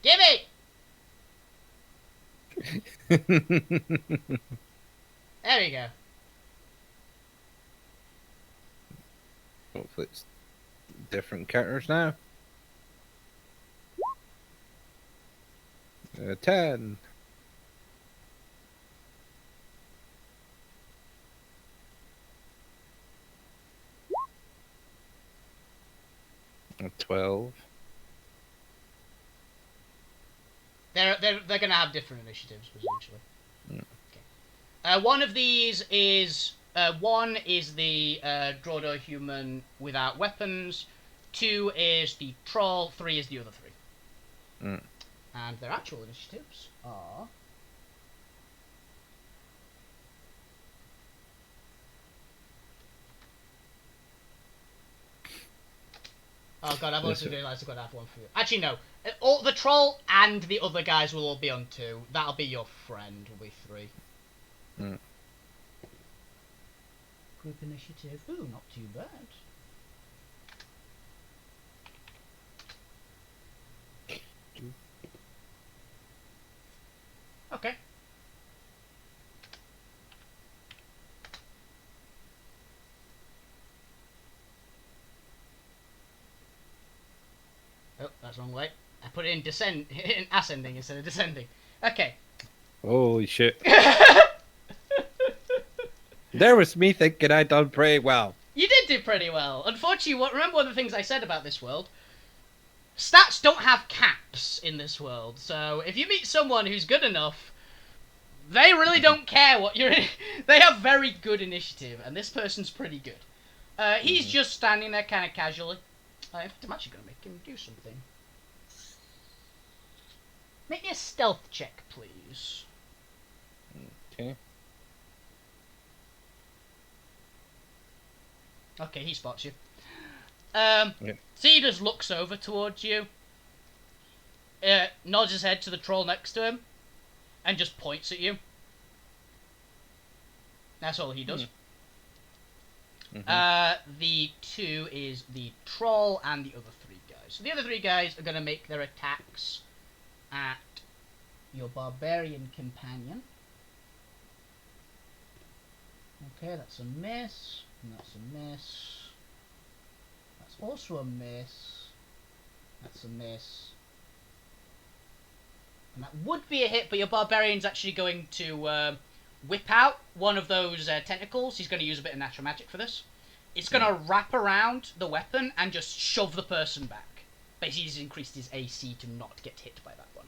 Gimme! There we go. Hopefully it's different counters now. 10. A 12. They're gonna have different initiatives, potentially. Mm. Okay. One of these is... one is the Drodor human without weapons. 2 is the troll. 3 is the other 3. Mm. And their actual initiatives are... Oh god, I've also realised I've got to have one for you. Actually, no. All the troll and the other guys will all be on 2. That'll be your friend, will be 3. Mm. Group initiative. Ooh, not too bad. Okay. Oh, that's the wrong way. I put it in in ascending instead of descending. Okay. Holy shit. There was me thinking I'd done pretty well. You did do pretty well. Unfortunately, remember one of the things I said about this world? Stats don't have caps in this world, so if you meet someone who's good enough, they really don't care what you're in. They have very good initiative, and this person's pretty good. He's just standing there kind of casually. I'm actually going to make him do something. Make me a stealth check, please. Okay. Okay, he spots you. Yeah. So he just looks over towards you, nods his head to the troll next to him, and just points at you. That's all he does. The 2 is the troll and the other 3 guys. So the other 3 guys are going to make their attacks at your barbarian companion. Okay, that's a miss. And that's a miss. That's also a miss. That's a miss. And that would be a hit, but your barbarian's actually going to whip out one of those tentacles. He's going to use a bit of natural magic for this. It's going to wrap around the weapon and just shove the person back. Basically, he's increased his AC to not get hit by that one.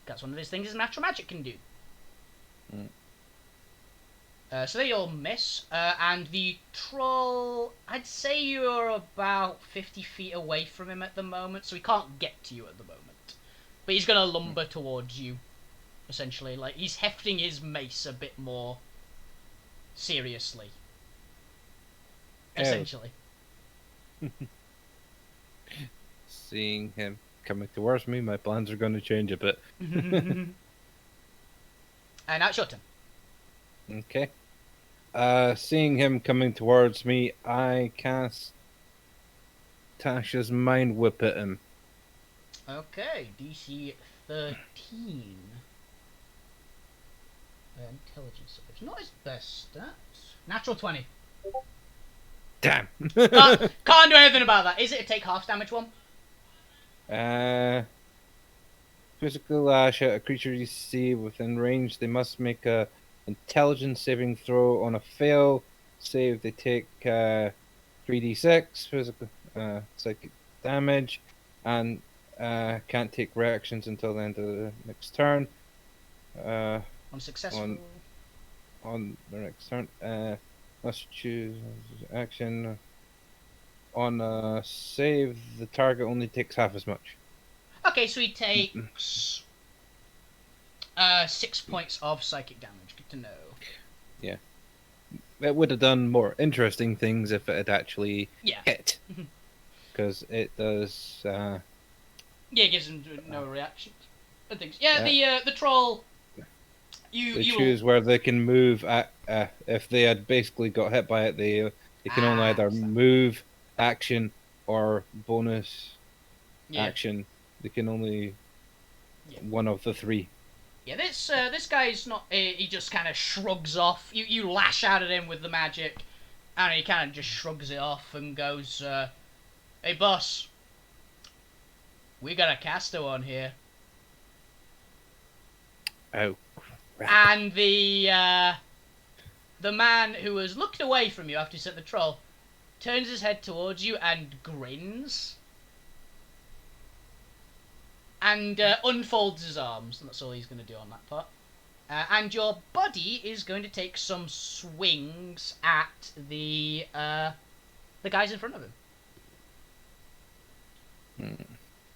That's one of those things natural magic can do. So they all miss, and the troll, I'd say you're about 50 feet away from him at the moment, so he can't get to you at the moment. But he's going to lumber towards you, essentially. Like, he's hefting his mace a bit more seriously. Essentially. Seeing him coming towards me, my plans are going to change a bit. And now it's your turn. Okay. Seeing him coming towards me, I cast Tasha's Mind Whip at him. Okay, DC 13. Intelligence. It's not his best stats. Natural 20. Damn. Can't do anything about that. Is it a take half damage one? Physical lash at a creature you see within range. They must make a intelligence saving throw. On a fail save, they take 3d6 physical psychic damage, and can't take reactions until the end of the next turn. Unsuccessful. On the next turn, must choose action. On a save, the target only takes half as much. Okay, so he takes 6 points of psychic damage. Good to know. Yeah. It would have done more interesting things if it had actually hit. Because it does... Yeah, it gives him no reactions and things. Yeah, the troll... They choose where they can move at... if they had basically got hit by it, they can only either move, action, or bonus action. They can only... one of the three. Yeah, this guy's not... he just kind of shrugs off. You lash out at him with the magic, and he kind of just shrugs it off and goes, hey, boss. We got a caster on here. Oh, crap. And the man who has looked away from you after you sent the troll turns his head towards you and grins. And unfolds his arms, and that's all he's going to do on that part. And your buddy is going to take some swings at the guys in front of him.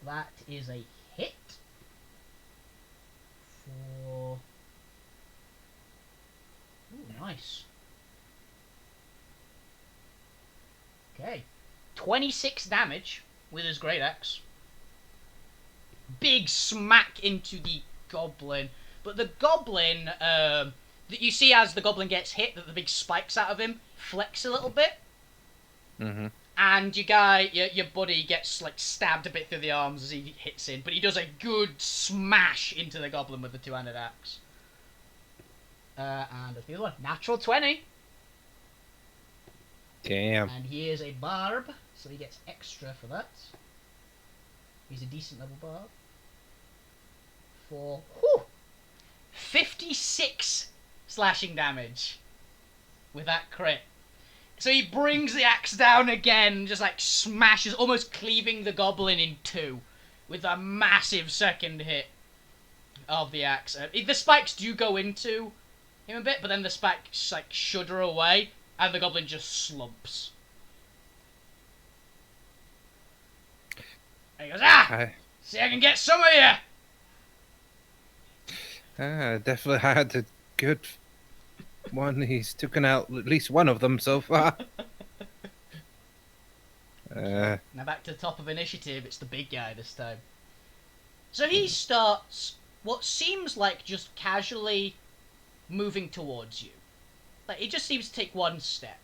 That is a hit for... Ooh, nice. Okay. 26 damage with his great axe. Big smack into the goblin. But the goblin, that you see as the goblin gets hit, that the big spikes out of him flex a little bit. Mm-hmm. And your buddy gets like stabbed a bit through the arms as he hits in, but he does a good smash into the goblin with the two-handed axe. And the other one, natural 20. Damn. And he is a barb, so he gets extra for that. He's a decent level barb. For 56 slashing damage with that crit. So he brings the axe down again, just like smashes, almost cleaving the goblin in two with a massive second hit of the axe. The spikes do go into him a bit, but then the spikes like shudder away and the goblin just slumps. And he goes, see, I can get some of you! Definitely had a good one. He's taken out at least one of them so far. Now back to the top of initiative, it's the big guy this time. So he starts what seems like just casually moving towards you. Like, he just seems to take one step.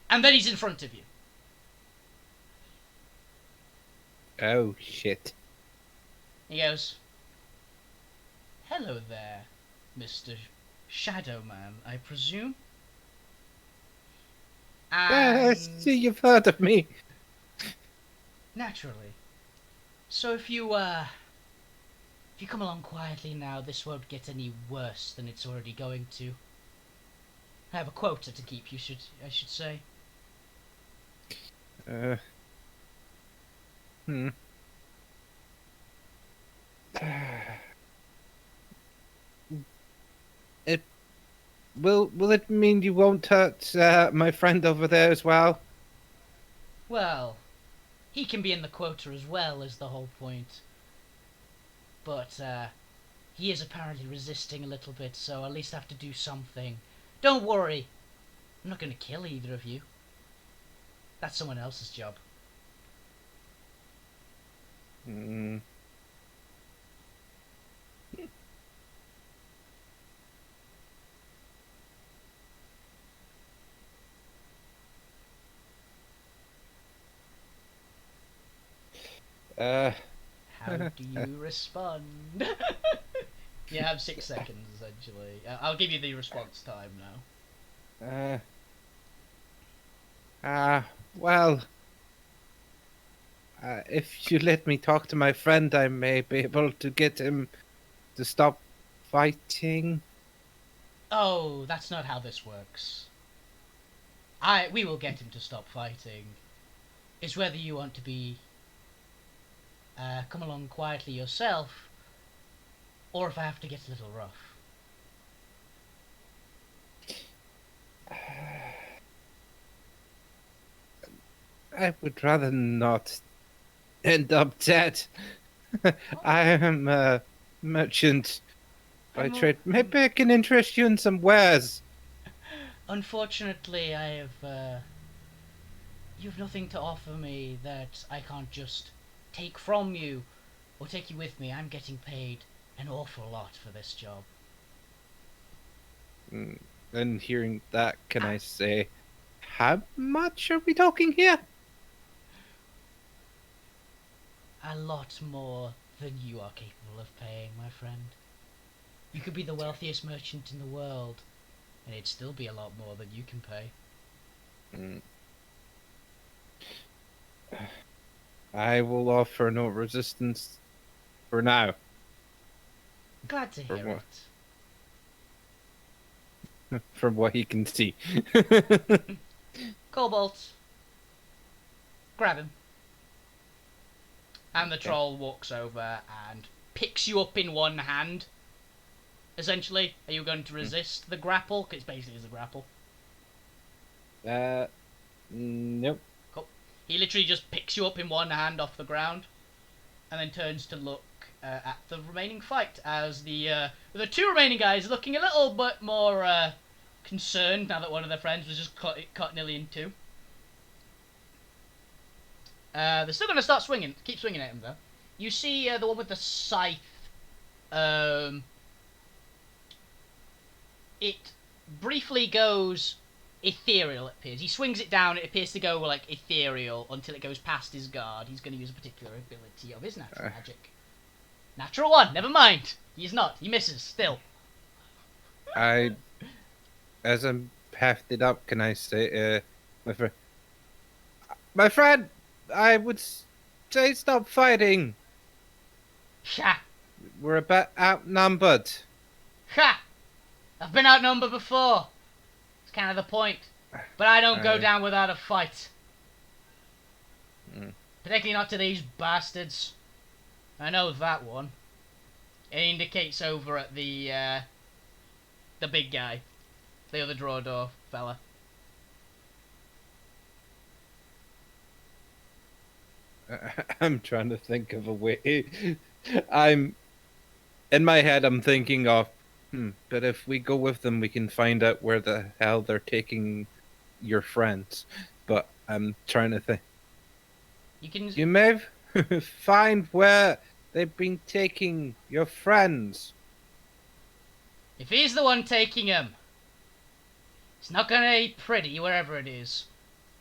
And then he's in front of you. Oh, shit. He goes, hello there, Mr. Shadow Man, I presume? And... see, you've heard of me. Naturally. So if you come along quietly now, this won't get any worse than it's already going to. I have a quota to keep, I should say. Will it mean you won't hurt my friend over there as well? Well, he can be in the quota as well, is the whole point. But he is apparently resisting a little bit, so I'll at least have to do something. Don't worry, I'm not going to kill either of you. That's someone else's job. How do you respond? You have 6 seconds, essentially. I'll give you the response time now. Well, if you let me talk to my friend, I may be able to get him to stop fighting. Oh, that's not how this works. We will get him to stop fighting. It's whether you want to be come along quietly yourself, or if I have to get a little rough. I would rather not end up dead. I am a merchant by trade. Maybe I can interest you in some wares. Unfortunately, I have. You have nothing to offer me that I can't just take from you or take you with me. I'm getting paid an awful lot for this job. And hearing that, can I say, how much are we talking here? A lot more than you are capable of paying, my friend. You could be the wealthiest merchant in the world, and it'd still be a lot more than you can pay. I will offer no resistance for now. Glad to hear what? it. From what he can see. Cobalt, grab him. And the troll walks over and picks you up in one hand. Essentially, are you going to resist the grapple? Because it basically is a grapple. Nope. Cool. He literally just picks you up in one hand off the ground, and then turns to look at the remaining fight as the two remaining guys looking a little bit more concerned now that one of their friends was just cut nearly in two. They're still going to start swinging. Keep swinging at him, though. You see the one with the scythe. It briefly goes ethereal, it appears. He swings it down. It appears to go, like, ethereal until it goes past his guard. He's going to use a particular ability of his natural magic. Natural one. Never mind. He's not. He misses, still. As I'm hefted up, can I say, my friend, I would say stop fighting. Ha! We're a bit outnumbered. Ha! I've been outnumbered before. It's kind of the point. But I don't go down without a fight. Particularly not to these bastards. I know that one. It indicates over at the big guy. The other draw door fella. I'm trying to think of a way. In my head, I'm thinking of, but if we go with them, we can find out where the hell they're taking your friends. But I'm trying to think. You may find where they've been taking your friends. If he's the one taking them, it's not gonna be pretty wherever it is.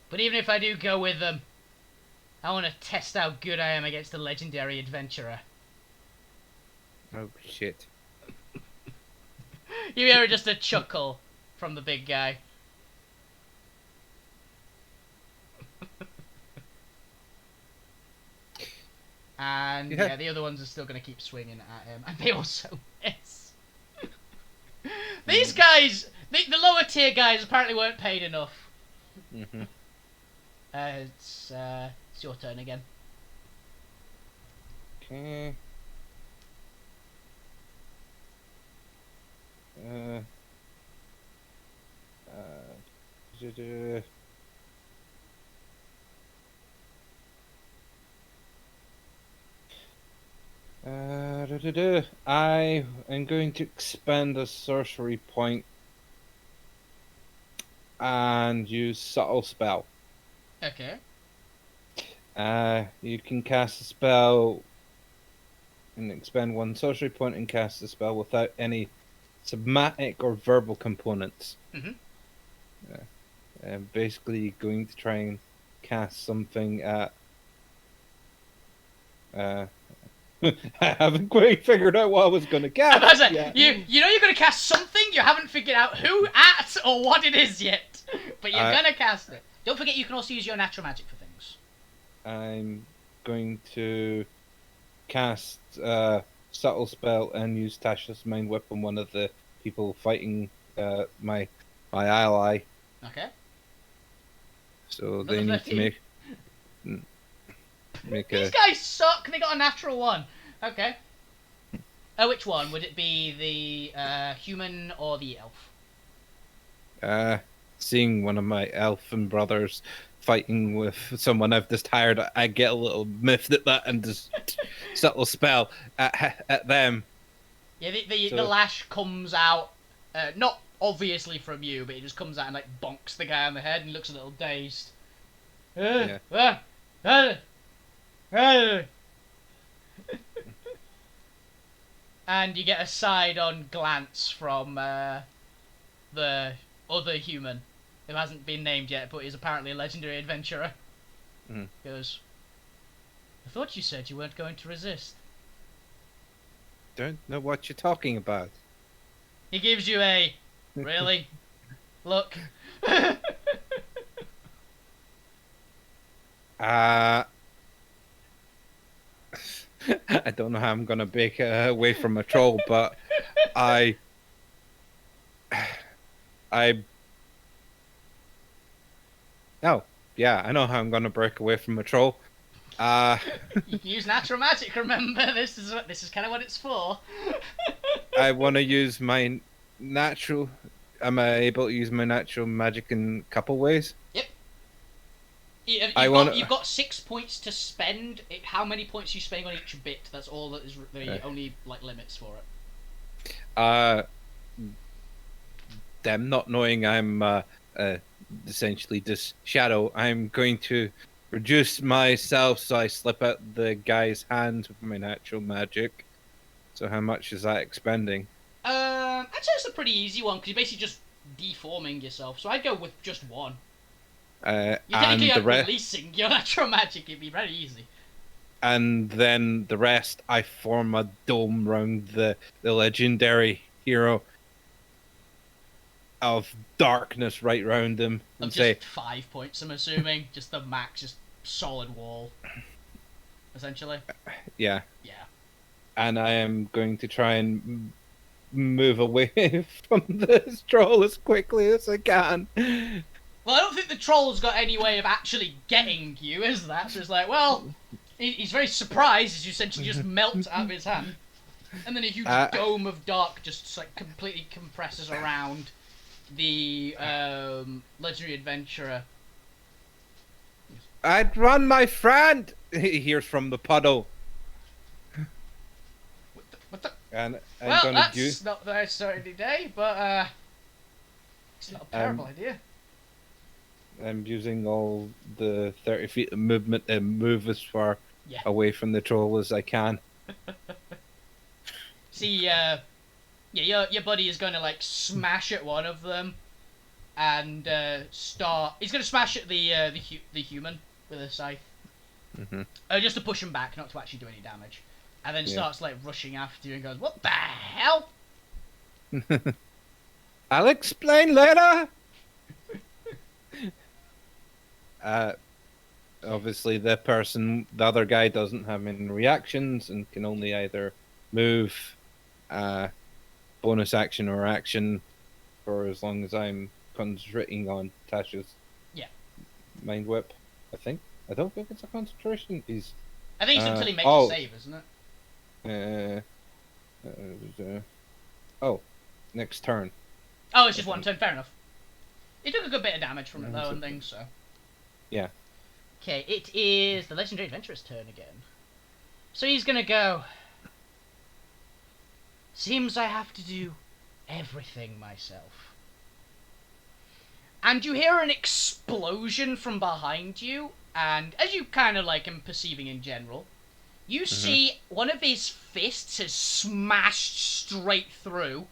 But even if I do go with them, I want to test how good I am against a legendary adventurer. Oh shit. You hear just a chuckle from the big guy. And yeah, the other ones are still going to keep swinging at him. And they also miss. These guys, the lower tier guys apparently weren't paid enough. It's your turn again. Okay. I am going to expend a sorcery point and use subtle spell. Okay. You can cast a spell and expend one sorcery point and cast a spell without any somatic or verbal components. I'm basically going to try and cast something at. I haven't quite figured out what I was going to cast. You know you're going to cast something, you haven't figured out who, at, or what it is yet. But you're going to cast it. Don't forget you can also use your natural magic for things. I'm going to cast subtle spell and use Tasha's mind whip on one of the people fighting my ally. Okay. So Another they need 13. to make These a guys suck. They got a natural one. Okay. Which one? Would it be the human or the elf? seeing one of my elfin brothers fighting with someone I've just hired. I get a little miffed at that and just subtle spell at them. Yeah, the So lash comes out, not obviously from you, but it just comes out and like bonks the guy on the head and he looks a little dazed. yeah. And you get a side-on glance from the other human, who hasn't been named yet, but is apparently a legendary adventurer. Mhm. Goes, I thought you said you weren't going to resist. Don't know what you're talking about. He gives you a, really? Look. I don't know how I'm gonna break away from a troll, but I oh yeah, I know how I'm gonna break away from a troll. You can use natural magic. Remember, this is kind of what it's for. I want to use my natural. Am I able to use my natural magic in a couple ways? Yep. You've got 6 points to spend. How many points are you spending on each bit? That's all that is the only like limits for it. Them not knowing I'm essentially this shadow, I'm going to reduce myself so I slip out the guy's hands with my natural magic. So how much is that expending? Actually, it's a pretty easy one because you're basically just deforming yourself. So I'd go with just one. You're technically And the rest, releasing your natural magic. It'd be very easy. and then the rest, I form a dome round the legendary hero of darkness right round him and Of say, just 5 points, I'm assuming. Just the max, just solid wall. Essentially. yeah. Yeah. And I am going to try and move away from this troll as quickly as I can. Well, I don't think the troll's got any way of actually getting you, is that? So it's like, well, he's very surprised as you essentially just melt out of his hand. And then a huge dome of dark just like completely compresses around the legendary adventurer. I'd run, my friend! He hears from the puddle. What the? And I'm Well, gonna that's not the starting day, but it's not a terrible idea. I'm using all the 30 feet of movement and move as far away from the troll as I can. See, your buddy is going to like smash at one of them, and start. He's going to smash at the human with a scythe, just to push him back, not to actually do any damage, and then starts like rushing after you and goes, "What the hell?" I'll explain later. Obviously, the other guy doesn't have any reactions and can only either move, bonus action or action, for as long as I'm concentrating on Tasha's mind whip. I don't think it's a concentration. I think it's until he makes a save, isn't it? Next turn. Oh, it's just one turn. Fair enough. He took a good bit of damage from it though, and things. So. Yeah. Okay, it is the legendary adventurer's turn again. So he's gonna go. Seems I have to do everything myself. And you hear an explosion from behind you, and as you kind of like am perceiving in general, you see one of his fists has smashed straight through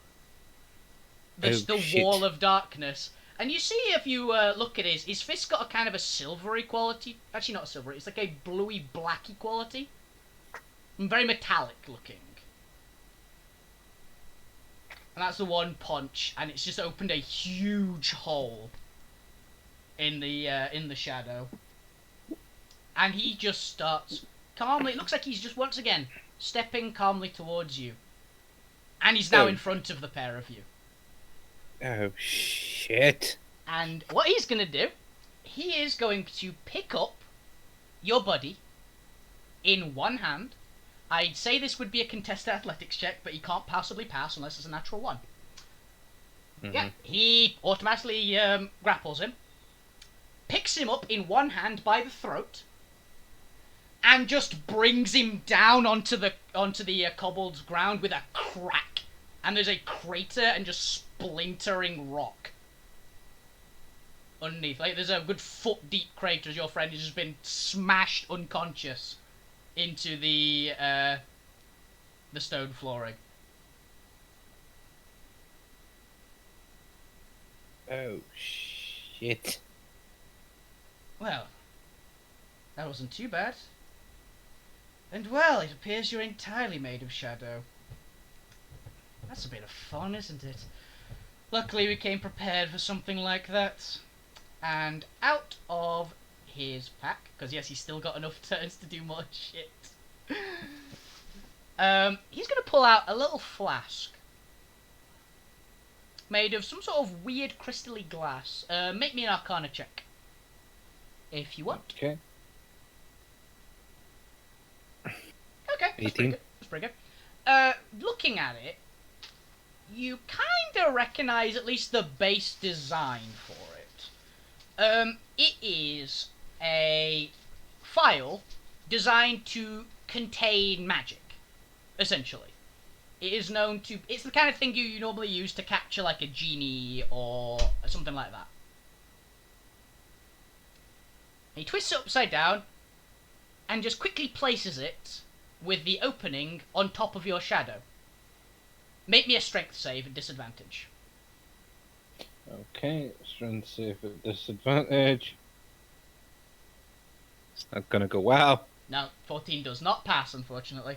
the wall of darkness. And you see, if you look at his fist's got a kind of a silvery quality. Actually, not silvery. It's like a bluey, blacky quality. And very metallic looking. And that's the one punch, and it's just opened a huge hole in the shadow, and he just starts calmly. It looks like he's just once again stepping calmly towards you, and he's now in front of the pair of you. Oh shit! And what he's gonna do, he is going to pick up your buddy in one hand. I'd say this would be a contested athletics check, but he can't possibly pass unless it's a natural one. Yeah, he automatically grapples him, picks him up in one hand by the throat, and just brings him down onto the cobbled ground with a crack. And there's a crater and just splintering rock underneath. Like, there's a good foot deep crater as your friend has just been smashed unconscious into the stone flooring. Oh shit! Well, that wasn't too bad. And well, it appears you're entirely made of shadow. That's a bit of fun, isn't it? Luckily we came prepared for something like that. And out of his pack, because yes, he's still got enough turns to do more shit. He's going to pull out a little flask made of some sort of weird crystally glass. Make me an Arcana check, if you want. Okay. Okay, that's 18. pretty good. That's pretty good. Looking at it, you kind of recognise at least the base design for it. It is a file designed to contain magic, essentially. It is known to... It's the kind of thing you normally use to capture, like, a genie or something like that. He twists it upside down and just quickly places it with the opening on top of your shadow. Make me a strength save at disadvantage. Okay, strength save at disadvantage. It's not gonna go well. No, 14 does not pass, unfortunately.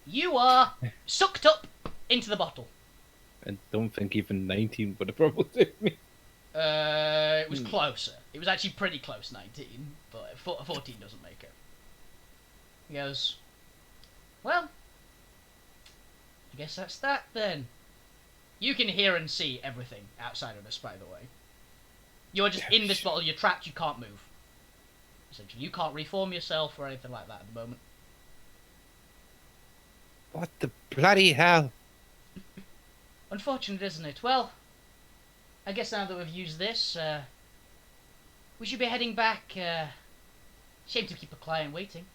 You are sucked up into the bottle. I don't think even 19 would have probably saved me. It was closer. It was actually pretty close, 19, but 14 doesn't make it. He goes, well, I guess that's that then. You can hear and see everything outside of this, by the way. You're just in this bottle, you're trapped, you can't move. Essentially, you can't reform yourself or anything like that at the moment. What the bloody hell? Unfortunate, isn't it? Well, I guess now that we've used this, we should be heading back. Shame to keep a client waiting.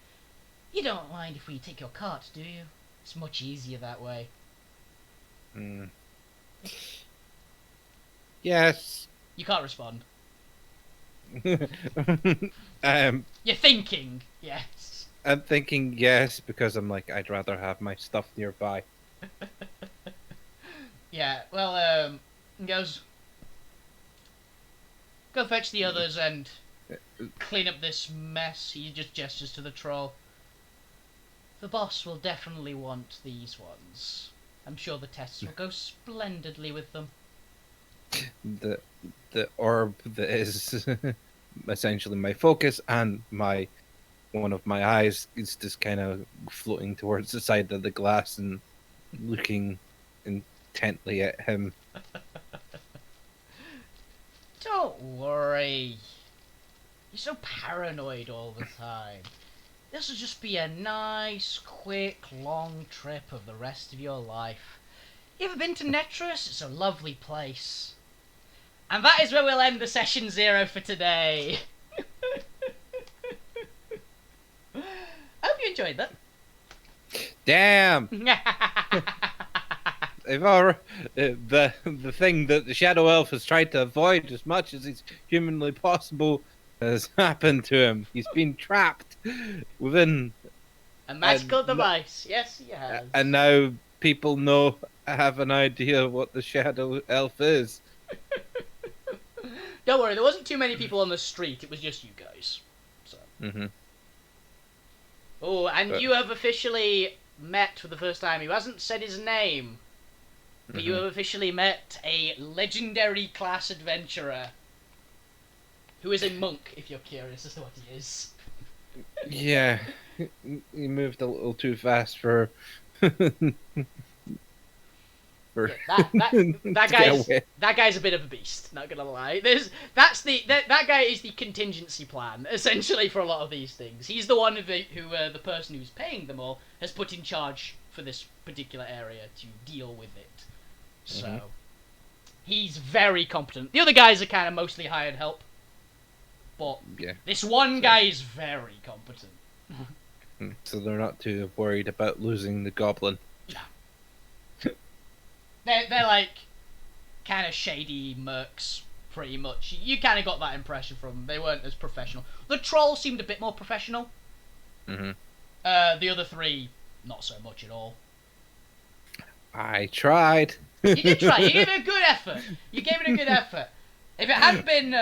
You don't mind if we take your cart, do you? It's much easier that way. Yes. You can't respond. You're thinking, yes. I'm thinking yes, because I'm like, I'd rather have my stuff nearby. Yeah, well, he goes, go fetch the others and clean up this mess. He just gestures to the troll. The boss will definitely want these ones. I'm sure the tests will go splendidly with them. The orb that is essentially my focus and one of my eyes is just kind of floating towards the side of the glass and looking intently at him. Don't worry. You're so paranoid all the time. This will just be a nice, quick, long trip of the rest of your life. You ever been to Netris? It's a lovely place. And that is where we'll end the session 0 for today. I hope you enjoyed that. Damn! The thing that the Shadow Elf has tried to avoid as much as is humanly possible has happened to him. He's been trapped within a magical device. Yes, he has. And now people have an idea what the Shadow Elf is. Don't worry, there wasn't too many people on the street. It was just you guys. So. Oh, and you have officially met for the first time. He hasn't said his name, but you have officially met a legendary class adventurer who is a monk, if you're curious as to what he is. Yeah, he moved a little too fast for for Yeah, that to get guy's away. that guy's a bit of a beast. Not gonna lie. That guy is the contingency plan essentially for a lot of these things. He's the one who the person who's paying them all has put in charge for this particular area to deal with it. So he's very competent. The other guys are kind of mostly hired help, but Yeah, this one guy is very competent. so they're not too worried about losing the goblin. They're like kind of shady mercs, pretty much. You kind of got that impression from them. They weren't as professional. The troll seemed a bit more professional. Mm-hmm. The other three, not so much at all. I tried. You did try. You gave it a good effort. If it hadn't been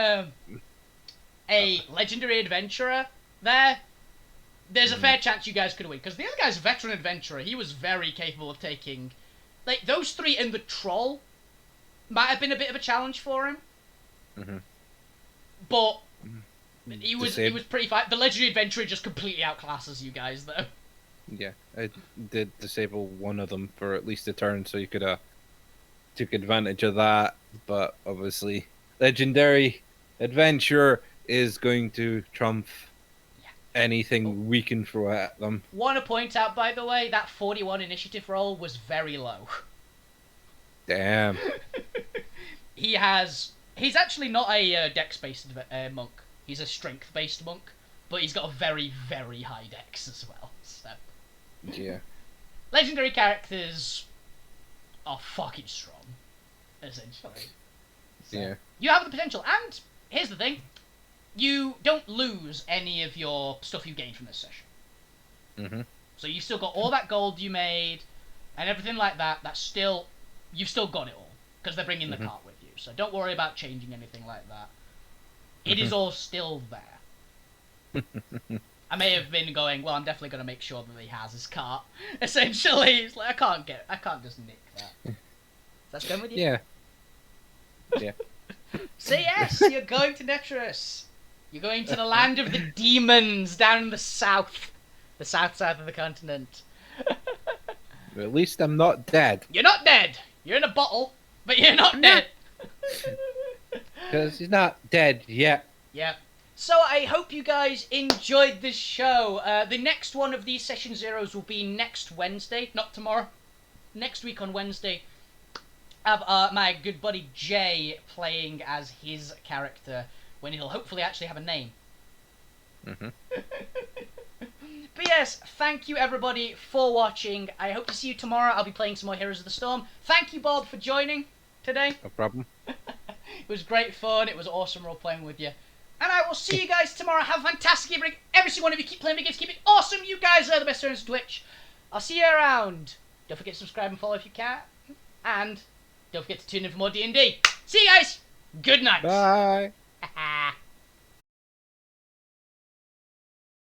a legendary adventurer there's a fair chance you guys could win. Because the other guy's a veteran adventurer. He was very capable of taking... Like, those three and the troll might have been a bit of a challenge for him. Mm-hmm. But he was pretty fine. The legendary adventurer just completely outclasses you guys, though. Yeah, I did disable one of them for at least a turn, so you could took advantage of that. But obviously, legendary adventurer is going to trump anything we can throw at them. Want to point out, by the way, that 41 initiative roll was very low. Damn. He's actually not a dex-based monk. He's a strength-based monk, but he's got a very, very high dex as well. So. Yeah. Legendary characters are fucking strong, essentially. So, yeah. You have the potential, and here's the thing. You don't lose any of your stuff you gained from this session. Mm-hmm. So you've still got all that gold you made, and everything like that. You've still got it all, because they're bringing the cart with you. So don't worry about changing anything like that. It is all still there. I may have been going, well, I'm definitely going to make sure that he has his cart. Essentially, it's like, I can't just nick that. That's going with you? Yeah. Yeah. So yes, you're going to Netris. You're going to the land of the demons down in the south side of the continent. Well, at least I'm not dead. You're not dead. You're in a bottle, but you're not dead. Because he's not dead yet. Yeah. So I hope you guys enjoyed this show. The next one of these Session Zeros will be next Wednesday, not tomorrow. Next week on Wednesday. I have my good buddy Jay playing as his character when he'll hopefully actually have a name. Mm-hmm. But yes, thank you everybody for watching. I hope to see you tomorrow. I'll be playing some more Heroes of the Storm. Thank you, Bob, for joining today. No problem. It was great fun. It was awesome role-playing with you. And I will see you guys tomorrow. Have a fantastic evening. Every single one of you keep playing games. Keep it awesome. You guys are the best streamers on Twitch. I'll see you around. Don't forget to subscribe and follow if you can. And don't forget to tune in for more D&D. See you guys. Good night. Bye.